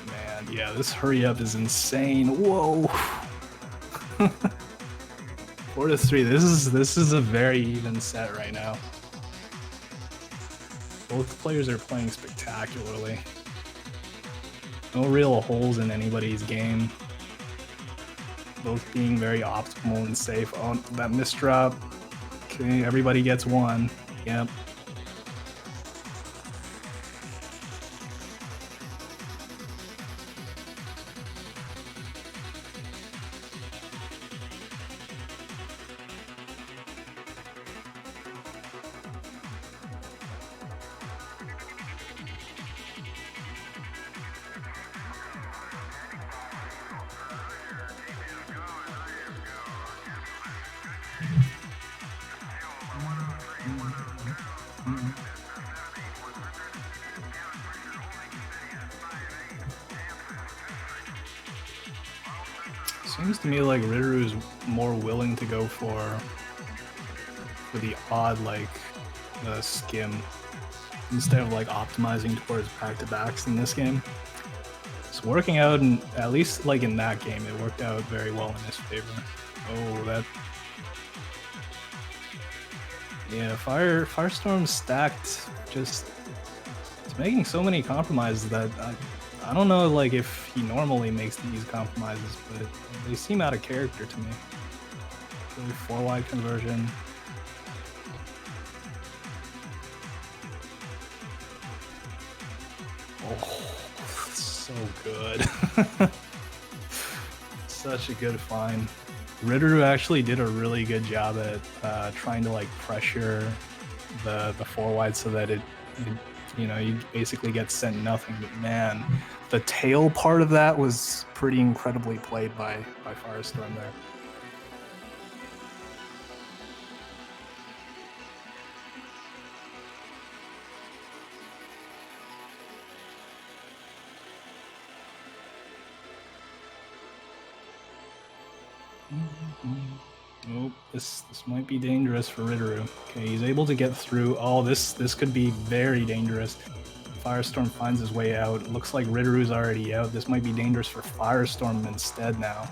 Speaker 2: Man, yeah, this hurry up is insane. Whoa. 4-3. This is a very even set right now. Both players are playing spectacularly. No real holes in anybody's game. Both being very optimal and safe. Oh, that misdrop. Okay, everybody gets one. Yep. seems to me like Riduru is more willing to go for the odd like skim instead of like optimizing towards back-to-backs in this game. It's working out, and at least like in that game, it worked out very well in his favor. Oh, that. Yeah, Firestorm stacked just. It's making so many compromises that I don't know like if he normally makes these compromises, but they seem out of character to me. Really 4-wide conversion. Oh, so good. Such a good find. Riduru actually did a really good job at trying to like pressure the 4-wide so that it you know, you basically get sent nothing. But man, the tail part of that was pretty incredibly played by Firestorm there. Nope, this might be dangerous for Riduru. Okay, he's able to get through. Oh, this could be very dangerous. Firestorm finds his way out. Looks like Ridoru's already out. This might be dangerous for Firestorm instead now.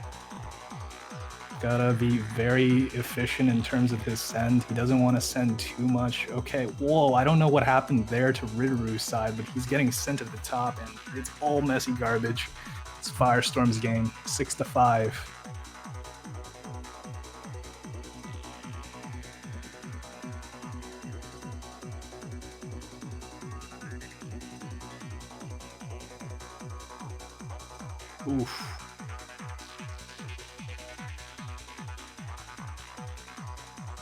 Speaker 2: Gotta be very efficient in terms of his send. He doesn't want to send too much. Okay, whoa, I don't know what happened there to Ridoru's side, but he's getting sent at the top, and it's all messy garbage. It's Firestorm's game, 6-5. Oof.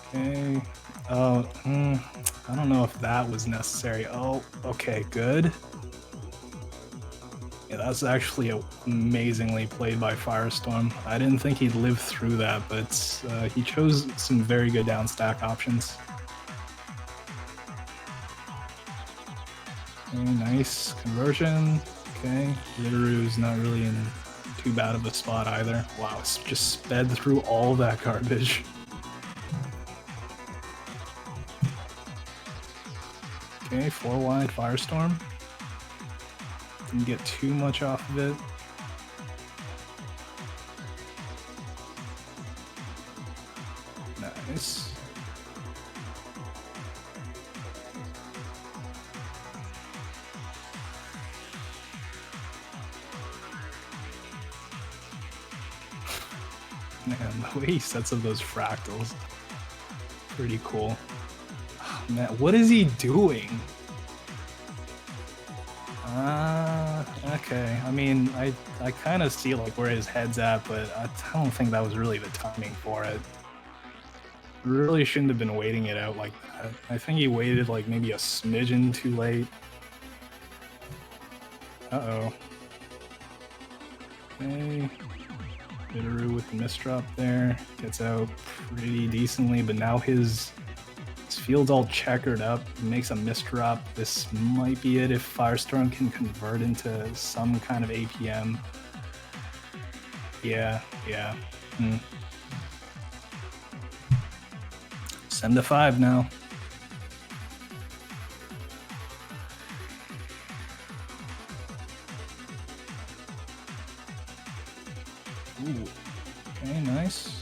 Speaker 2: Okay. Oh, I don't know if that was necessary. Oh, okay, good. Yeah, that's actually amazingly played by Firestorm. I didn't think he'd live through that, but he chose some very good down stack options. Okay, nice conversion. Okay, Ridoru's not really in too bad of a spot either. Wow, it's just sped through all that garbage. Okay, 4-wide Firestorm. Didn't get too much off of it. Nice. Man, the way he sets up those fractals, pretty cool. Oh, man, what is he doing? Okay. I mean, I kind of see like where his head's at, but I don't think that was really the timing for it. Really shouldn't have been waiting it out like that. I think he waited like maybe a smidgen too late. Uh-oh. Okay. Riduru with the misdrop there. Gets out pretty decently, but now his field's all checkered up. He makes a misdrop. This might be it if Firestorm can convert into some kind of APM. Yeah. 7-5 now. Ooh. Okay, nice.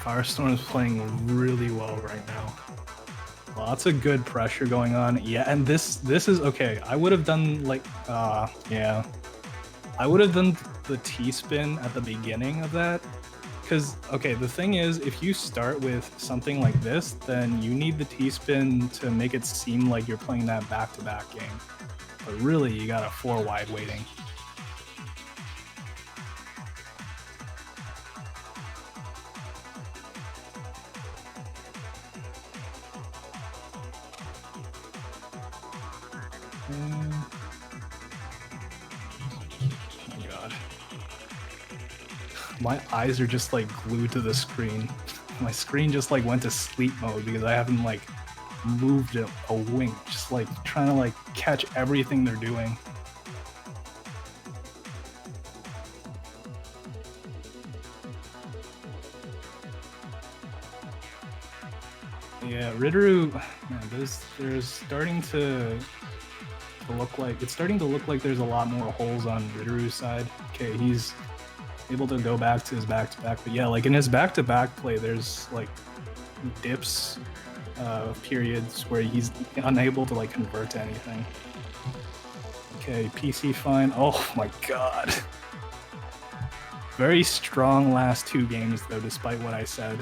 Speaker 2: Firestorm is playing really well right now. Lots of good pressure going on. Yeah, and this is okay. I would have done like yeah. I would have done the T-spin at the beginning of that. Because, okay, the thing is, if you start with something like this, then you need the T-spin to make it seem like you're playing that back-to-back game. But really, you got a 4-wide waiting. my eyes are just like glued to the screen. My screen just like went to sleep mode because I haven't like moved a wink, just like trying to like catch everything they're doing. Yeah, Ritteru, man, there's starting to look like there's a lot more holes on Ritteru's side. Okay, he's able to go back to his back-to-back, but yeah, like in his back-to-back play, there's like dips, periods where he's unable to like convert to anything. Okay, PC fine. Oh my god. Very strong last 2 games though, despite what I said.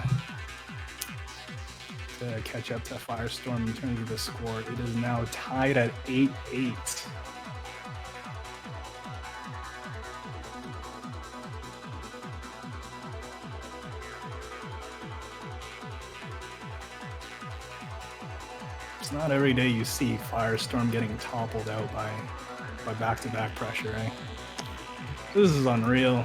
Speaker 2: To catch up to Firestorm in terms of the score. It is now tied at 8-8. It's not every day you see Firestorm getting toppled out by back-to-back pressure, eh? This is unreal.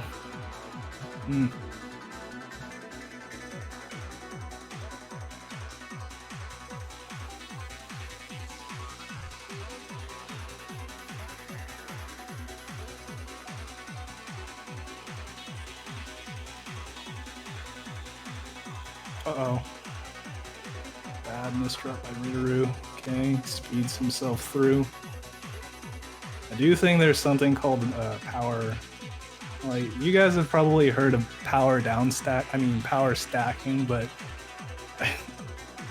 Speaker 2: Uh-oh. Bad misdrop by Ritteru. Okay, speeds himself through. I do think there's something called power. Like, you guys have probably heard of power stacking, but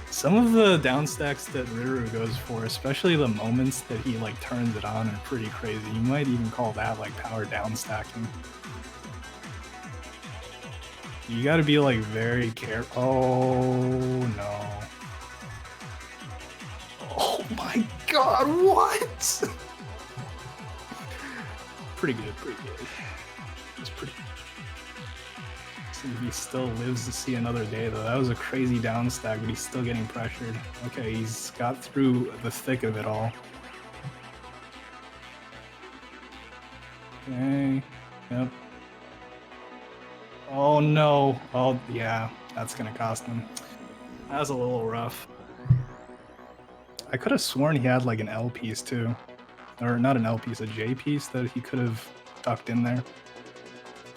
Speaker 2: some of the downstacks that Ritteru goes for, especially the moments that he like turns it on, are pretty crazy. You might even call that like power downstacking. You gotta be like very careful. Oh no. Oh my god, what? Pretty good. It's pretty good. See if he still lives to see another day though. That was a crazy downstack, but he's still getting pressured. Okay, he's got through the thick of it all. Okay, yep. Oh no. Oh yeah, that's gonna cost him. That was a little rough. I could have sworn he had like an L piece too. Or not an L piece, a J piece that he could have tucked in there.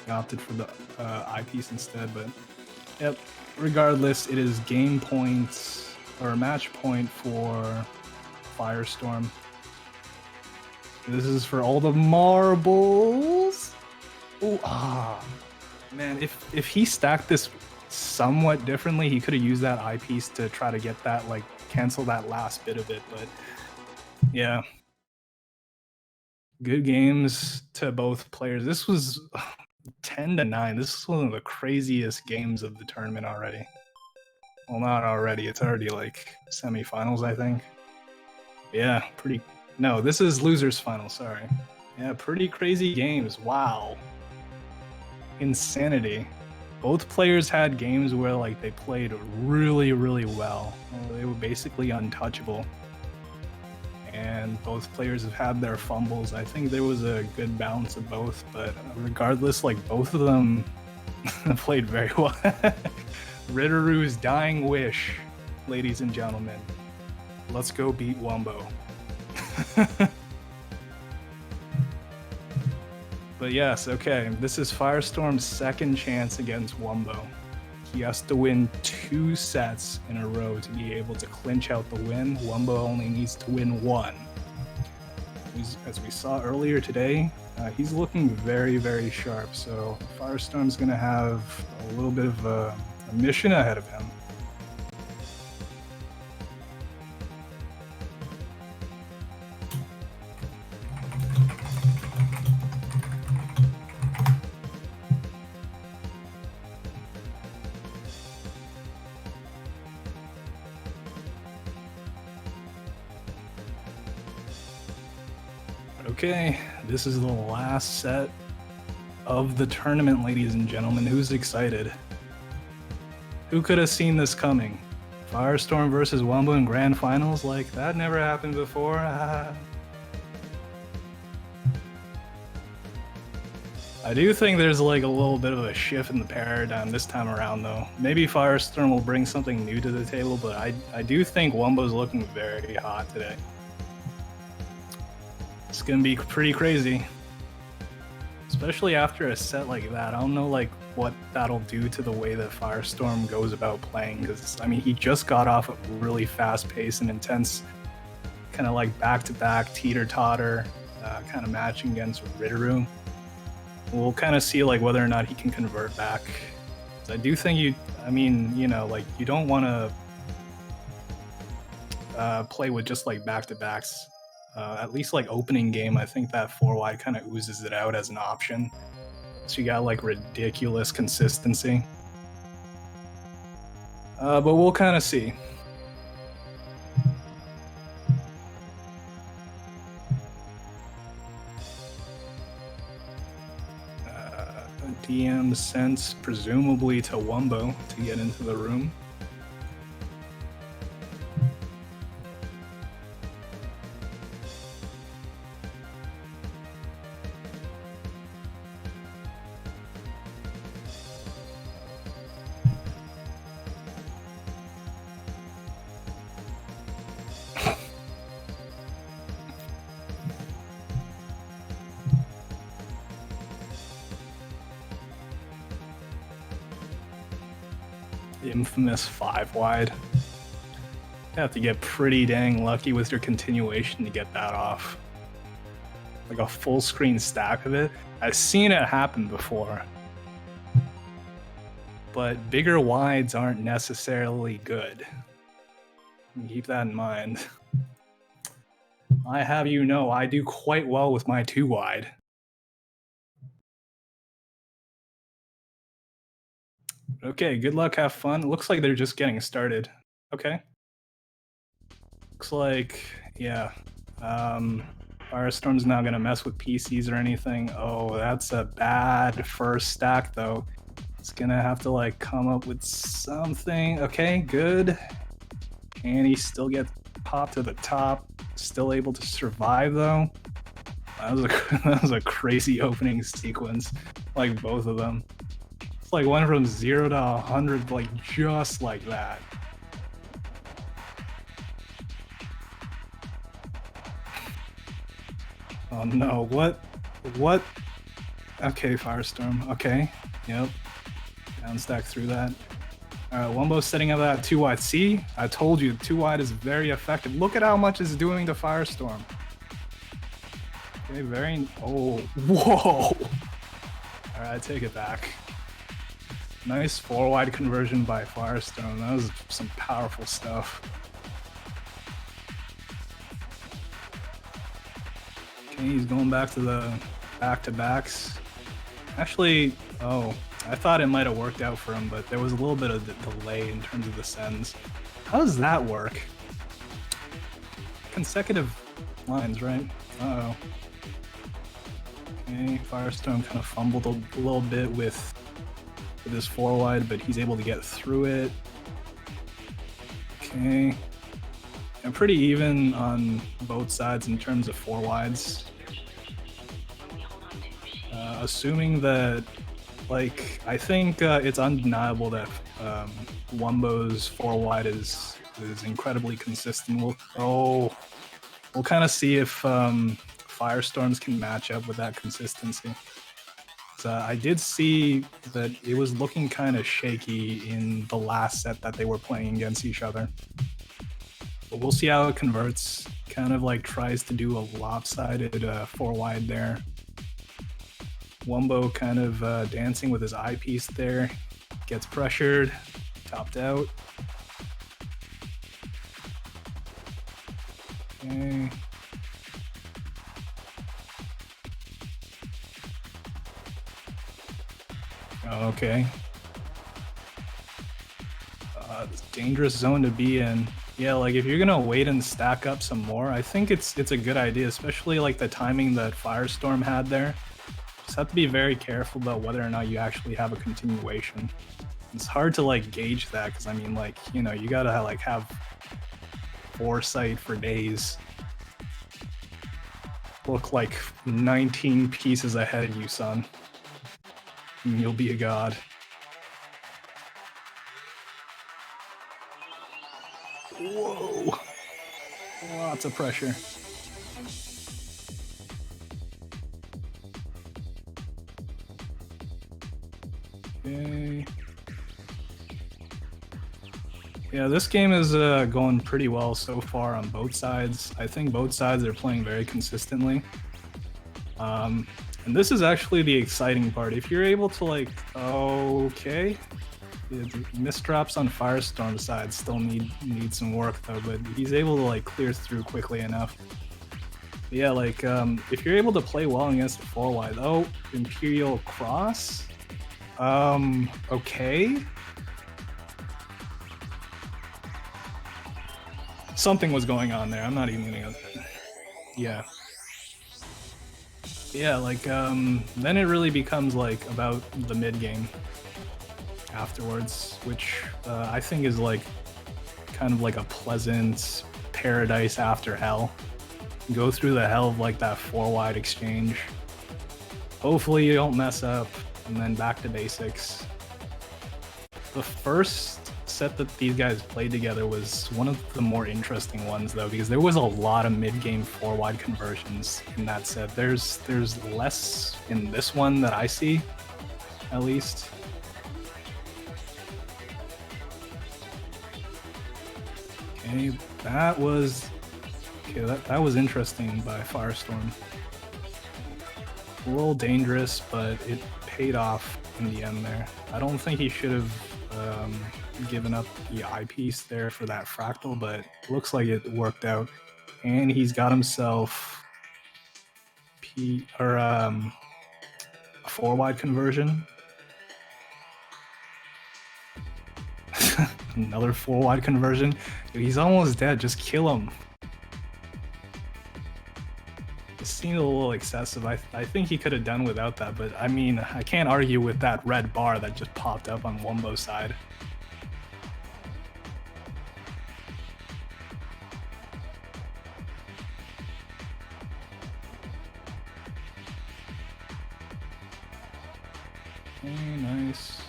Speaker 2: He opted for the I piece instead, but yep. Regardless, it is game points or match point for Firestorm. This is for all the marbles. Oh, man, if he stacked this somewhat differently, he could have used that eyepiece to try to get that, like, cancel that last bit of it, but yeah. Good games to both players. This was 10-9. This is one of the craziest games of the tournament already. Well, not already. It's already, like, semifinals, I think. Yeah, pretty... No, this is losers final, sorry. Yeah, pretty crazy games. Wow. Insanity. Both players had games where like they played really, really well. They were basically untouchable. And both players have had their fumbles. I think there was a good balance of both, but regardless, like both of them played very well. Ritteru's dying wish, ladies and gentlemen. Let's go beat Wumbo. But yes, okay, this is Firestorm's second chance against Wumbo. He has to win 2 sets in a row to be able to clinch out the win. Wumbo only needs to win 1. As we saw earlier today, he's looking very, very sharp, so Firestorm's going to have a little bit of a mission ahead of him. Okay, this is the last set of the tournament, ladies and gentlemen. Who's excited? Who could have seen this coming? Firestorm versus Wumbo in grand finals? Like, that never happened before. I do think there's like a little bit of a shift in the paradigm this time around, though. Maybe Firestorm will bring something new to the table, but I do think Wumbo's looking very hot today. It's gonna be pretty crazy, especially after a set like that. I don't know like what that'll do to the way that Firestorm goes about playing, because I mean he just got off a really fast pace and intense, kind of like back-to-back teeter-totter kind of matching against Ritteru. We'll kind of see like whether or not he can convert back. I do think I mean, you know, like you don't want to play with just like back-to-backs. At least like opening game, I think that 4 wide kind of oozes it out as an option. So you got like ridiculous consistency. But we'll kind of see. DM sent presumably to Wumbo to get into the room. The infamous 5 wide. You have to get pretty dang lucky with your continuation to get that off. Like a full screen stack of it. I've seen it happen before. But bigger wides aren't necessarily good. Keep that in mind. I have you know, I do quite well with my 2 wide. Okay, good luck, have fun. It looks like they're just getting started. Okay. Looks like, yeah. Firestorm's not gonna mess with PCs or anything. Oh, that's a bad first stack, though. It's gonna have to like come up with something. Okay, good. And he still gets popped to the top. Still able to survive, though. That was a crazy opening sequence, like both of them. It's like went from 0 to 100, like just like that. Oh no, what? Okay, Firestorm, okay, yep. Down stack through that. Alright, Wumbo's setting up that 2 wide. See, I told you, 2 wide is very effective. Look at how much it's doing to Firestorm. Okay, very, oh, whoa! Alright, I take it back. Nice 4 wide conversion by Firestorm. That was some powerful stuff. Okay, he's going back to the back-to-backs. Actually, oh, I thought it might have worked out for him, but there was a little bit of delay in terms of the sends. How does that work? Consecutive lines, right? Uh-oh. Okay, Firestorm kind of fumbled a little bit with this 4 wide, but he's able to get through it. Okay. And pretty even on both sides in terms of 4 wides. Assuming that, like, I think it's undeniable that Wumbo's 4 wide is incredibly consistent. We'll kind of see if Firestorms can match up with that consistency. I did see that it was looking kind of shaky in the last set that they were playing against each other. But we'll see how it converts. Kind of like tries to do a lopsided 4 wide there. Wumbo kind of dancing with his eyepiece there. Gets pressured, topped out. Okay. Okay. Dangerous zone to be in. Yeah, like if you're gonna wait and stack up some more, I think it's a good idea, especially like the timing that Firestorm had there. Just have to be very careful about whether or not you actually have a continuation. It's hard to like gauge that because I mean, like, you know, you gotta like have foresight for days. Look like 19 pieces ahead of you, son. and you'll be a god. Whoa. Lots of pressure. Okay. Yeah, this game is going pretty well so far on both sides. I think both sides are playing very consistently. And this is actually the exciting part. If you're able to like, okay, the misdrops on Firestorm side still need some work though, but he's able to like clear through quickly enough. But yeah, like if you're able to play well against the 4-wide, oh, Imperial Cross. Okay. Something was going on there. I'm not even gonna. Yeah. Yeah, like then it really becomes like about the mid game afterwards, which I think is like kind of like a pleasant paradise after hell. Go through the hell of like that 4-wide exchange. Hopefully you don't mess up, and then back to basics. The first set that these guys played together was one of the more interesting ones though, because there was a lot of mid-game 4-wide conversions in that set. There's less in this one that I see, at least. Okay, that was interesting by Firestorm. A little dangerous, but it paid off in the end there. I don't think he should have given up the eyepiece there for that fractal, but it looks like it worked out. And he's got himself a 4-wide conversion. Another 4-wide conversion. Dude, he's almost dead. Just kill him. It seemed a little excessive. I think he could have done without that, but I mean, I can't argue with that red bar that just popped up on Wombo's side. Okay, nice.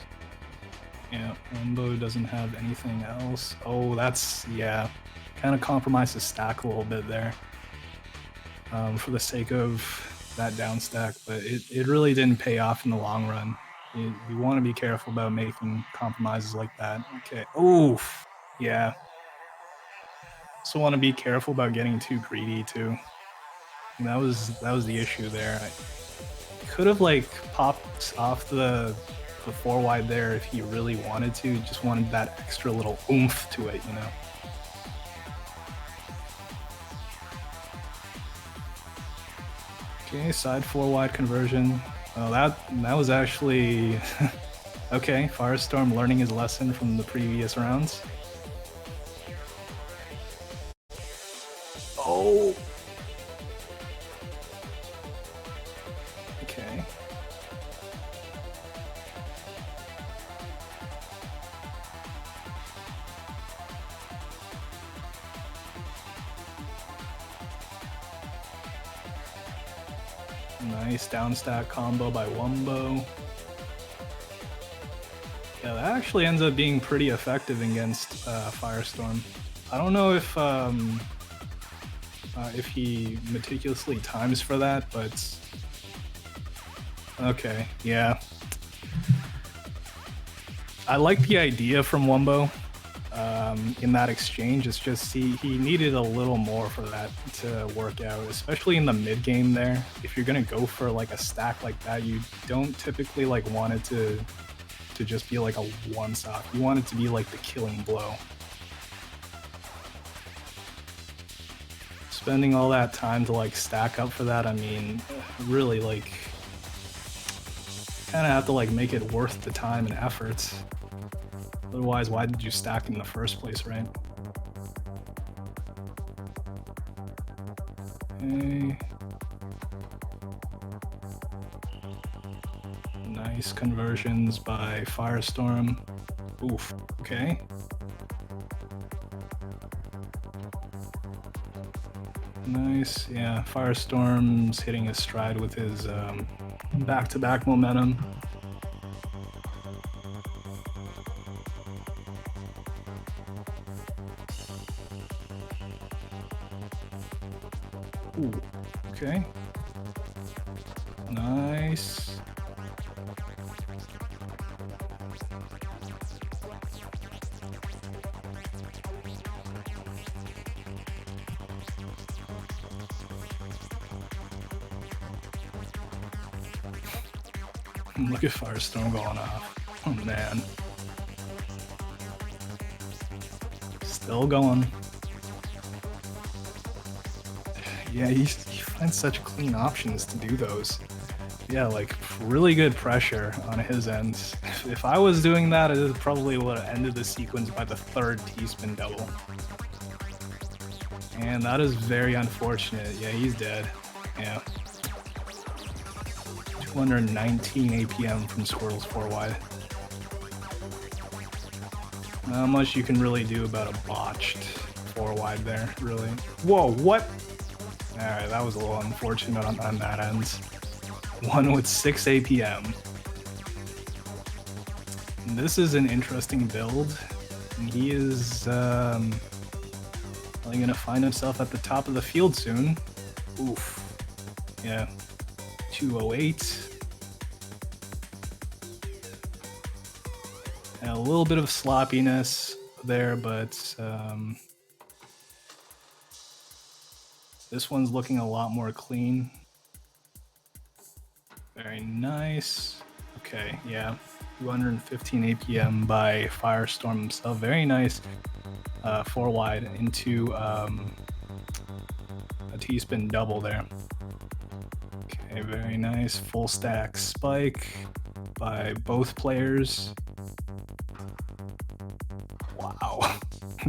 Speaker 2: Yeah, Wombo doesn't have anything else. Oh, that's, yeah, kind of compromised his stack a little bit there. For the sake of that down stack, but it really didn't pay off in the long run. You want to be careful about making compromises like that. Okay. Oof. Yeah. Also want to be careful about getting too greedy too. And that was the issue there. I could have like popped off the 4-wide there if he really wanted to. Just wanted that extra little oomph to it, you know. Okay, side 4-wide conversion. Oh, that was actually okay. Firestorm learning his lesson from the previous rounds. Oh. Okay. Nice down stack combo by Wombo. Yeah, that actually ends up being pretty effective against Firestorm. I don't know if he meticulously times for that, but okay, yeah. I like the idea from Wombo in that exchange. It's just he needed a little more for that to work out, especially in the mid game there. If you're gonna go for like a stack like that, you don't typically like want it to just be like a one-stop. You want it to be like the killing blow. Spending all that time to like stack up for that, I mean, really like kind of have to like make it worth the time and effort. Otherwise, why did you stack in the first place, right? Okay. Nice conversions by Firestorm. Oof, okay. Nice, yeah, Firestorm's hitting his stride with his back-to-back momentum. Ooh, okay. Nice. Look at Firestorm going off. Oh man. Still going. Yeah, he finds such clean options to do those. Yeah, like really good pressure on his end. If I was doing that, it probably would have ended the sequence by the third T-spin double. And that is very unfortunate. Yeah, he's dead. Yeah. 219 APM from Squirrel's 4 wide. Not much you can really do about a botched 4 wide there, really. Whoa, what? Alright, that was a little unfortunate on that end. One with 6 APM. And this is an interesting build. And he is probably gonna find himself at the top of the field soon. Oof. Yeah. 208. And a little bit of sloppiness there, but this one's looking a lot more clean. Very nice. Okay, yeah. 215 APM by Firestorm himself. Very nice 4 wide into a T-spin double there. Okay, very nice. Full stack spike by both players. Wow.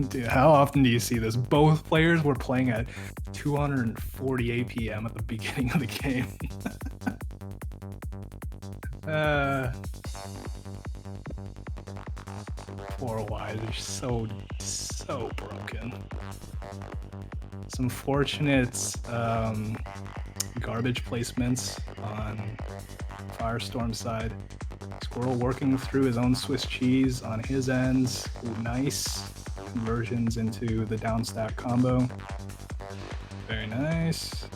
Speaker 2: Dude, how often do you see this? Both players were playing at 240 APM at the beginning of the game. 4 wide are so broken. Some fortunate garbage placements on Firestorm's side. Squirrel working through his own Swiss cheese on his ends. Ooh, nice conversions into the down stack combo. Very nice.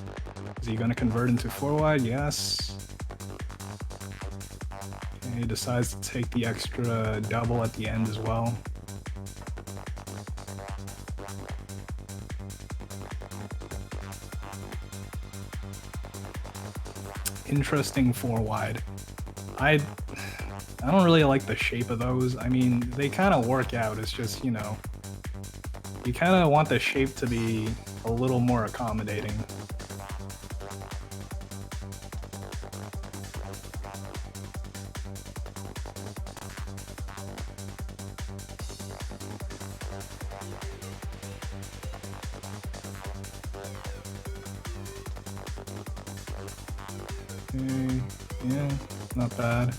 Speaker 2: Is he going to convert into 4 wide? Yes. And he decides to take the extra double at the end as well. Interesting 4 wide. I don't really like the shape of those. I mean, they kind of work out. It's just, you know, you kind of want the shape to be a little more accommodating. Okay, yeah, not bad.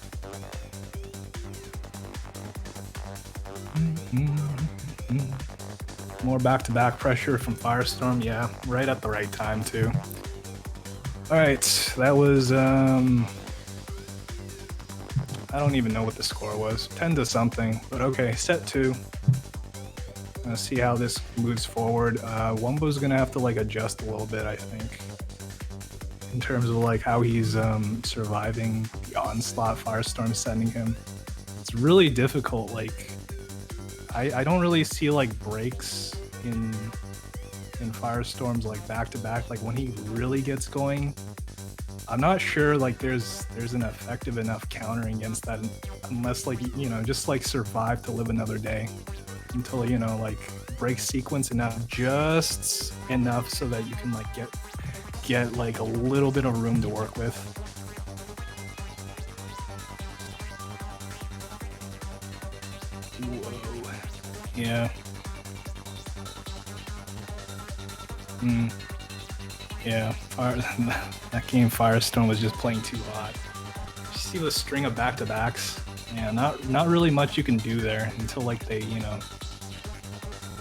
Speaker 2: More back-to-back pressure from Firestorm, yeah, right at the right time too. Alright, that was, I don't even know what the score was, 10 to something, but okay, set 2. Let's see how this moves forward. Wumbo's gonna have to like adjust a little bit, I think, in terms of like how he's surviving the onslaught Firestorm's sending him. It's really difficult, like, I don't really see like breaks in Firestorm's like back-to-back, like when he really gets going. I'm not sure like there's an effective enough counter against that unless like, you know, just like survive to live another day until, you know, like break sequence enough, just enough so that you can like get like a little bit of room to work with. Whoa. Yeah. Yeah, that game Firestorm was just playing too hot. You see the string of back-to-backs? Yeah, not really much you can do there until like they, you know,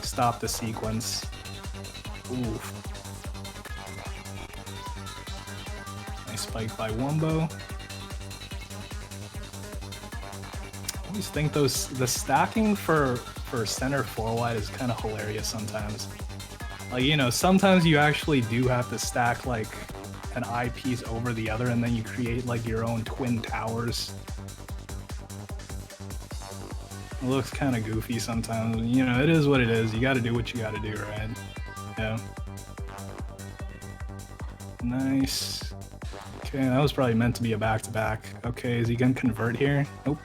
Speaker 2: stop the sequence. Oof. Nice spike by Wumbo. I always think the stacking for center 4 wide is kind of hilarious sometimes. Like, you know, sometimes you actually do have to stack like an eyepiece over the other, and then you create like your own twin towers. It looks kind of goofy sometimes. You know, it is what it is. You got to do what you got to do, right? Yeah. Nice. Okay, that was probably meant to be a back-to-back. Okay, is he gonna convert here? Nope.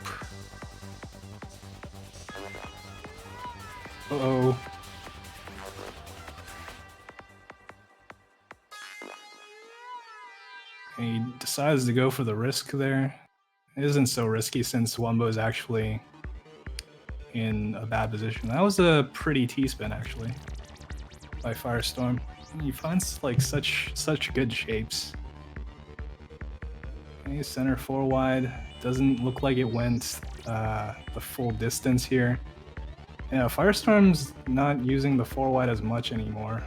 Speaker 2: Uh-oh. He decides to go for the risk there. It isn't so risky since Wumbo is actually in a bad position. That was a pretty T-spin, actually, by Firestorm. He finds like such good shapes. Okay, center 4 wide. Doesn't look like it went the full distance here. Yeah, Firestorm's not using the 4 wide as much anymore.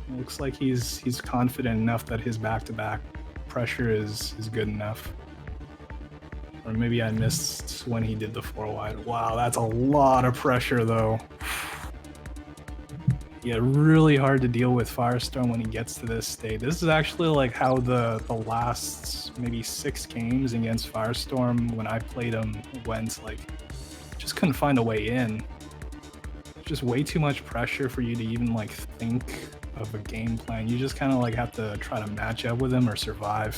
Speaker 2: It looks like he's confident enough that his back-to-back pressure is good enough. Or maybe I missed when he did the 4 wide. Wow, that's a lot of pressure though. Yeah, really hard to deal with Firestorm when he gets to this state. This is actually like how the last maybe 6 games against Firestorm when I played him went. Like, just couldn't find a way in. Just way too much pressure for you to even like think of a game plan. You just kind of like have to try to match up with him or survive.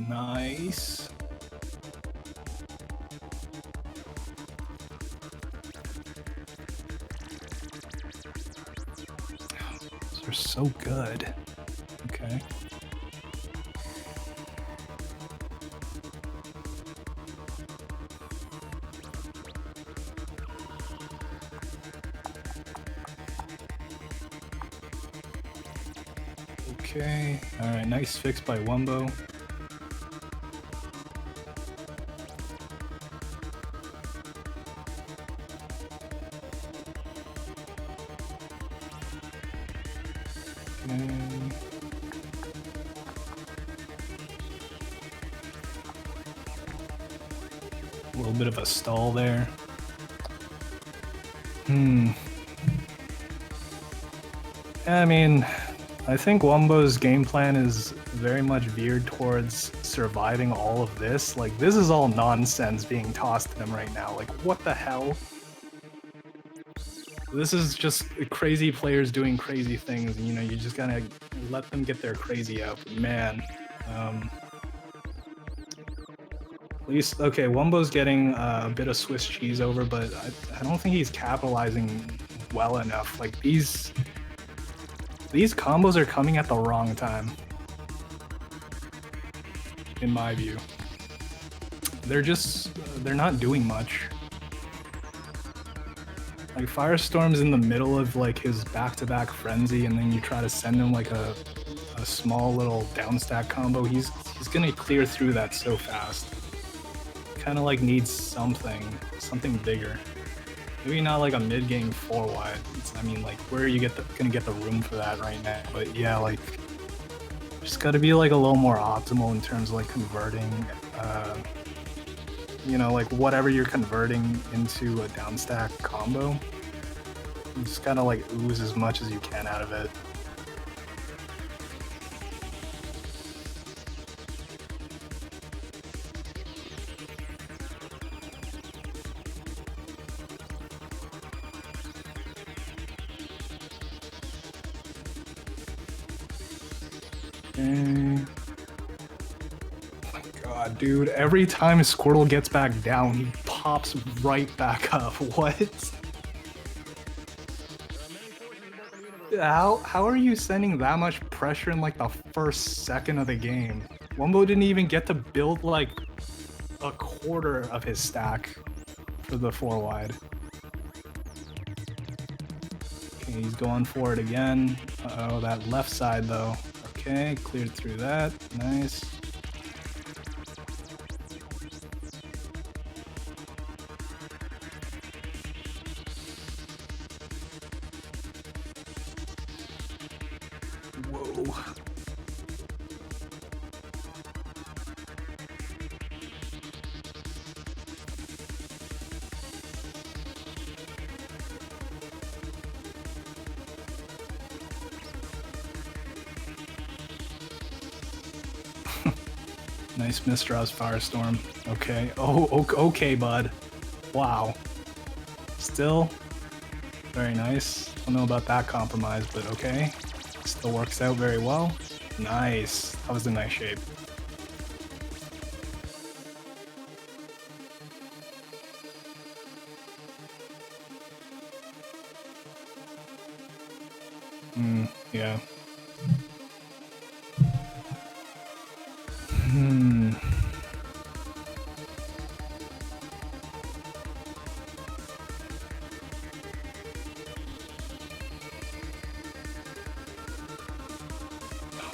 Speaker 2: Nice. They're so good. Okay. Okay. All right. Nice fix by Wumbo. A little bit of a stall there. I mean, I think Wumbo's game plan is very much veered towards surviving all of this. Like, this is all nonsense being tossed at him right now. Like, what the hell? This is just crazy players doing crazy things, and, you know, you just gotta let them get their crazy out. But man, at least, okay, Wumbo's getting a bit of Swiss cheese over, but I don't think he's capitalizing well enough. Like, these combos are coming at the wrong time, in my view. They're not doing much. Like, Firestorm's in the middle of like his back-to-back frenzy, and then you try to send him like a small little downstack combo. He's gonna clear through that so fast. Kind of like needs something bigger. Maybe not like a mid-game 4 wide. I mean, like, where are you gonna get the room for that right now? But yeah, like, just gotta be like a little more optimal in terms of like converting. You know, like whatever you're converting into a downstack combo, you just gotta like ooze as much as you can out of it. Okay. God, dude, every time Squirtle gets back down, he pops right back up. What? How are you sending that much pressure in like the first second of the game? Wumbo didn't even get to build like a quarter of his stack for the 4 wide. Okay, he's going for it again. Uh-oh, that left side though. Okay, cleared through that. Nice. Nice Mistras Firestorm. Okay. Oh, okay, bud. Wow. Still very nice. Don't know about that compromise, but okay. Still works out very well. Nice. That was a nice shape. Yeah.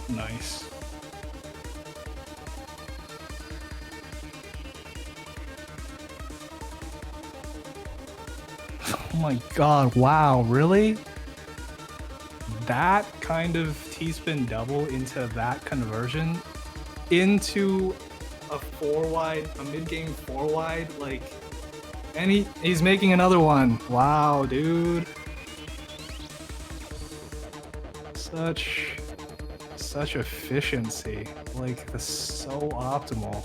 Speaker 2: Nice. Oh my god, wow, really? That kind of T-spin double into that conversion into a 4-wide, a mid-game 4-wide, like, and he's making another one. Wow, dude. Such efficiency. Like, that's so optimal.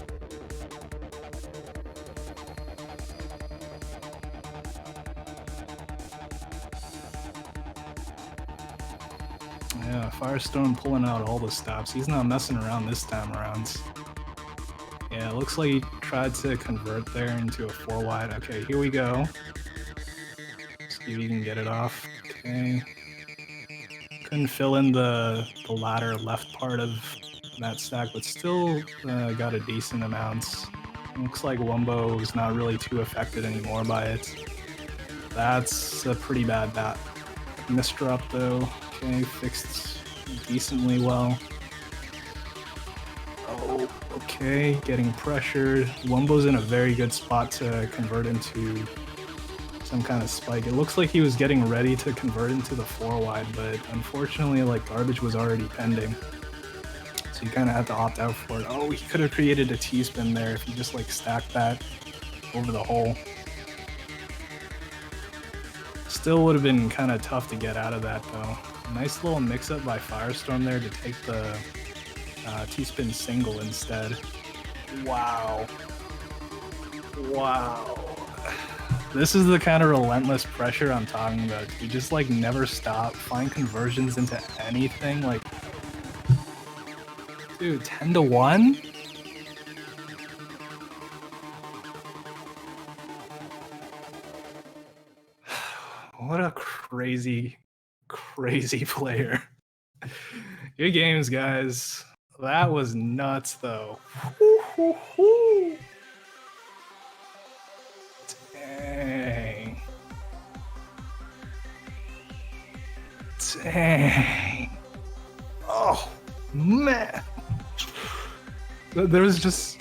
Speaker 2: Yeah, Firestorm pulling out all the stops. He's not messing around this time around. Yeah, it looks like he tried to convert there into a 4-wide. Okay, here we go. See if he can get it off. Okay. Couldn't fill in the latter left part of that stack, but still got a decent amount. Looks like Wumbo is not really too affected anymore by it. That's a pretty bad bat. Misdrop though. Okay, fixed decently well. Oh, okay, getting pressured. Wumbo's in a very good spot to convert into some kind of spike. It looks like he was getting ready to convert into the 4-wide, but unfortunately, like, garbage was already pending. So you kind of had to opt out for it. Oh, he could have created a T-spin there if he just, like, stacked that over the hole. Still would have been kind of tough to get out of that, though. Nice little mix-up by Firestorm there to take the T-spin single instead. Wow. Wow. This is the kind of relentless pressure I'm talking about. You just, like, never stop, find conversions into anything. Like, dude, 10-1? What a crazy, crazy player. Good games, guys. That was nuts, though. Dang. Dang. Oh, man. There was just...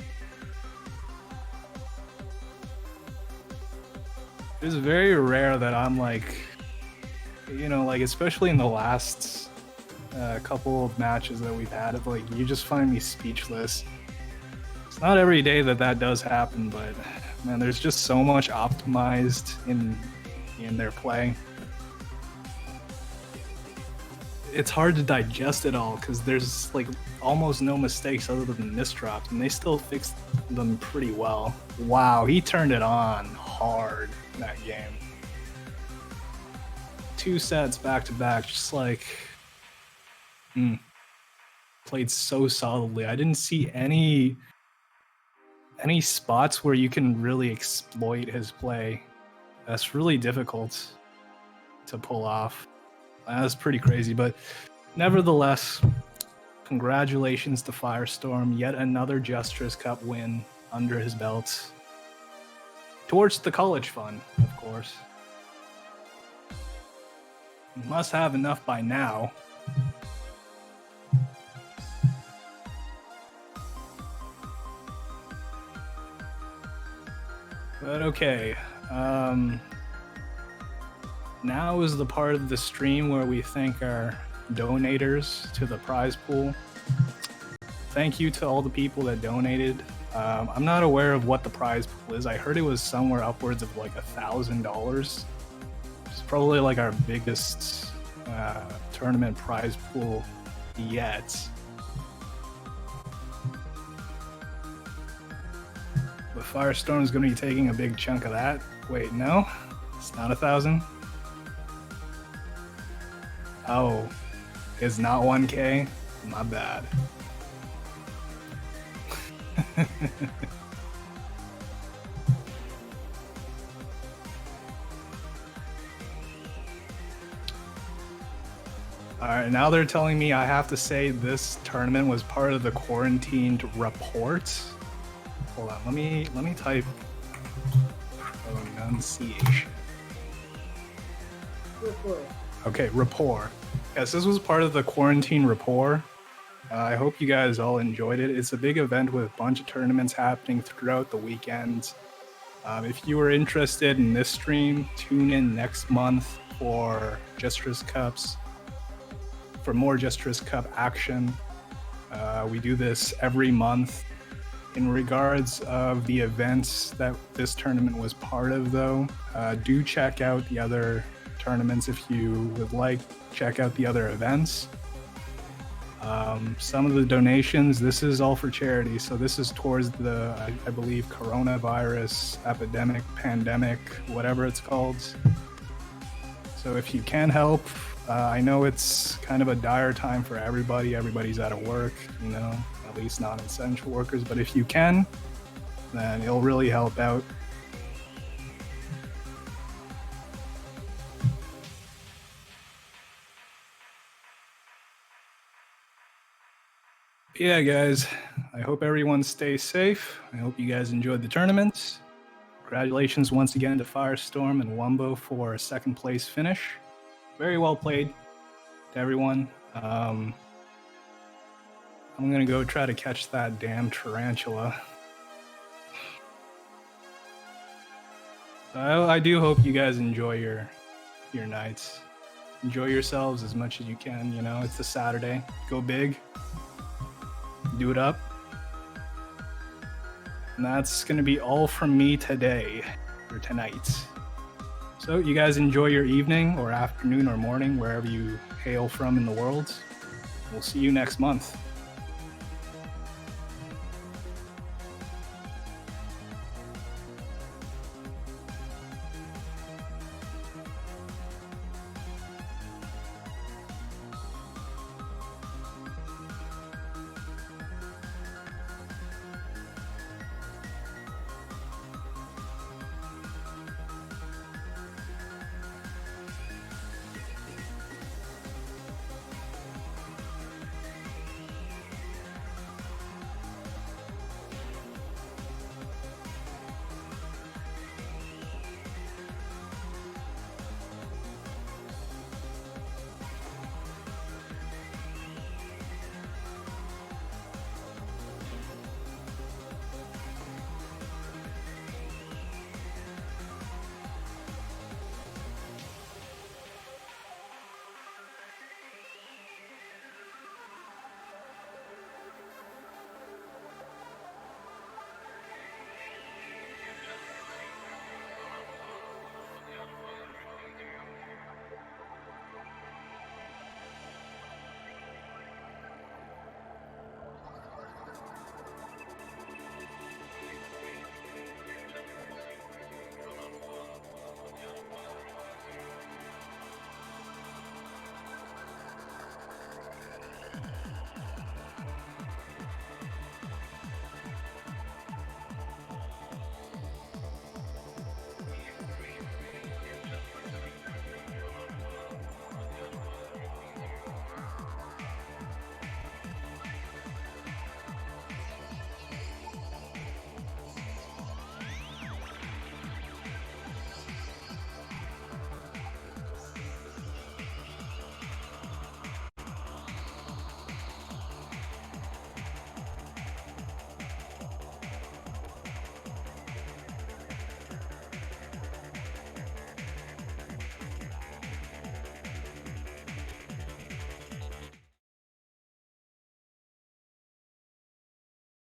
Speaker 2: It's very rare that I'm like, you know, like, especially in the last couple of matches that we've had, like, you just find me speechless. It's not every day that that does happen, but man, there's just so much optimized in their play. It's hard to digest it all because there's, like, almost no mistakes other than misdrops, and they still fixed them pretty well. Wow, he turned it on hard that game. 2 sets back to back, just like played so solidly. I didn't see any spots where you can really exploit his play. That's really difficult to pull off. That's pretty crazy, but nevertheless, congratulations to Firestorm. Yet another Jstris Cup win under his belt. Towards the college fund, of course. Must have enough by now. But okay. Now is the part of the stream where we thank our donators to the prize pool. Thank you to all the people that donated. I'm not aware of what the prize pool is. I heard it was somewhere upwards of like $1,000. It's probably like our biggest tournament prize pool yet. Firestorm's gonna be taking a big chunk of that. Wait, no? It's not 1,000? Oh, it's not 1K? My bad. Alright, now they're telling me I have to say this tournament was part of the quarantined report. Hold on, let me type pronunciation.
Speaker 3: Rapport.
Speaker 2: Okay, Rapport. Yes, this was part of the quarantine Rapport. I hope you guys all enjoyed it. It's a big event with a bunch of tournaments happening throughout the weekend. If you were interested in this stream, tune in next month for Jstris Cups, for more Jstris Cup action. We do this every month. In regards of the events that this tournament was part of, though, do check out the other tournaments if you would like. Check out the other events. Some of the donations, this is all for charity, so this is towards the, I believe, coronavirus epidemic, pandemic, whatever it's called. So if you can help, I know it's kind of a dire time for everybody. Everybody's out of work, you know, at least non-essential workers, but if you can, then it'll really help out. Yeah, guys, I hope everyone stays safe. I hope you guys enjoyed the tournament. Congratulations once again to Firestorm and Wumbo for a second place finish. Very well played to everyone. I'm gonna go try to catch that damn tarantula. I do hope you guys enjoy your nights. Enjoy yourselves as much as you can, you know, it's a Saturday. Go big. Do it up. And that's gonna be all from me today, or tonight. So you guys enjoy your evening or afternoon or morning, wherever you hail from in the world. We'll see you next month.